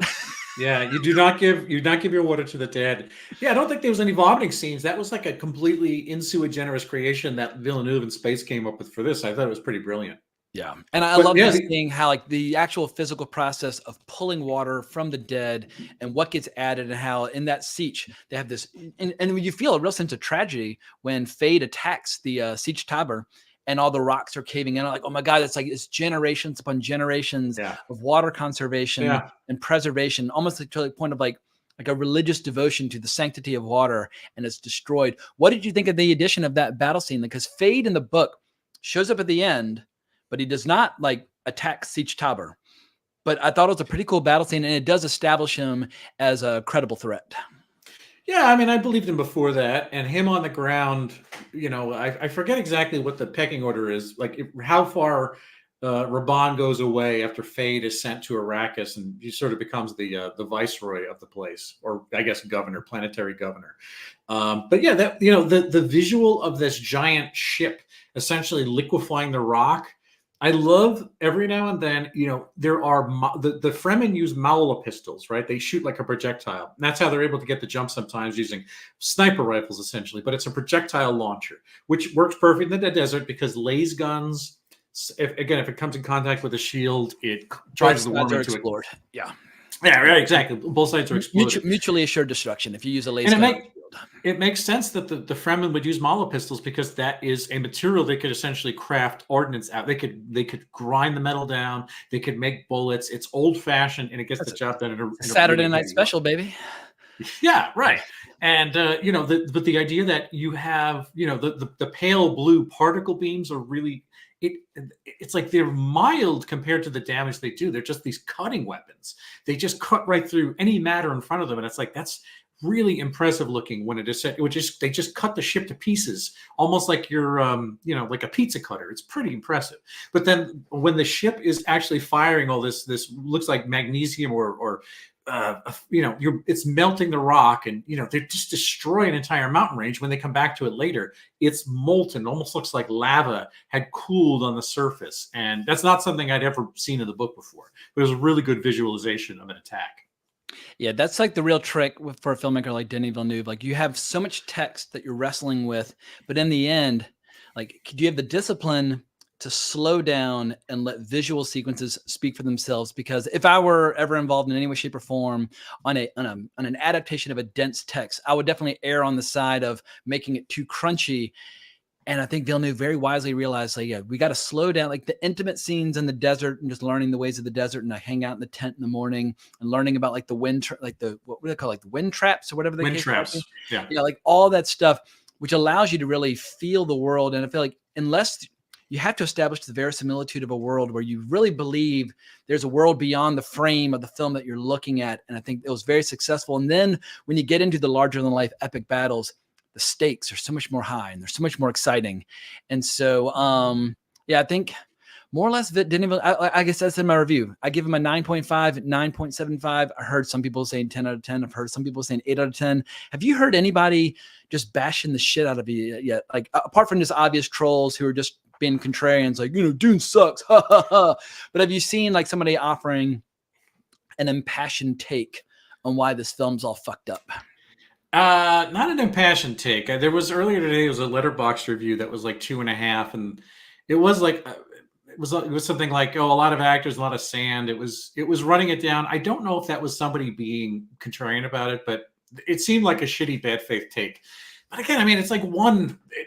C: Yeah, you do not give your water to the dead. Yeah, I don't think there was any vomiting scenes. That was like a completely in sui generis creation that Villeneuve and Space came up with for this. I thought it was pretty brilliant.
A: Yeah, and I love seeing how like the actual physical process of pulling water from the dead and what gets added, and how in that siege they have this, and you feel a real sense of tragedy when Fade attacks the siege tower. And all the rocks are caving in. I'm like, oh my God, it's generations upon generations of water conservation and preservation, almost to the point of like a religious devotion to the sanctity of water, and it's destroyed. What did you think of the addition of that battle scene? Because Fade in the book shows up at the end, but he does not like attack Siege Tower. But I thought it was a pretty cool battle scene, and it does establish him as a credible threat.
C: Yeah, I believed him before that, and him on the ground. I forget exactly what the pecking order is. Like how far Raban goes away after Fade is sent to Arrakis, and he sort of becomes the viceroy of the place, or I guess governor, planetary governor. But yeah, that the visual of this giant ship essentially liquefying the rock. I love every now and then, there are the Fremen use Maula pistols, right? They shoot like a projectile. And that's how they're able to get the jump sometimes using sniper rifles, essentially. But it's a projectile launcher, which works perfect in the desert because laser guns, if it comes in contact with a shield, it charges the worm into it.
A: Yeah.
C: Yeah, right, exactly. Both sides are exploded.
A: Mutually assured destruction if you use a laser gun.
C: It makes sense that the Fremen would use molotov pistols because that is a material they could essentially craft ordnance out. They could grind the metal down. They could make bullets. It's old fashioned and it gets the job done in a
A: Saturday
C: really
A: night special, baby.
C: Yeah, right. And but the idea that you have, the pale blue particle beams are really it's like they're mild compared to the damage they do. They're just these cutting weapons. They just cut right through any matter in front of them, and it's like that's really impressive looking when it is set. They just cut the ship to pieces, almost like you're like a pizza cutter. It's pretty impressive. But then when the ship is actually firing all this looks like magnesium or it's melting the rock, and they just destroy an entire mountain range. When they come back to it later, it's molten, almost looks like lava had cooled on the surface, and that's not something I'd ever seen in the book before. But it was a really good visualization of an attack.
A: Yeah, that's like the real trick for a filmmaker like Denis Villeneuve. Like, you have so much text that you're wrestling with, but in the end, like, do you have the discipline to slow down and let visual sequences speak for themselves? Because if I were ever involved in any way, shape, or form on an adaptation of a dense text, I would definitely err on the side of making it too crunchy. And I think Villeneuve very wisely realized, like, yeah, we got to slow down, like the intimate scenes in the desert and just learning the ways of the desert, and I hang out in the tent in the morning and learning about like the wind, what do they call it, like the wind traps or whatever they
C: wind traps. Yeah,
A: like all that stuff, which allows you to really feel the world. And I feel like unless you have to establish the verisimilitude of a world where you really believe there's a world beyond the frame of the film that you're looking at. And I think it was very successful. And then when you get into the larger than life epic battles, the stakes are so much more high and they're so much more exciting. And so, I think more or less I guess that's in my review. I give him a 9.5, 9.75. I heard some people saying 10 out of 10. I've heard some people saying 8 out of 10. Have you heard anybody just bashing the shit out of you yet? Like, apart from just obvious trolls who are just being contrarians, like, Dune sucks. Ha ha ha. But have you seen like somebody offering an impassioned take on why this film's all fucked up?
C: Not an impassioned take. There was earlier today, it was a Letterboxd review that was like 2.5, and it was like it was something like, oh, a lot of actors, a lot of sand. It was running it down. I don't know if that was somebody being contrarian about it, but it seemed like a shitty bad faith take. But again, I mean, it's like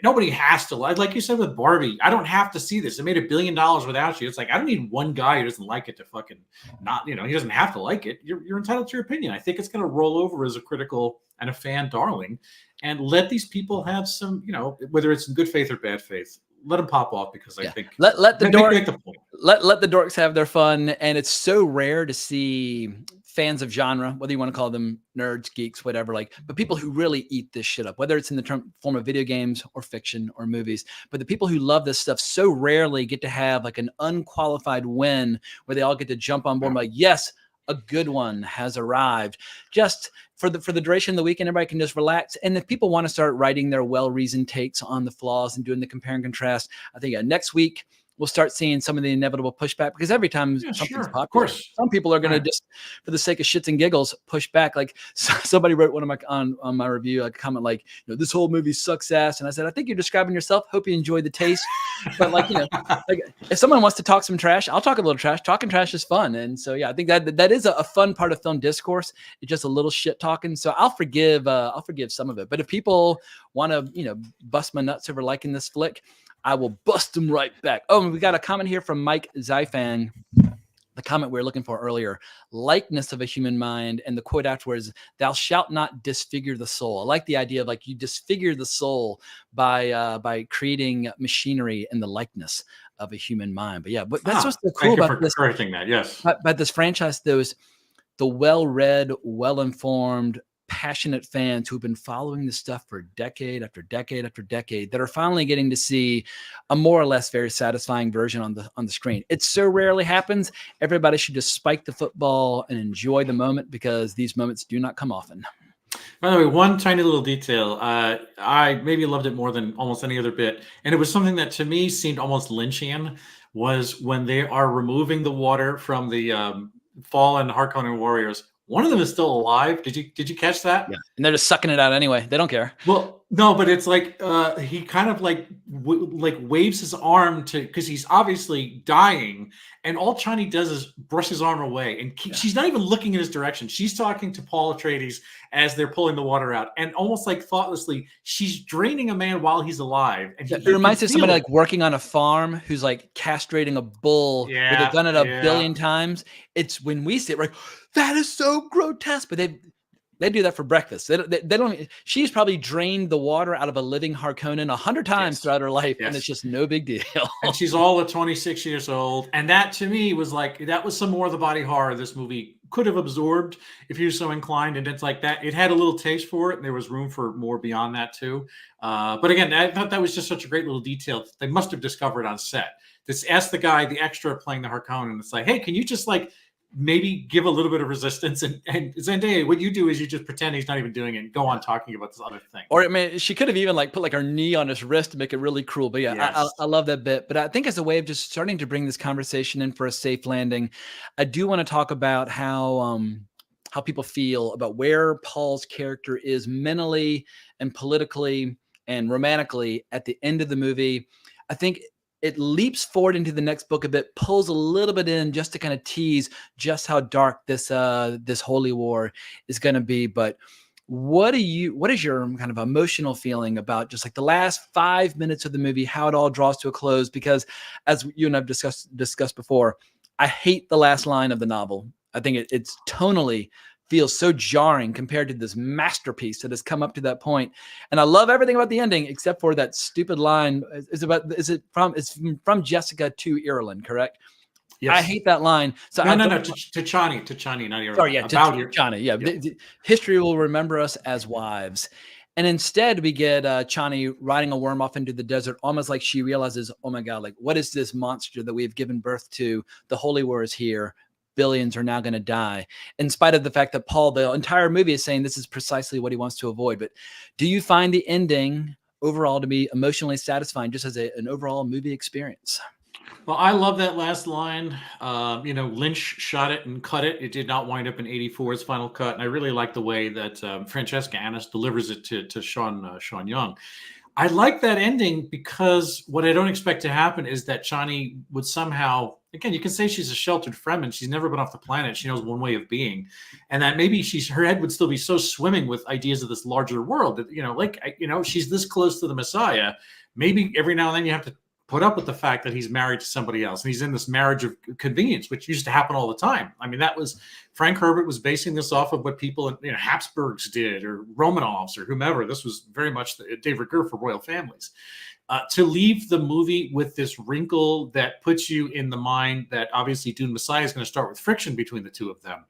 C: nobody has to, like you said with Barbie, I don't have to see this. It made $1 billion without you. It's like, I don't need one guy who doesn't like it to fucking not, he doesn't have to like it. You're entitled to your opinion. I think it's going to roll over as a critical and a fan darling, and let these people have some, whether it's in good faith or bad faith, let them pop off, because I think
A: let the dorks have their fun. And it's so rare to see fans of genre, whether you want to call them nerds, geeks, whatever, but people who really eat this shit up, whether it's in the form of video games or fiction or movies. But the people who love this stuff so rarely get to have like an unqualified win where they all get to jump on board, like, yes, a good one has arrived. Just for the duration of the weekend, everybody can just relax. And if people want to start writing their well-reasoned takes on the flaws and doing the compare and contrast, I think next week we'll start seeing some of the inevitable pushback, because every time something's popular, some people are going to just, for the sake of shits and giggles, push back. Like somebody wrote on my review, a comment like, this whole movie sucks ass. And I said, I think you're describing yourself. Hope you enjoyed the taste. But like if someone wants to talk some trash, I'll talk a little trash. Talking trash is fun. And so, I think that is a fun part of film discourse. It's just a little shit talking. So I'll forgive some of it. But if people want to, bust my nuts over liking this flick, I will bust them right back. Oh, and we got a comment here from Mike Zyfang. The comment we were looking for earlier: likeness of a human mind, and the quote afterwards, "Thou shalt not disfigure the soul." I like the idea of like you disfigure the soul by creating machinery in the likeness of a human mind. But but that's what's so cool about this.
C: Correcting that, yes.
A: But this franchise, the well-read, well-informed, passionate fans who've been following this stuff for decade after decade after decade, that are finally getting to see a more or less very satisfying version on the screen. It so rarely happens. Everybody should just spike the football and enjoy the moment, because these moments do not come often.
C: By the way, one tiny little detail. I maybe loved it more than almost any other bit, and it was something that to me seemed almost Lynchian, was when they are removing the water from the fallen Harkonnen warriors. One of them is still alive. Did you catch that?
A: Yeah. And they're just sucking it out anyway. They don't care.
C: Well, No, but it's like he kind of like like waves his arm to because he's obviously dying, and all Chani does is brush his arm away, and she's not even looking in his direction. She's talking to Paul Atreides as they're pulling the water out, and almost like thoughtlessly, she's draining a man while he's alive. And
A: it reminds me of somebody like working on a farm who's like castrating a bull with a gun at a billion times. It's when we see it, right? That is so grotesque, but they do that for breakfast. They don't. She's probably drained the water out of a living Harkonnen 100 times throughout her life, and it's just no big deal.
C: And she's all at 26 years old, and that to me was like that was some more of the body horror this movie could have absorbed if he was so inclined. And it's like that. It had a little taste for it, and there was room for more beyond that too. But again, I thought that was just such a great little detail they must have discovered on set. Just ask the guy, the extra playing the Harkonnen, and it's like, hey, can you just like maybe give a little bit of resistance and Zendaya, what you do is you just pretend he's not even doing it and go on talking about this other thing.
A: Or I mean, she could have even like put like her knee on his wrist to make it really cruel. But yeah, I love that bit. But I think as a way of just starting to bring this conversation in for a safe landing, I do want to talk about how people feel about where Paul's character is mentally and politically and romantically at the end of the movie. I think it leaps forward into the next book a bit, pulls a little bit in just to kind of tease just how dark this holy war is going to be. But what is your kind of emotional feeling about just like the last 5 minutes of the movie, how it all draws to a close? Because as you and I've discussed before, I hate the last line of the novel. I think it's tonally feels so jarring compared to this masterpiece that has come up to that point. And I love everything about the ending except for that stupid line. It's from Jessica to Irulan, correct? Yes. I hate that line. So
C: no, to Chani, not Irulan.
A: Sorry, yeah, to Chani. Yeah, yep. History will remember us as wives. And instead we get Chani riding a worm off into the desert, almost like she realizes, oh my God, like what is this monster that we have given birth to? The Holy War is here. Billions are now going to die, in spite of the fact that Paul, the entire movie, is saying this is precisely what he wants to avoid. But do you find the ending overall to be emotionally satisfying, just as an overall movie experience?
C: Well, I love that last line. Lynch shot it and cut it. It did not wind up in 84's final cut, and I really like the way that Francesca Annis delivers it to Sean Young. I like that ending because what I don't expect to happen is that Chani would somehow, again, you can say she's a sheltered Fremen. She's never been off the planet. She knows one way of being. And that maybe her head would still be so swimming with ideas of this larger world that, she's this close to the Messiah. Maybe every now and then you have to put up with the fact that he's married to somebody else. And he's in this marriage of convenience, which used to happen all the time. I mean, Frank Herbert was basing this off of what people, Habsburgs did, or Romanovs, or whomever. This was very much the David Gurr for royal families. To leave the movie with this wrinkle that puts you in the mind that obviously Dune Messiah is going to start with friction between the two of them.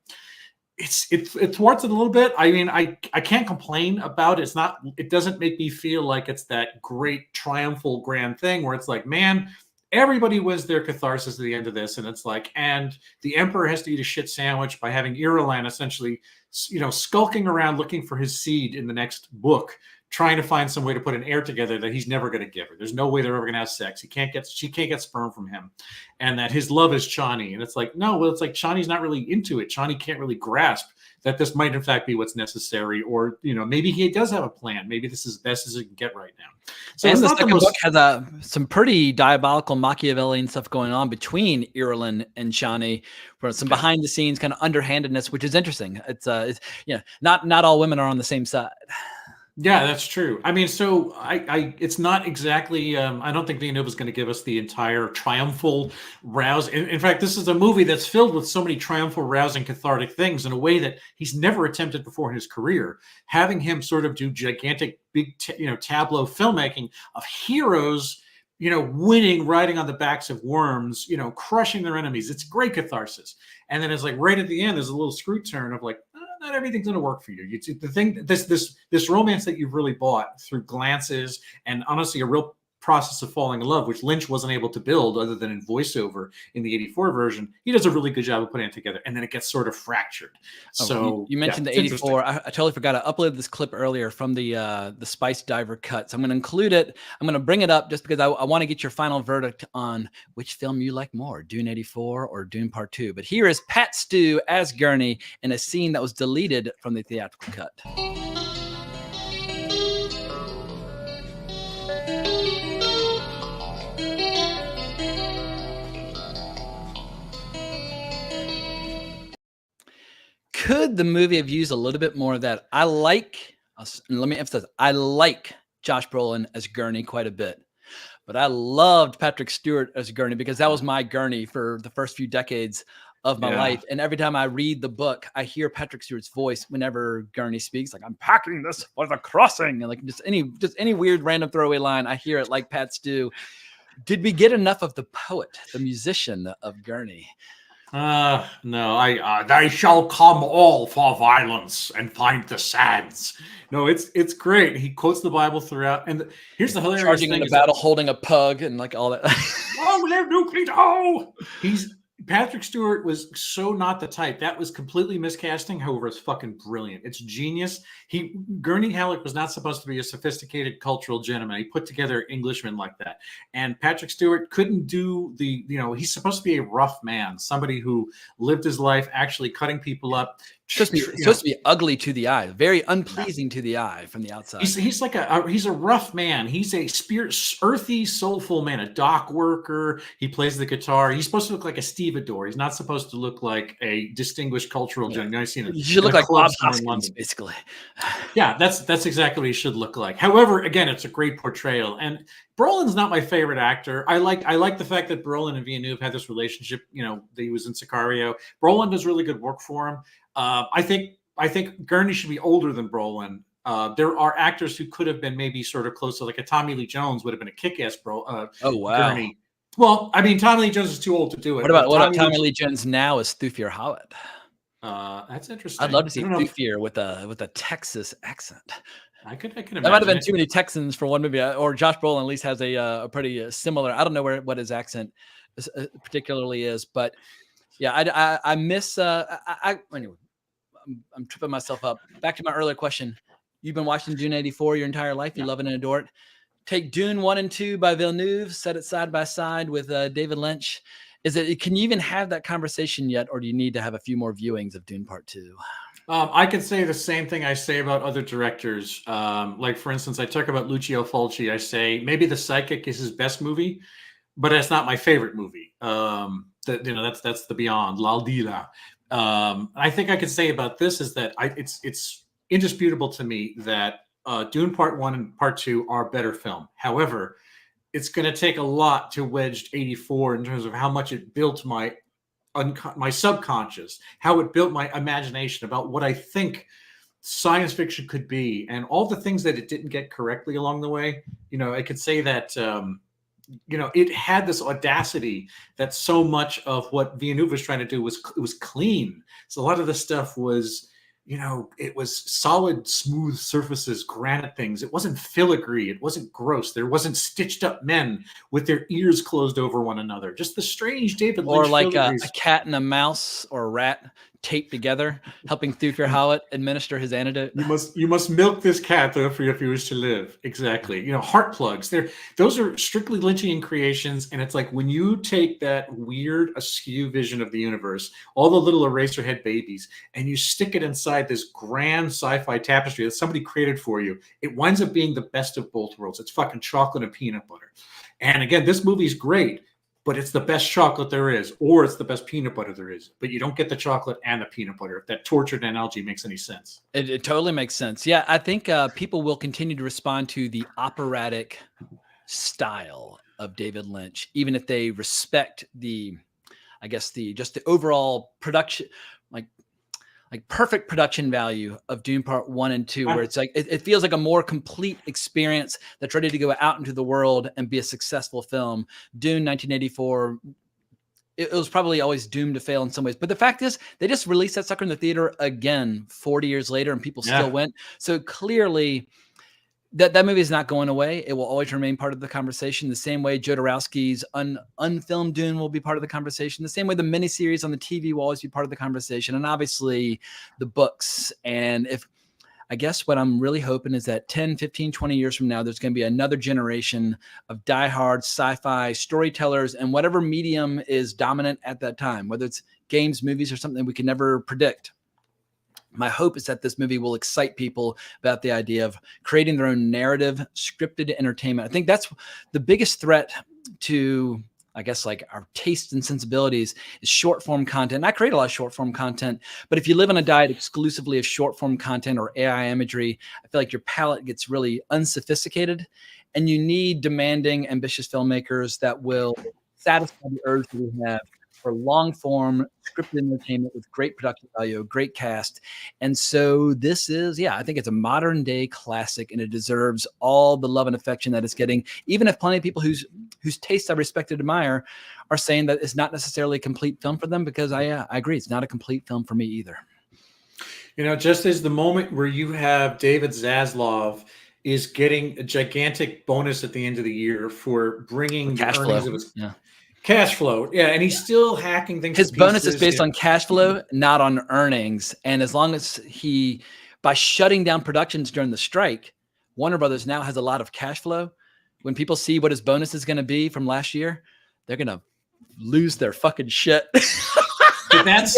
C: It thwarts it a little bit. I mean, I can't complain about it. It doesn't make me feel like it's that great triumphal grand thing where it's like, man, everybody wins their catharsis at the end of this. And it's like, and the emperor has to eat a shit sandwich by having Irulan essentially, skulking around looking for his seed in the next book, trying to find some way to put an heir together that he's never going to give her. There's no way they're ever going to have sex. She can't get sperm from him. And that his love is Chani. And it's like, no, well, it's like Chani's not really into it. Chani can't really grasp that this might in fact be what's necessary. Or, maybe he does have a plan. Maybe this is best as it can get right now. So
A: and the second book has some pretty diabolical Machiavellian stuff going on between Irulan and Chani, for some behind the scenes kind of underhandedness, which is interesting. It's not all women are on the same side.
C: Yeah, that's true. I mean, so it's not exactly, I don't think Villeneuve is going to give us the entire triumphal rouse. In fact, this is a movie that's filled with so many triumphal, rousing, cathartic things in a way that he's never attempted before in his career. Having him sort of do gigantic, big, tableau filmmaking of heroes, winning, riding on the backs of worms, crushing their enemies. It's great catharsis. And then it's like right at the end, there's a little screw turn of like, not everything's going to work for you. The thing, this romance that you've really bought through glances and honestly a real process of falling in love, which Lynch wasn't able to build other than in voiceover in the 84 version. He does a really good job of putting it together, and then it gets sort of fractured. So
A: you mentioned the 84. I totally forgot. I uploaded this clip earlier from the Spice Diver cut. So I'm going to include it. I'm going to bring it up just because I want to get your final verdict on which film you like more, Dune 84 or Dune Part 2. But here is Pat Stu as Gurney in a scene that was deleted from the theatrical cut. could the movie have used a little bit more of that? Let me emphasize, I like Josh Brolin as Gurney quite a bit. But I loved Patrick Stewart as Gurney because that was my Gurney for the first few decades of my life. And every time I read the book, I hear Patrick Stewart's voice whenever Gurney speaks, like, I'm packing this for the crossing. And like just any weird random throwaway line, I hear it like Pat Stew. Did we get enough of the poet, the musician of Gurney?
C: No, they shall come all for violence and find the sands. No, it's great. He quotes the Bible throughout. And here's the hilarious
A: Charging
C: thing.
A: in a battle, holding a pug and like all that.
C: Patrick Stewart was so not the type. That was completely miscasting. However, it's fucking brilliant. It's genius. Gurney Halleck was not supposed to be a sophisticated cultural gentleman. He put together Englishmen like that. And Patrick Stewart couldn't do he's supposed to be a rough man, somebody who lived his life actually cutting people up.
A: Supposed to be ugly to the eye, very unpleasing to the eye from the outside.
C: He's like he's a rough man. He's a earthy, soulful man, a dock worker. He plays the guitar. He's supposed to look like a stevedore. He's not supposed to look like a distinguished cultural gentleman.
A: You should look like Bob Hoskins, basically.
C: Yeah, that's exactly what he should look like. However, again, it's a great portrayal. And Brolin's not my favorite actor. I like the fact that Brolin and Villeneuve had this relationship. That he was in Sicario. Brolin does really good work for him. I think Gurney should be older than Brolin. There are actors who could have been maybe sort of close to, like a Tommy Lee Jones would have been a kick-ass Gurney. Well, I mean, Tommy Lee Jones is too old to do it.
A: What about Tommy Lee Jones now as Thufir Hawat?
C: That's interesting.
A: I'd love to see Thufir with a Texas accent.
C: I could imagine.
A: That might have been too many Texans for one movie. Or Josh Brolin at least has a pretty similar. I don't know what his accent particularly is, but yeah, I miss. Anyway, I'm tripping myself up. Back to my earlier question. You've been watching Dune 84 your entire life. You love it and adore it. Take Dune 1 and 2 by Villeneuve, set it side by side with David Lynch. Can you even have that conversation yet, or do you need to have a few more viewings of Dune Part 2?
C: I could say the same thing I say about other directors. Like, for instance, I talk about Lucio Fulci. I say maybe The Psychic is his best movie, but that's not my favorite movie. That's the Beyond, L'Aldila. I think I could say about this is that it's indisputable to me that Dune Part 1 and Part 2 are better film. However, it's going to take a lot to wedge 84 in terms of how much it built my subconscious, how it built my imagination about what I think science fiction could be, and all the things that it didn't get correctly along the way. I could say that it had this audacity that so much of what Villeneuve was trying to do was clean. So a lot of the stuff was, it was solid, smooth surfaces, granite things. It wasn't filigree. It wasn't gross. There wasn't stitched up men with their ears closed over one another. Just the strange David Lynch.
A: Or like a cat and a mouse or a rat taped together, helping Thufir Hawat administer his antidote.
C: You must milk this cat though if you wish to live. Exactly. Heart plugs. Those are strictly Lynchian creations, and it's like when you take that weird, askew vision of the universe, all the little Eraserhead babies, and you stick it inside this grand sci-fi tapestry that somebody created for you, it winds up being the best of both worlds. It's fucking chocolate and peanut butter. And again, this movie's great, but it's the best chocolate there is, or it's the best peanut butter there is. But you don't get the chocolate and the peanut butter, if that tortured analogy makes any sense.
A: It totally makes sense. Yeah, I think people will continue to respond to the operatic style of David Lynch, even if they respect the overall production, like perfect production value of Dune Part 1 and 2, where it's like it feels like a more complete experience that's ready to go out into the world and be a successful film. Dune 1984, it was probably always doomed to fail in some ways. But the fact is, they just released that sucker in the theater again 40 years later, and people still went. So clearly, that movie is not going away. It will always remain part of the conversation. The same way Jodorowsky's unfilmed Dune will be part of the conversation. The same way the miniseries on the TV will always be part of the conversation. And obviously the books. And I guess what I'm really hoping is that 10, 15, 20 years from now, there's going to be another generation of diehard sci-fi storytellers, and whatever medium is dominant at that time, whether it's games, movies, or something we can never predict. My hope is that this movie will excite people about the idea of creating their own narrative, scripted entertainment. I think that's the biggest threat to I guess like our tastes and sensibilities is short form content. I create a lot of short form content, but if you live on a diet exclusively of short form content or AI imagery, I feel like your palate gets really unsophisticated, and you need demanding, ambitious filmmakers that will satisfy the urge that we have for long form scripted entertainment with great production value, great cast. And so this is, yeah, I think it's a modern day classic, and it deserves all the love and affection that it's getting, even if plenty of people whose tastes I respect and admire are saying that it's not necessarily a complete film for them, because I agree, it's not a complete film for me either.
C: You know, just as the moment where you have David Zaslav is getting a gigantic bonus at the end of the year for bringing the earnings of his cash flow. Yeah, and he's still hacking things.
A: His bonus is based on cash flow, not on earnings. And as long as by shutting down productions during the strike, Warner Brothers now has a lot of cash flow. When people see what his bonus is going to be from last year, they're going to lose their fucking shit.
C: But that's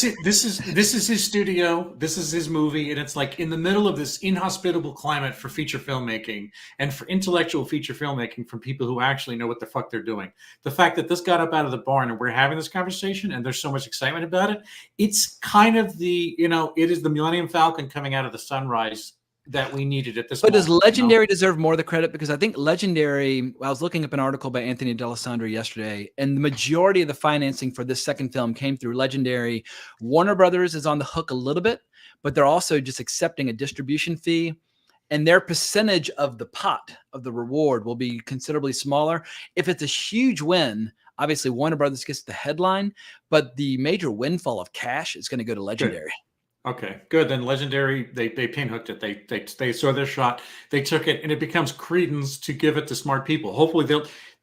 C: it. This is his studio. This is his movie, and it's like in the middle of this inhospitable climate for feature filmmaking and for intellectual feature filmmaking from people who actually know what the fuck they're doing. The fact that this got up out of the barn and we're having this conversation and there's so much excitement about it, it's kind of it is the Millennium Falcon coming out of the sunrise that we needed at this
A: point. But does Legendary
C: you know?
A: deserve more of the credit? Because I think Legendary, I was looking up an article by Anthony D'Alessandro yesterday, and the majority of the financing for this second film came through Legendary. Warner Brothers is on the hook a little bit, but they're also just accepting a distribution fee, and their percentage of the pot of the reward will be considerably smaller. If it's a huge win, obviously Warner Brothers gets the headline, but the major windfall of cash is going to go to Legendary.
C: Good. Okay, good. Then Legendary, they pinhooked it. They saw their shot. They took it, and it becomes credence to give it to smart people. Hopefully,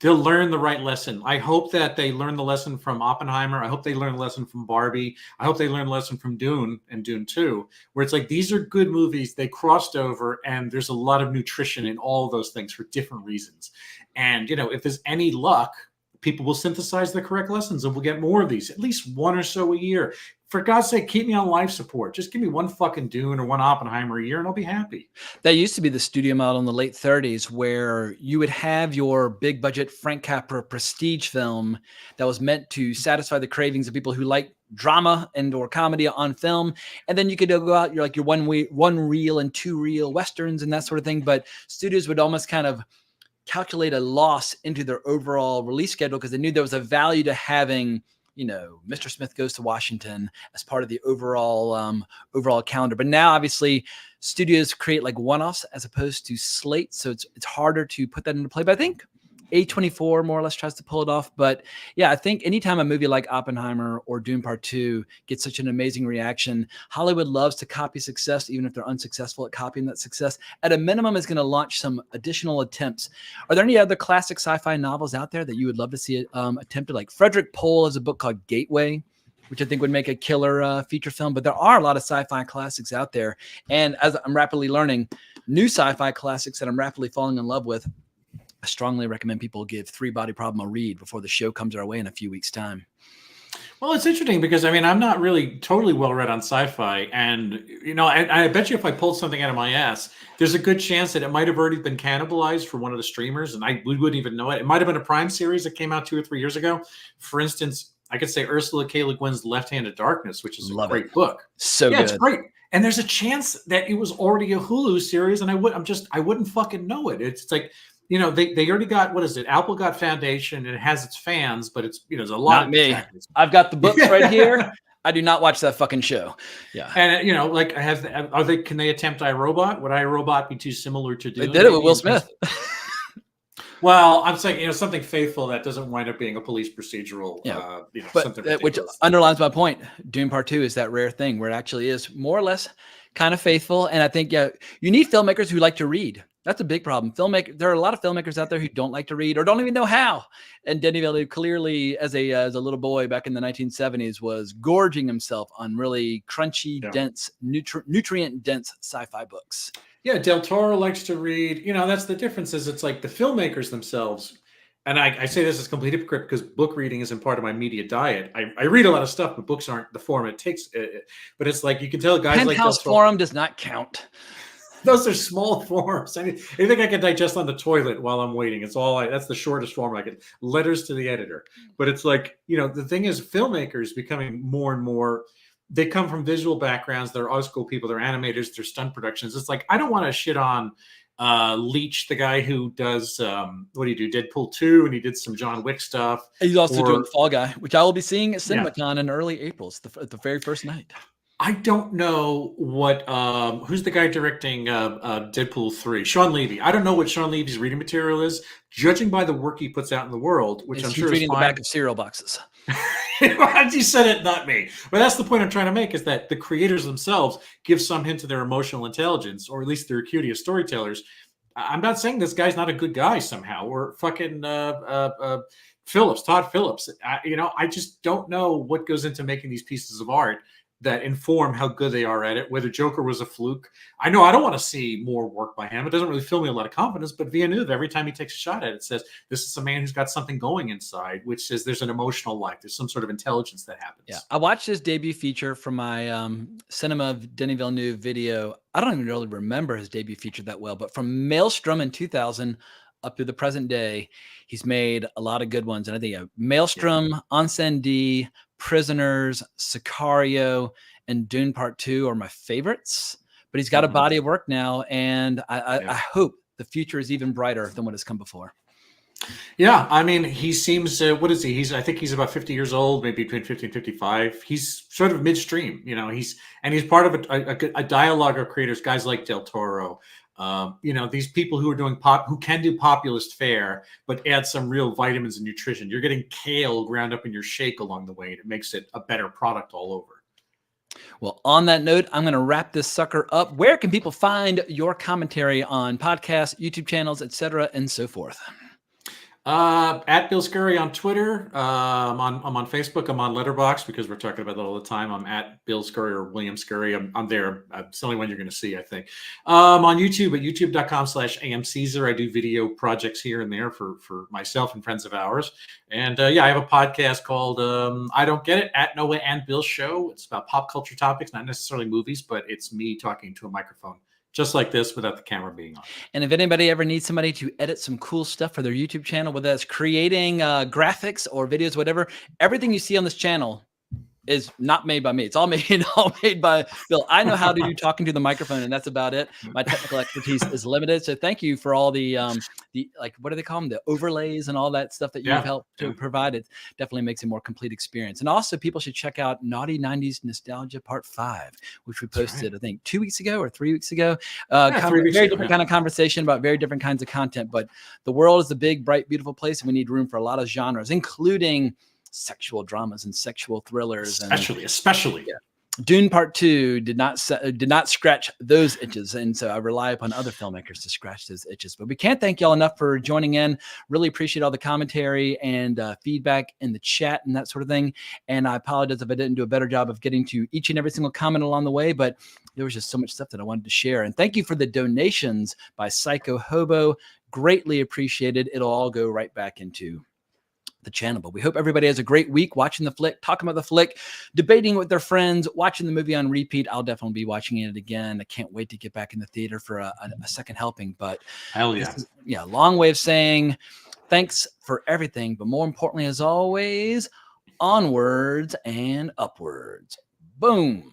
C: they'll learn the right lesson. I hope that they learn the lesson from Oppenheimer. I hope they learn the lesson from Barbie. I hope they learn the lesson from Dune and Dune 2, where it's like these are good movies. They crossed over, and there's a lot of nutrition in all of those things for different reasons. And if there's any luck, people will synthesize the correct lessons, and we'll get more of these, at least one or so a year. For God's sake, keep me on life support. Just give me one fucking Dune or one Oppenheimer a year and I'll be happy.
A: That used to be the studio model in the late 30s, where you would have your big budget Frank Capra prestige film that was meant to satisfy the cravings of people who like drama and or comedy on film. And then you could go out, your one reel and two reel Westerns and that sort of thing. But studios would almost kind of calculate a loss into their overall release schedule because they knew there was a value to having Mr. Smith Goes to Washington as part of the overall calendar. But now, obviously, studios create like one-offs as opposed to slates, so it's harder to put that into play. But I think A24 more or less tries to pull it off. But yeah, I think anytime a movie like Oppenheimer or Dune Part 2 gets such an amazing reaction, Hollywood loves to copy success, even if they're unsuccessful at copying that success. At a minimum, is going to launch some additional attempts. Are there any other classic sci-fi novels out there that you would love to see attempted? Like Frederick Pohl has a book called Gateway, which I think would make a killer feature film. But there are a lot of sci-fi classics out there. And as I'm rapidly learning, new sci-fi classics that I'm rapidly falling in love with, I strongly recommend people give Three Body Problem a read before the show comes our way in a few weeks' time.
C: Well, it's interesting because I'm not really totally well read on sci-fi, and I bet you if I pulled something out of my ass, there's a good chance that it might have already been cannibalized for one of the streamers, and we wouldn't even know it. It might have been a Prime series that came out 2 or 3 years ago. For instance, I could say Ursula K. Le Guin's Left Hand of Darkness, which is a great book.
A: So good.
C: It's great. And there's a chance that it was already a Hulu series, and I wouldn't fucking know it. It's like, they already got, what is it? Apple got Foundation, and it has its fans, but it's, there's a lot
A: of me. Factors. I've got the books right here. I do not watch that fucking show. Yeah.
C: And can they attempt iRobot? Would iRobot be too similar to Dune?
A: They did it with Will Smith.
C: Well, I'm saying, something faithful that doesn't wind up being a police procedural.
A: Yeah.
C: But
A: something which underlines my point. Dune Part 2 is that rare thing where it actually is more or less kind of faithful. And I think, you need filmmakers who like to read. That's a big problem. There are a lot of filmmakers out there who don't like to read or don't even know how. And Denis Villeneuve clearly, as a little boy back in the 1970s, was gorging himself on really crunchy, dense, nutrient-dense sci-fi books.
C: Yeah, Del Toro likes to read. That's the difference. Is it's like the filmmakers themselves. And I say this as complete hypocrite because book reading isn't part of my media diet. I read a lot of stuff, but books aren't the form it takes. But it's like you can tell guys like
A: Penthouse Forum does not count.
C: Those are small forms. Anything I can digest on the toilet while I'm waiting. It's all that's the shortest form I can. Letters to the editor. But it's like, the thing is, filmmakers becoming more and more, they come from visual backgrounds. They're old school people. They're animators. They're stunt productions. It's like, I don't want to shit on Leach, the guy who does what do you do? Deadpool 2, and he did some John Wick stuff.
A: He's also doing Fall Guy, which I will be seeing at CinemaCon in early April. It's the very first night.
C: I don't know what who's the guy directing Deadpool 3? Sean Levy. I don't know what Sean Levy's reading material is, judging by the work he puts out in the world, which I'm sure is
A: reading the back of cereal boxes.
C: You said it, not me. But that's the point I'm trying to make, is that the creators themselves give some hint to their emotional intelligence, or at least their acuity as storytellers. I'm not saying this guy's not a good guy somehow, or fucking Todd Phillips. I just don't know what goes into making these pieces of art that inform how good they are at it, whether Joker was a fluke. I know I don't want to see more work by him. It doesn't really fill me a lot of confidence, but Villeneuve, every time he takes a shot at it, says this is a man who's got something going inside, which says there's an emotional life. There's some sort of intelligence that happens.
A: Yeah. I watched his debut feature from my Cinema of Denis Villeneuve video. I don't even really remember his debut feature that well, but from Maelstrom in 2000 up to the present day, he's made a lot of good ones. And I think Maelstrom, Incendie, Prisoners, Sicario, and Dune Part 2 are my favorites. But he's got a body of work now, and I hope the future is even brighter than what has come before.
C: Yeah, I mean, he seems, what is he? I think he's about 50 years old, maybe between 50 and 55. He's sort of midstream, he's part of a dialogue of creators, guys like Del Toro. These people who are doing who can do populist fare, but add some real vitamins and nutrition. You're getting kale ground up in your shake along the way, and it makes it a better product all over.
A: Well, on that note, I'm going to wrap this sucker up. Where can people find your commentary on podcasts, YouTube channels, etc., and so forth?
C: At Bill Scurry on Twitter. I'm on Facebook. I'm on Letterboxd because we're talking about that all the time. I'm at Bill Scurry or William Scurry. I'm there. It's the only one you're going to see, I think. On YouTube at youtube.com/amcaesar. I do video projects here and there for myself and friends of ours. And I have a podcast called I Don't Get It, at Noah and Bill Show. It's about pop culture topics, not necessarily movies, but it's me talking to a microphone, just like this, without the camera being on.
A: And if anybody ever needs somebody to edit some cool stuff for their YouTube channel, whether that's creating graphics or videos, whatever, everything you see on this channel is not made by me. It's all made by Bill. I know how to do talking to the microphone, and that's about it. My technical expertise is limited. So thank you for all the what do they call them? The overlays and all that stuff that you've helped to provide. It definitely makes a more complete experience. And also, people should check out Naughty 90s Nostalgia Part 5, which we posted, I think, 2 weeks ago or 3 weeks ago. Very different kind of conversation about very different kinds of content. But the world is a big, bright, beautiful place, and we need room for a lot of genres, including sexual dramas and sexual thrillers,
C: especially.
A: Dune Part 2 did not scratch those itches, and so I rely upon other filmmakers to scratch those itches. But we can't thank y'all enough for joining in. Really appreciate all the commentary and feedback in the chat and that sort of thing. And I apologize if I didn't do a better job of getting to each and every single comment along the way, but there was just so much stuff that I wanted to share. And thank you for the donations by Psycho Hobo. Greatly appreciated. It'll all go right back into the channel. But we hope everybody has a great week watching the flick, talking about the flick, debating with their friends, watching the movie on repeat. I'll definitely be watching it again. I can't wait to get back in the theater for a second helping. But
C: hell yeah.
A: Long way of saying thanks for everything, but more importantly, as always, onwards and upwards. Boom.